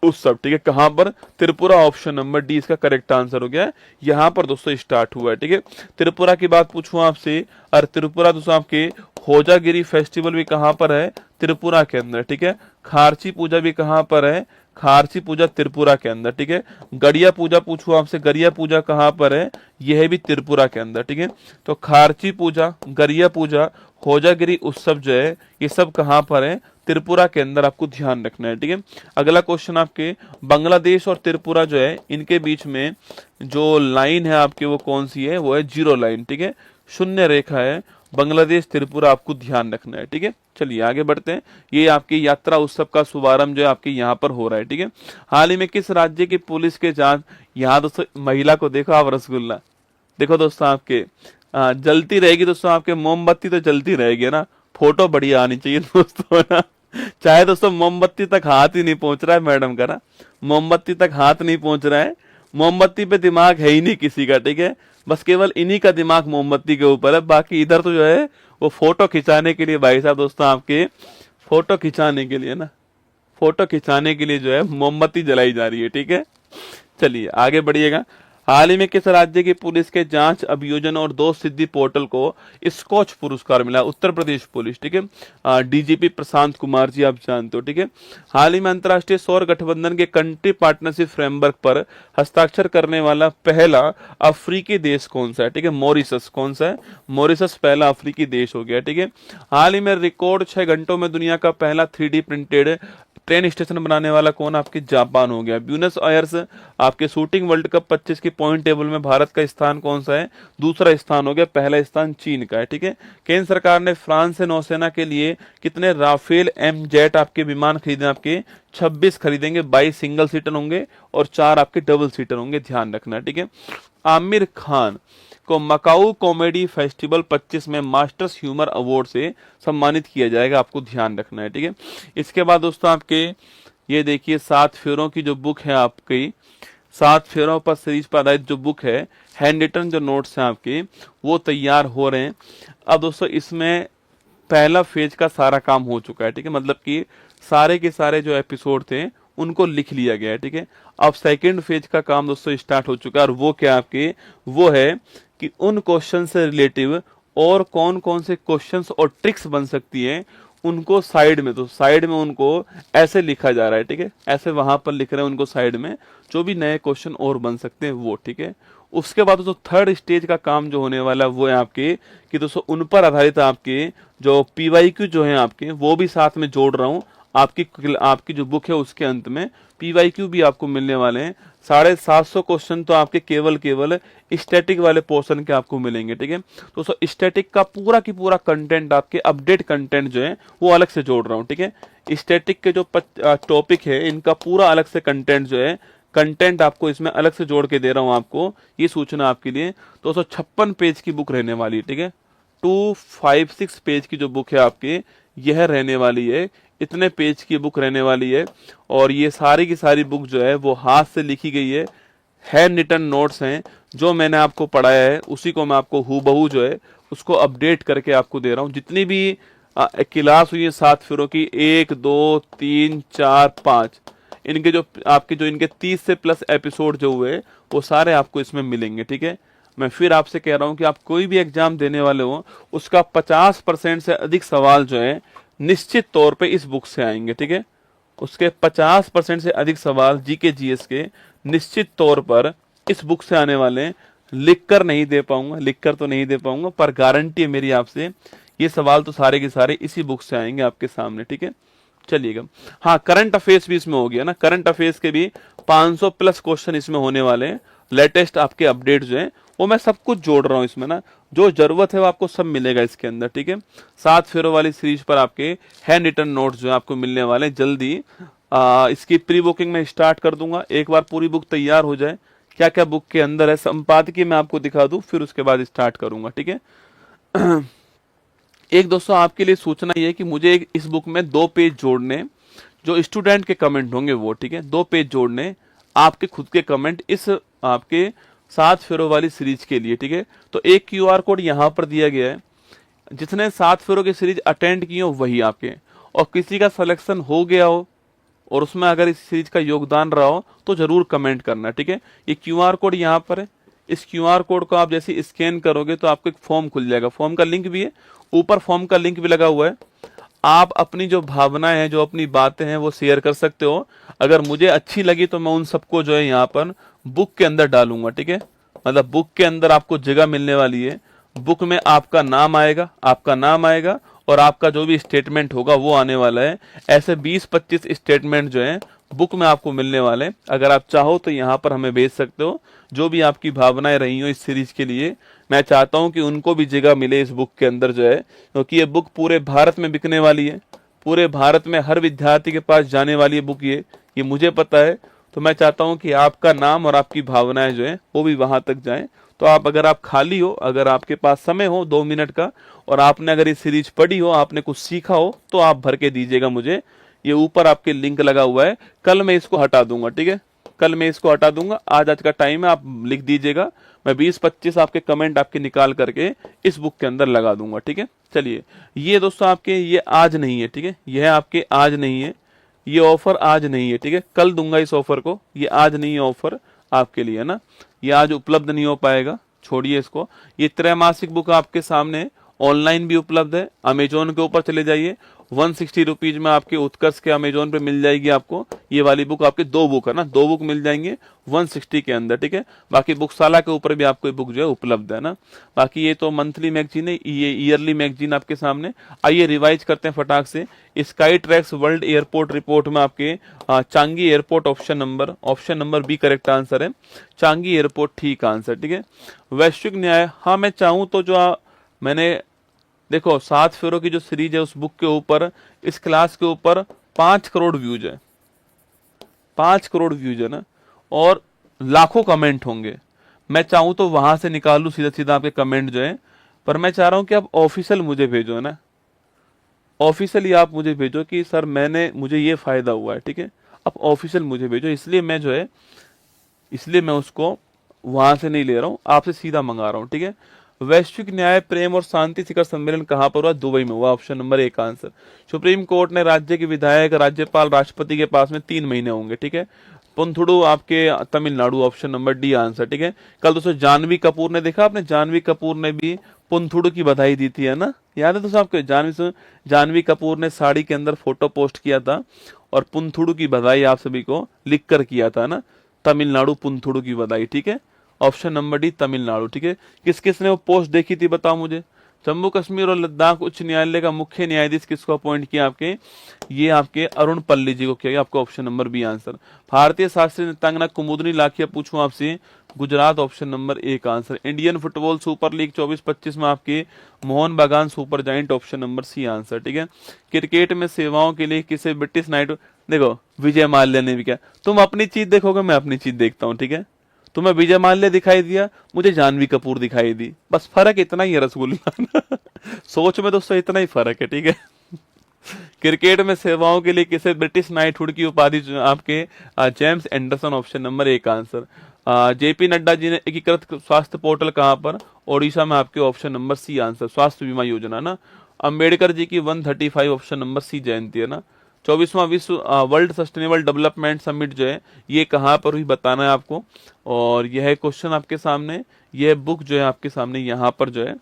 Speaker 2: उत्सव, ठीक है। कहां पर? त्रिपुरा, ऑप्शन नंबर डी इसका करेक्ट आंसर हो गया है। यहां पर दोस्तों स्टार्ट हुआ है, ठीक है। त्रिपुरा की बात पूछूं आपसे, और त्रिपुरा दोस्तों आपके होजागिरी फेस्टिवल भी कहां पर है? त्रिपुरा के अंदर, ठीक है। खारची पूजा भी कहां पर है? खारची पूजा त्रिपुरा के अंदर, ठीक है। गड़िया पूजा पूछूं आपसे, गड़िया पूजा कहां पर है? यह भी त्रिपुरा के अंदर, ठीक है। तो खारची पूजा, गड़िया पूजा, होजागिरी उत्सव जो है ये सब कहां पर है? त्रिपुरा के अंदर, आपको ध्यान रखना है, ठीक है। अगला क्वेश्चन आपके, बांग्लादेश और त्रिपुरा जो है इनके बीच में जो लाइन है आपके वो कौन सी है? वो है जीरो लाइन, ठीक है। शून्य रेखा है। बांग्लादेश त्रिपुरा, आपको ध्यान रखना है, ठीक है। चलिए आगे बढ़ते हैं। ये आपकी यात्रा उत्सव का शुभारंभ जो है आपके यहाँ पर हो रहा है, ठीक है। हाल ही में किस राज्य की पुलिस के जांच, यहाँ दोस्तों महिला को देखो आप, रसगुल्ला देखो दोस्तों आपके जलती रहेगी दोस्तों, आपके मोमबत्ती तो जलती रहेगी ना, फोटो बढ़िया आनी चाहिए दोस्तों ना। चाहे दोस्तों मोमबत्ती तक हाथ ही नहीं पहुंच रहा है मैडम का ना, मोमबत्ती तक हाथ नहीं पहुंच रहा है, मोमबत्ती पे दिमाग है ही नहीं किसी का, ठीक है। बस केवल इन्हीं का दिमाग मोमबत्ती के ऊपर है, बाकी इधर तो जो है वो फोटो खिंचाने के लिए, भाई साहब दोस्तों आपके फोटो खिंचाने के लिए ना, फोटो खिंचाने के लिए जो है मोमबत्ती जलाई जा रही है, ठीक है। चलिए आगे बढ़िएगा। हाल ही में किस राज्य की पुलिस के जांच अभियोजन और दोष सिद्धि पोर्टल को स्कॉच पुरस्कार मिला? उत्तर प्रदेश पुलिस, ठीक है। डीजीपी प्रशांत कुमार जी, आप जानते हो, ठीक है। हाल ही में अंतर्राष्ट्रीय सौर गठबंधन के कंट्री पार्टनरशिप फ्रेमवर्क पर हस्ताक्षर करने वाला पहला अफ्रीकी देश कौन सा है? ठीक है, मॉरिशस। कौन सा है? मॉरिशस पहला अफ्रीकी देश हो गया, ठीक है। हाल ही में रिकॉर्ड 6 घंटों में दुनिया का पहला 3D प्रिंटेड ट्रेन स्टेशन बनाने वाला कौन? आपके जापान हो गया। ब्यूनस आयर्स आपके शूटिंग वर्ल्ड कप 25 की पॉइंट टेबल में भारत का स्थान कौन सा है? दूसरा स्थान हो गया, पहला स्थान चीन का है, ठीक है। केंद्र सरकार ने फ्रांस से नौसेना के लिए कितने राफेल एमजेट आपके विमान खरीदे? आपके 26 खरीदेंगे, 22 सिंगल सीटर होंगे और 4 आपके डबल सीटर होंगे, ध्यान रखना, ठीक है। आमिर खान को मकाऊ कॉमेडी फेस्टिवल 25 में मास्टर्स ह्यूमर अवार्ड से सम्मानित किया जाएगा, आपको ध्यान रखना है, ठीक है। इसके बाद दोस्तों आपके ये देखिए 7 फेरों की जो बुक है आपकी, 7 फेरों पर सीरीज पर आधारित जो बुक है, हैंड रिटन जो नोट्स हैं आपके वो तैयार हो रहे हैं। अब दोस्तों इसमें पहला फेज का सारा काम हो चुका है, ठीक है। मतलब कि सारे के सारे जो एपिसोड थे उनको लिख लिया गया है, ठीक है। अब सेकंड फेज का काम दोस्तों स्टार्ट हो चुका है, और वो क्या आपके, वो है कि उन क्वेश्चन से रिलेटिव और कौन कौन से क्वेश्चंस और ट्रिक्स बन सकती है उनको साइड में, तो साइड में उनको ऐसे लिखा जा रहा है, ठीक है। ऐसे वहां पर लिख रहे हैं उनको साइड में, जो भी नए क्वेश्चन और बन सकते हैं वो, ठीक है। उसके बाद दोस्तों थर्ड स्टेज का काम जो होने वाला है वो है आपके कि दोस्तों उन पर आधारित आपके जो PYQ जो है आपके वो भी साथ में जोड़ रहा हूँ। आपकी जो बुक है उसके अंत में PYQ भी आपको मिलने वाले हैं। 750 क्वेश्चन तो आपके केवल स्टैटिक वाले पोर्शन के आपको मिलेंगे, ठीक है। दोस्तों स्टैटिक का पूरा की पूरा कंटेंट, आपके अपडेट कंटेंट जो है वो अलग से जोड़ रहा हूँ, ठीक है। स्टैटिक के जो टॉपिक है इनका पूरा अलग से कंटेंट जो है, कंटेंट आपको इसमें अलग से जोड़ के दे रहा हूं आपको, ये सूचना आपके लिए। 256 पेज की बुक रहने वाली है, ठीक है। 256 पेज की जो बुक है आपकी यह रहने वाली है, इतने पेज की बुक रहने वाली है। और ये सारी की सारी बुक जो है वो हाथ से लिखी गई है, हैंड रिटन नोट्स हैं। जो मैंने आपको पढ़ाया है उसी को मैं आपको हूबहू जो है उसको अपडेट करके आपको दे रहा हूँ। जितनी भी क्लास हुई है 7 फेरों की, 1 2 3 4 5, इनके जो आपके जो इनके 30 से प्लस एपिसोड जो हुए वो सारे आपको इसमें मिलेंगे, ठीक है। मैं फिर आपसे कह रहा हूं कि आप कोई भी एग्जाम देने वाले हो उसका 50% से अधिक सवाल जो है निश्चित तौर पे इस बुक से आएंगे, ठीक है। उसके 50% से अधिक सवाल जीके जीएस के निश्चित तौर पर इस बुक से आने वाले हैं। लिखकर नहीं दे पाऊंगा, लिखकर तो नहीं दे पाऊंगा, पर गारंटी है मेरी आपसे, ये सवाल तो सारे के सारे इसी बुक से आएंगे आपके सामने, ठीक है। चलिएगा, हाँ करंट अफेयर्स भी इसमें हो गया ना, करंट अफेयर्स के भी 500 प्लस क्वेश्चन इसमें होने वाले हैं। लेटेस्ट आपके अपडेट जो है वो मैं सब कुछ जोड़ रहा हूं इसमें ना, जो जरूरत है वो आपको सब मिलेगा इसके अंदर, ठीक है। 7 फेरों वाली सीरीज पर आपके हैंड रिटन नोट्स जो है आपको मिलने वाले हैं जल्दी। इसकी प्री बुकिंग में स्टार्ट कर दूंगा, एक बार पूरी बुक तैयार हो जाए, क्या क्या बुक के अंदर है संपादकीय मैं आपको दिखा दूं, फिर उसके बाद स्टार्ट करूंगा, ठीक है। एक दोस्तों आपके लिए सूचना ये है कि मुझे इस बुक में 2 पेज जोड़ने, जो स्टूडेंट के कमेंट होंगे वो, ठीक है, 2 पेज जोड़ने आपके खुद के कमेंट इस आपके 7 फेरों वाली सीरीज के लिए, ठीक है। तो एक QR कोड यहाँ पर दिया गया है, जिसने 7 फेरों की सीरीज अटेंड की हो वही आपके, और किसी का सिलेक्शन हो गया हो और उसमें अगर इस सीरीज का योगदान रहा हो तो जरूर कमेंट करना, ठीक है। ये QR कोड यहाँ पर है, इस QR कोड को आप जैसे स्कैन करोगे तो आपको एक फॉर्म खुल जाएगा, फॉर्म का लिंक भी है, ऊपर फॉर्म का लिंक भी लगा हुआ है। आप अपनी जो भावनाएं हैं, जो अपनी बातें हैं वो शेयर कर सकते हो। अगर मुझे अच्छी लगी तो मैं उन सबको जो है यहाँ पर बुक के अंदर डालूंगा, ठीक है। मतलब बुक के अंदर आपको जगह मिलने वाली है, बुक में आपका नाम आएगा, और आपका जो भी स्टेटमेंट होगा वो आने वाला है। ऐसे 20-25 स्टेटमेंट जो है बुक में आपको मिलने वाले हैं। अगर आप चाहो तो यहाँ पर हमें भेज सकते हो, जो भी आपकी भावनाएं रही हो इस सीरीज के लिए। मैं चाहता हूं कि उनको भी जगह मिले इस बुक के अंदर जो है, क्योंकि ये बुक पूरे भारत में बिकने वाली है, पूरे भारत में हर विद्यार्थी के पास जाने वाली है बुक ये मुझे पता है। तो मैं चाहता हूं कि आपका नाम और आपकी भावनाएं जो है वो भी वहां तक जाएं। तो अगर आप खाली हो, अगर आपके पास समय हो 2 मिनट का, और आपने अगर ये सीरीज पढ़ी हो, आपने कुछ सीखा हो, तो आप भर के दीजिएगा मुझे। ये ऊपर आपके लिंक लगा हुआ है, कल मैं इसको हटा दूंगा, ठीक है। कल मैं इसको हटा दूंगा, आज का टाइम है, आप लिख दीजिएगा। मैं 20-25 आपके कमेंट आपके निकाल करके इस बुक के अंदर लगा दूंगा, ठीक है। चलिए, ये दोस्तों आपके ये आज नहीं है, ठीक है। यह आपके आज नहीं है, ये ऑफर आज नहीं है, ठीक है। कल दूंगा इस ऑफर को, ये आज नहीं है ऑफर आपके लिए, है ना। ये आज उपलब्ध नहीं हो पाएगा, छोड़िए इसको। ये त्रैमासिक बुक आपके सामने ऑनलाइन भी उपलब्ध है, अमेजोन के ऊपर चले जाइए, 160 रुपीज में आपके उत्कर्ष के अमेजोन पे मिल जाएगी आपको ये वाली बुक। आपके 2 बुक है ना, 2 बुक मिल जाएंगे 160 के अंदर, ठीक है। बाकी बुकशाला के ऊपर भी आपको ये बुक जो है उपलब्ध है ना। बाकी ये तो मंथली मैगजीन है, ये ईयरली मैगजीन आपके सामने। आइए रिवाइज करते हैं फटाक से। Skytrax world airport report में आपके Changi airport option number B correct answer है, चांगी एयरपोर्ट ठीक आंसर, ठीक है। वैश्विक न्याय, हाँ मैं चाहूं तो जो मैंने देखो 7 फेरों की जो सीरीज है उस बुक के ऊपर, इस क्लास के ऊपर 5 करोड़ व्यूज है, 5 करोड़ व्यूज है ना, और लाखों कमेंट होंगे। मैं चाहूं तो वहां से निकालू सीधा सीधा आपके कमेंट जो है, पर मैं चाह रहा हूं कि आप ऑफिशियल मुझे भेजो, है ना। ऑफिशियली आप मुझे भेजो कि सर मुझे ये फायदा हुआ है, ठीक है। आप ऑफिशियल मुझे भेजो, इसलिए मैं उसको वहां से नहीं ले रहा हूं, आपसे सीधा मंगा रहा हूं, ठीक है। वैश्विक न्याय प्रेम और शांति शिखर सम्मेलन कहां पर हुआ? दुबई में हुआ, option number 1 answer. Supreme court ने राज्य के विधायक, राज्यपाल, राष्ट्रपति के पास में 3 महीने होंगे, ठीक है। पुनथुडु आपके Tamil Nadu, option number D answer, ठीक है। कल दोस्तों जानवी कपूर ने, देखा आपने, जानवी कपूर ने भी पुनथुडु की बधाई दी थी, है ना। याद है दोस्तों आपको? जानवी कपूर ने साड़ी के अंदर फोटो पोस्ट किया था और पुनथुडु की बधाई आप सभी को लिख कर किया था ना, तमिलनाडु पुनथुडु की बधाई, ठीक है। ऑप्शन नंबर डी तमिलनाडु, ठीक है। किस किस ने वो पोस्ट देखी थी बताओ मुझे? जम्मू कश्मीर और लद्दाख उच्च न्यायालय का मुख्य न्यायाधीश किसको अपॉइंट किया आपके? ये आपके अरुण पल्ली जी को किया, आपको ऑप्शन नंबर बी आंसर। भारतीय शास्त्रीय नृत्यांगना कुमुदनी लाखिया पूछूं आपसे, Gujarat, option number 1 answer. Indian football super league 24-25 में आपके Mohun Bagan super giant, option number C answer, ठीक है। क्रिकेट में सेवाओं के लिए किसे ब्रिटिश नाइट, देखो विजय माल्या ने भी क्या, तुम अपनी चीज देखोगे, मैं अपनी चीज देखता हूँ, ठीक है। तुम्हें विजय माल्या दिखाई दिया, मुझे जानवी कपूर दिखाई दी, बस फर्क इतना ही है रसगुल्ला। सोच में दोस्तों इतना ही फर्क है, ठीक है। क्रिकेट में सेवाओं के लिए किसे ब्रिटिश नाइटहुड की उपाधि आपके? James Anderson, option number 1 answer. JP Nadda ji ने एकीकृत स्वास्थ्य पोर्टल कहां पर? ओडिशा में, आपके ऑप्शन नंबर सी आंसर, स्वास्थ्य बीमा योजना ना। अंबेडकर जी की 135, ऑप्शन नंबर सी जयंती है ना। 24वां विश्व वर्ल्ड सस्टेनेबल डेवलपमेंट समिट जो है ये कहाँ पर हुई बताना है आपको। और यह क्वेश्चन आपके सामने, यह बुक जो है आपके सामने यहाँ पर जो है,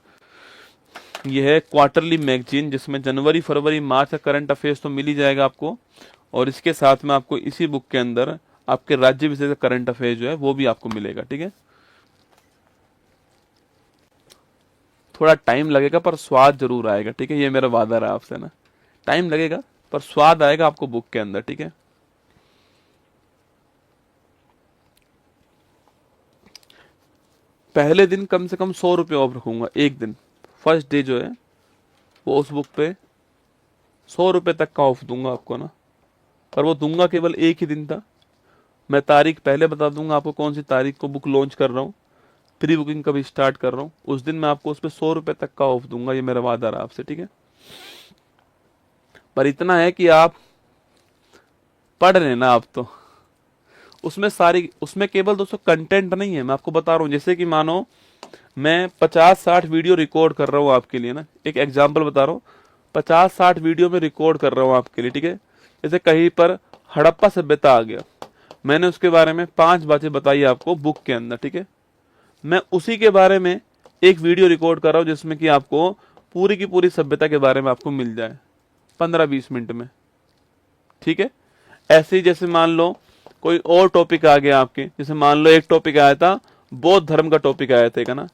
Speaker 2: यह है क्वार्टरली मैगजीन, जिसमें जनवरी, फरवरी, मार्च का करंट अफेयर्स तो मिल ही जाएगा आपको, और इसके साथ में आपको इसी बुक के अंदर आपके राज्य विशेष करंट अफेयर जो है वो भी आपको मिलेगा, ठीक है। थोड़ा टाइम लगेगा पर स्वाद जरूर आएगा, ठीक है। ये मेरा वादा रहा आपसे ना, टाइम लगेगा पर स्वाद आएगा आपको बुक के अंदर, ठीक है। पहले दिन कम से कम 100 रुपये ऑफ रखूंगा, एक दिन, फर्स्ट डे जो है वो उस बुक पे 100 रुपये तक का ऑफ दूंगा आपको ना, पर वो दूंगा केवल एक ही दिन था। मैं तारीख पहले बता दूंगा आपको, कौन सी तारीख को बुक लॉन्च कर रहा हूँ, प्री बुकिंग कभी स्टार्ट कर रहा हूँ, उस दिन मैं आपको उस पर 100 रुपये तक का ऑफ दूंगा, ये मेरा वादा रहा आपसे, ठीक है। पर इतना है कि आप पढ़ रहे ना, आप तो उसमें केवल दोस्तों कंटेंट नहीं है, मैं आपको बता रहा हूँ। जैसे कि मानो मैं 50-60 वीडियो रिकॉर्ड कर रहा हूँ आपके लिए ना, एक एग्जांपल बता रहा हूँ, 50-60 वीडियो में रिकॉर्ड कर रहा हूँ आपके लिए, ठीक है। जैसे कहीं पर हड़प्पा सभ्यता आ गया। मैंने उसके बारे में 5 बातें बताई आपको बुक के अंदर, ठीक है। मैं उसी के बारे में एक वीडियो रिकॉर्ड कर रहा हूं जिसमें कि आपको पूरी की पूरी सभ्यता के बारे में आपको मिल जाए 15-20 मिनट में, ठीक है। ऐसे ही जैसे मान लो कोई और टॉपिक आ गया आपके, जैसे मान लो एक टॉपिक आया था, बौद्ध धर्म का टॉपिक आया था ना,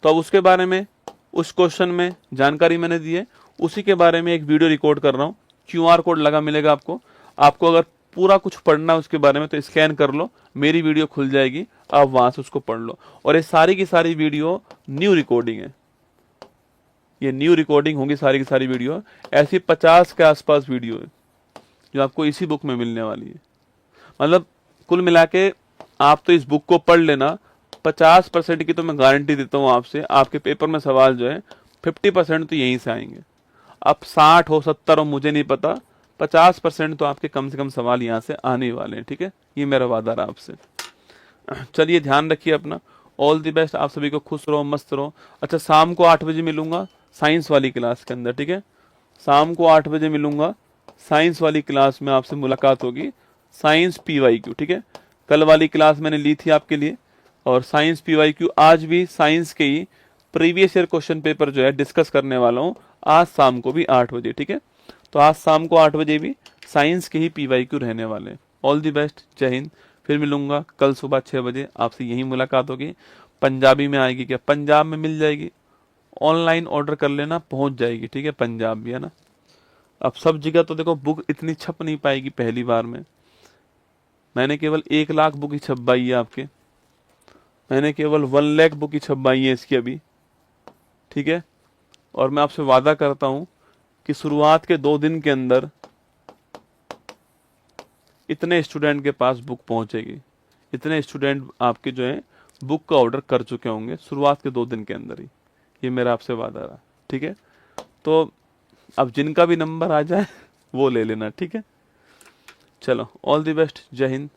Speaker 2: तो अब उसके बारे में उस क्वेश्चन में जानकारी मैंने दी है, उसी के बारे में एक वीडियो रिकॉर्ड कर रहा हूँ। QR कोड लगा मिलेगा आपको। आपको अगर पूरा कुछ पढ़ना है उसके बारे में तो स्कैन कर लो, मेरी वीडियो खुल जाएगी, आप वहां से उसको पढ़ लो। और ये सारी की सारी वीडियो न्यू रिकॉर्डिंग है, ये न्यू रिकॉर्डिंग होंगी सारी की सारी वीडियो। ऐसी 50 के आसपास वीडियो है जो आपको इसी बुक में मिलने वाली है। मतलब कुल मिला के आप तो इस बुक को पढ़ लेना, 50% की तो मैं गारंटी देता हूँ आपसे, आपके पेपर में सवाल जो है 50% तो यहीं से आएंगे। अब 60 हो 70 हो मुझे नहीं पता, 50% तो आपके कम से कम सवाल यहाँ से आने वाले हैं, ठीक है। ये मेरा वादा रहा आपसे। चलिए ध्यान रखिए अपना। ऑल द बेस्ट, आप सभी को खुश रहो, मस्त रहो। अच्छा, शाम को 8 बजे मिलूंगा साइंस वाली क्लास के अंदर, ठीक है। शाम को 8 बजे मिलूंगा, साइंस वाली क्लास में आपसे मुलाकात होगी, साइंस PYQ, ठीक है। कल वाली क्लास मैंने ली थी आपके लिए, और साइंस PYQ आज भी साइंस के ही प्रीवियस ईयर क्वेश्चन पेपर जो है डिस्कस करने वाला हूँ, आज शाम को भी 8 बजे, ठीक है। तो आज शाम को 8 बजे भी साइंस के ही PYQ रहने वाले। ऑल दी बेस्ट, जय हिंद। फिर मिलूंगा कल सुबह 6 बजे, आपसे यही मुलाकात होगी। पंजाबी में आएगी क्या? पंजाब में मिल जाएगी, ऑनलाइन ऑर्डर कर लेना, पहुंच जाएगी, ठीक है। पंजाब भी है ना। अब सब जगह तो देखो बुक इतनी छप नहीं पाएगी पहली बार में। मैंने केवल 1 लाख बुक ही छपवाई है आपके, मैंने केवल 1 लाख बुक ही छपवाई है इसकी अभी, ठीक है। और मैं आपसे वादा करता हूं कि शुरुआत के 2 दिन के अंदर इतने स्टूडेंट के पास बुक पहुंचेगी, इतने स्टूडेंट आपके जो है बुक का ऑर्डर कर चुके होंगे शुरुआत के 2 दिन के अंदर ही। ये मेरा आपसे वादा रहा, ठीक है। तो अब जिनका भी नंबर आ जाए वो ले लेना, ठीक है। चलो, ऑल द बेस्ट, जय हिंद,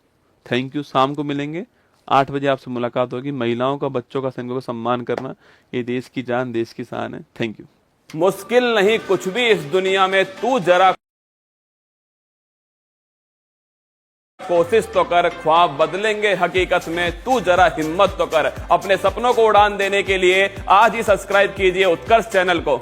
Speaker 2: थैंक यू। शाम को मिलेंगे 8 बजे, आपसे मुलाकात होगी। महिलाओं का, बच्चों का, सैनिकों का सम्मान करना, ये देश की जान, देश की शान है। Thank you.
Speaker 1: मुश्किल नहीं कुछ भी इस दुनिया में, तू जरा कोशिश तो कर, ख्वाब बदलेंगे हकीकत में, तू जरा हिम्मत तो कर। अपने सपनों को उड़ान देने के लिए आज ही सब्सक्राइब कीजिए उत्कर्ष चैनल को।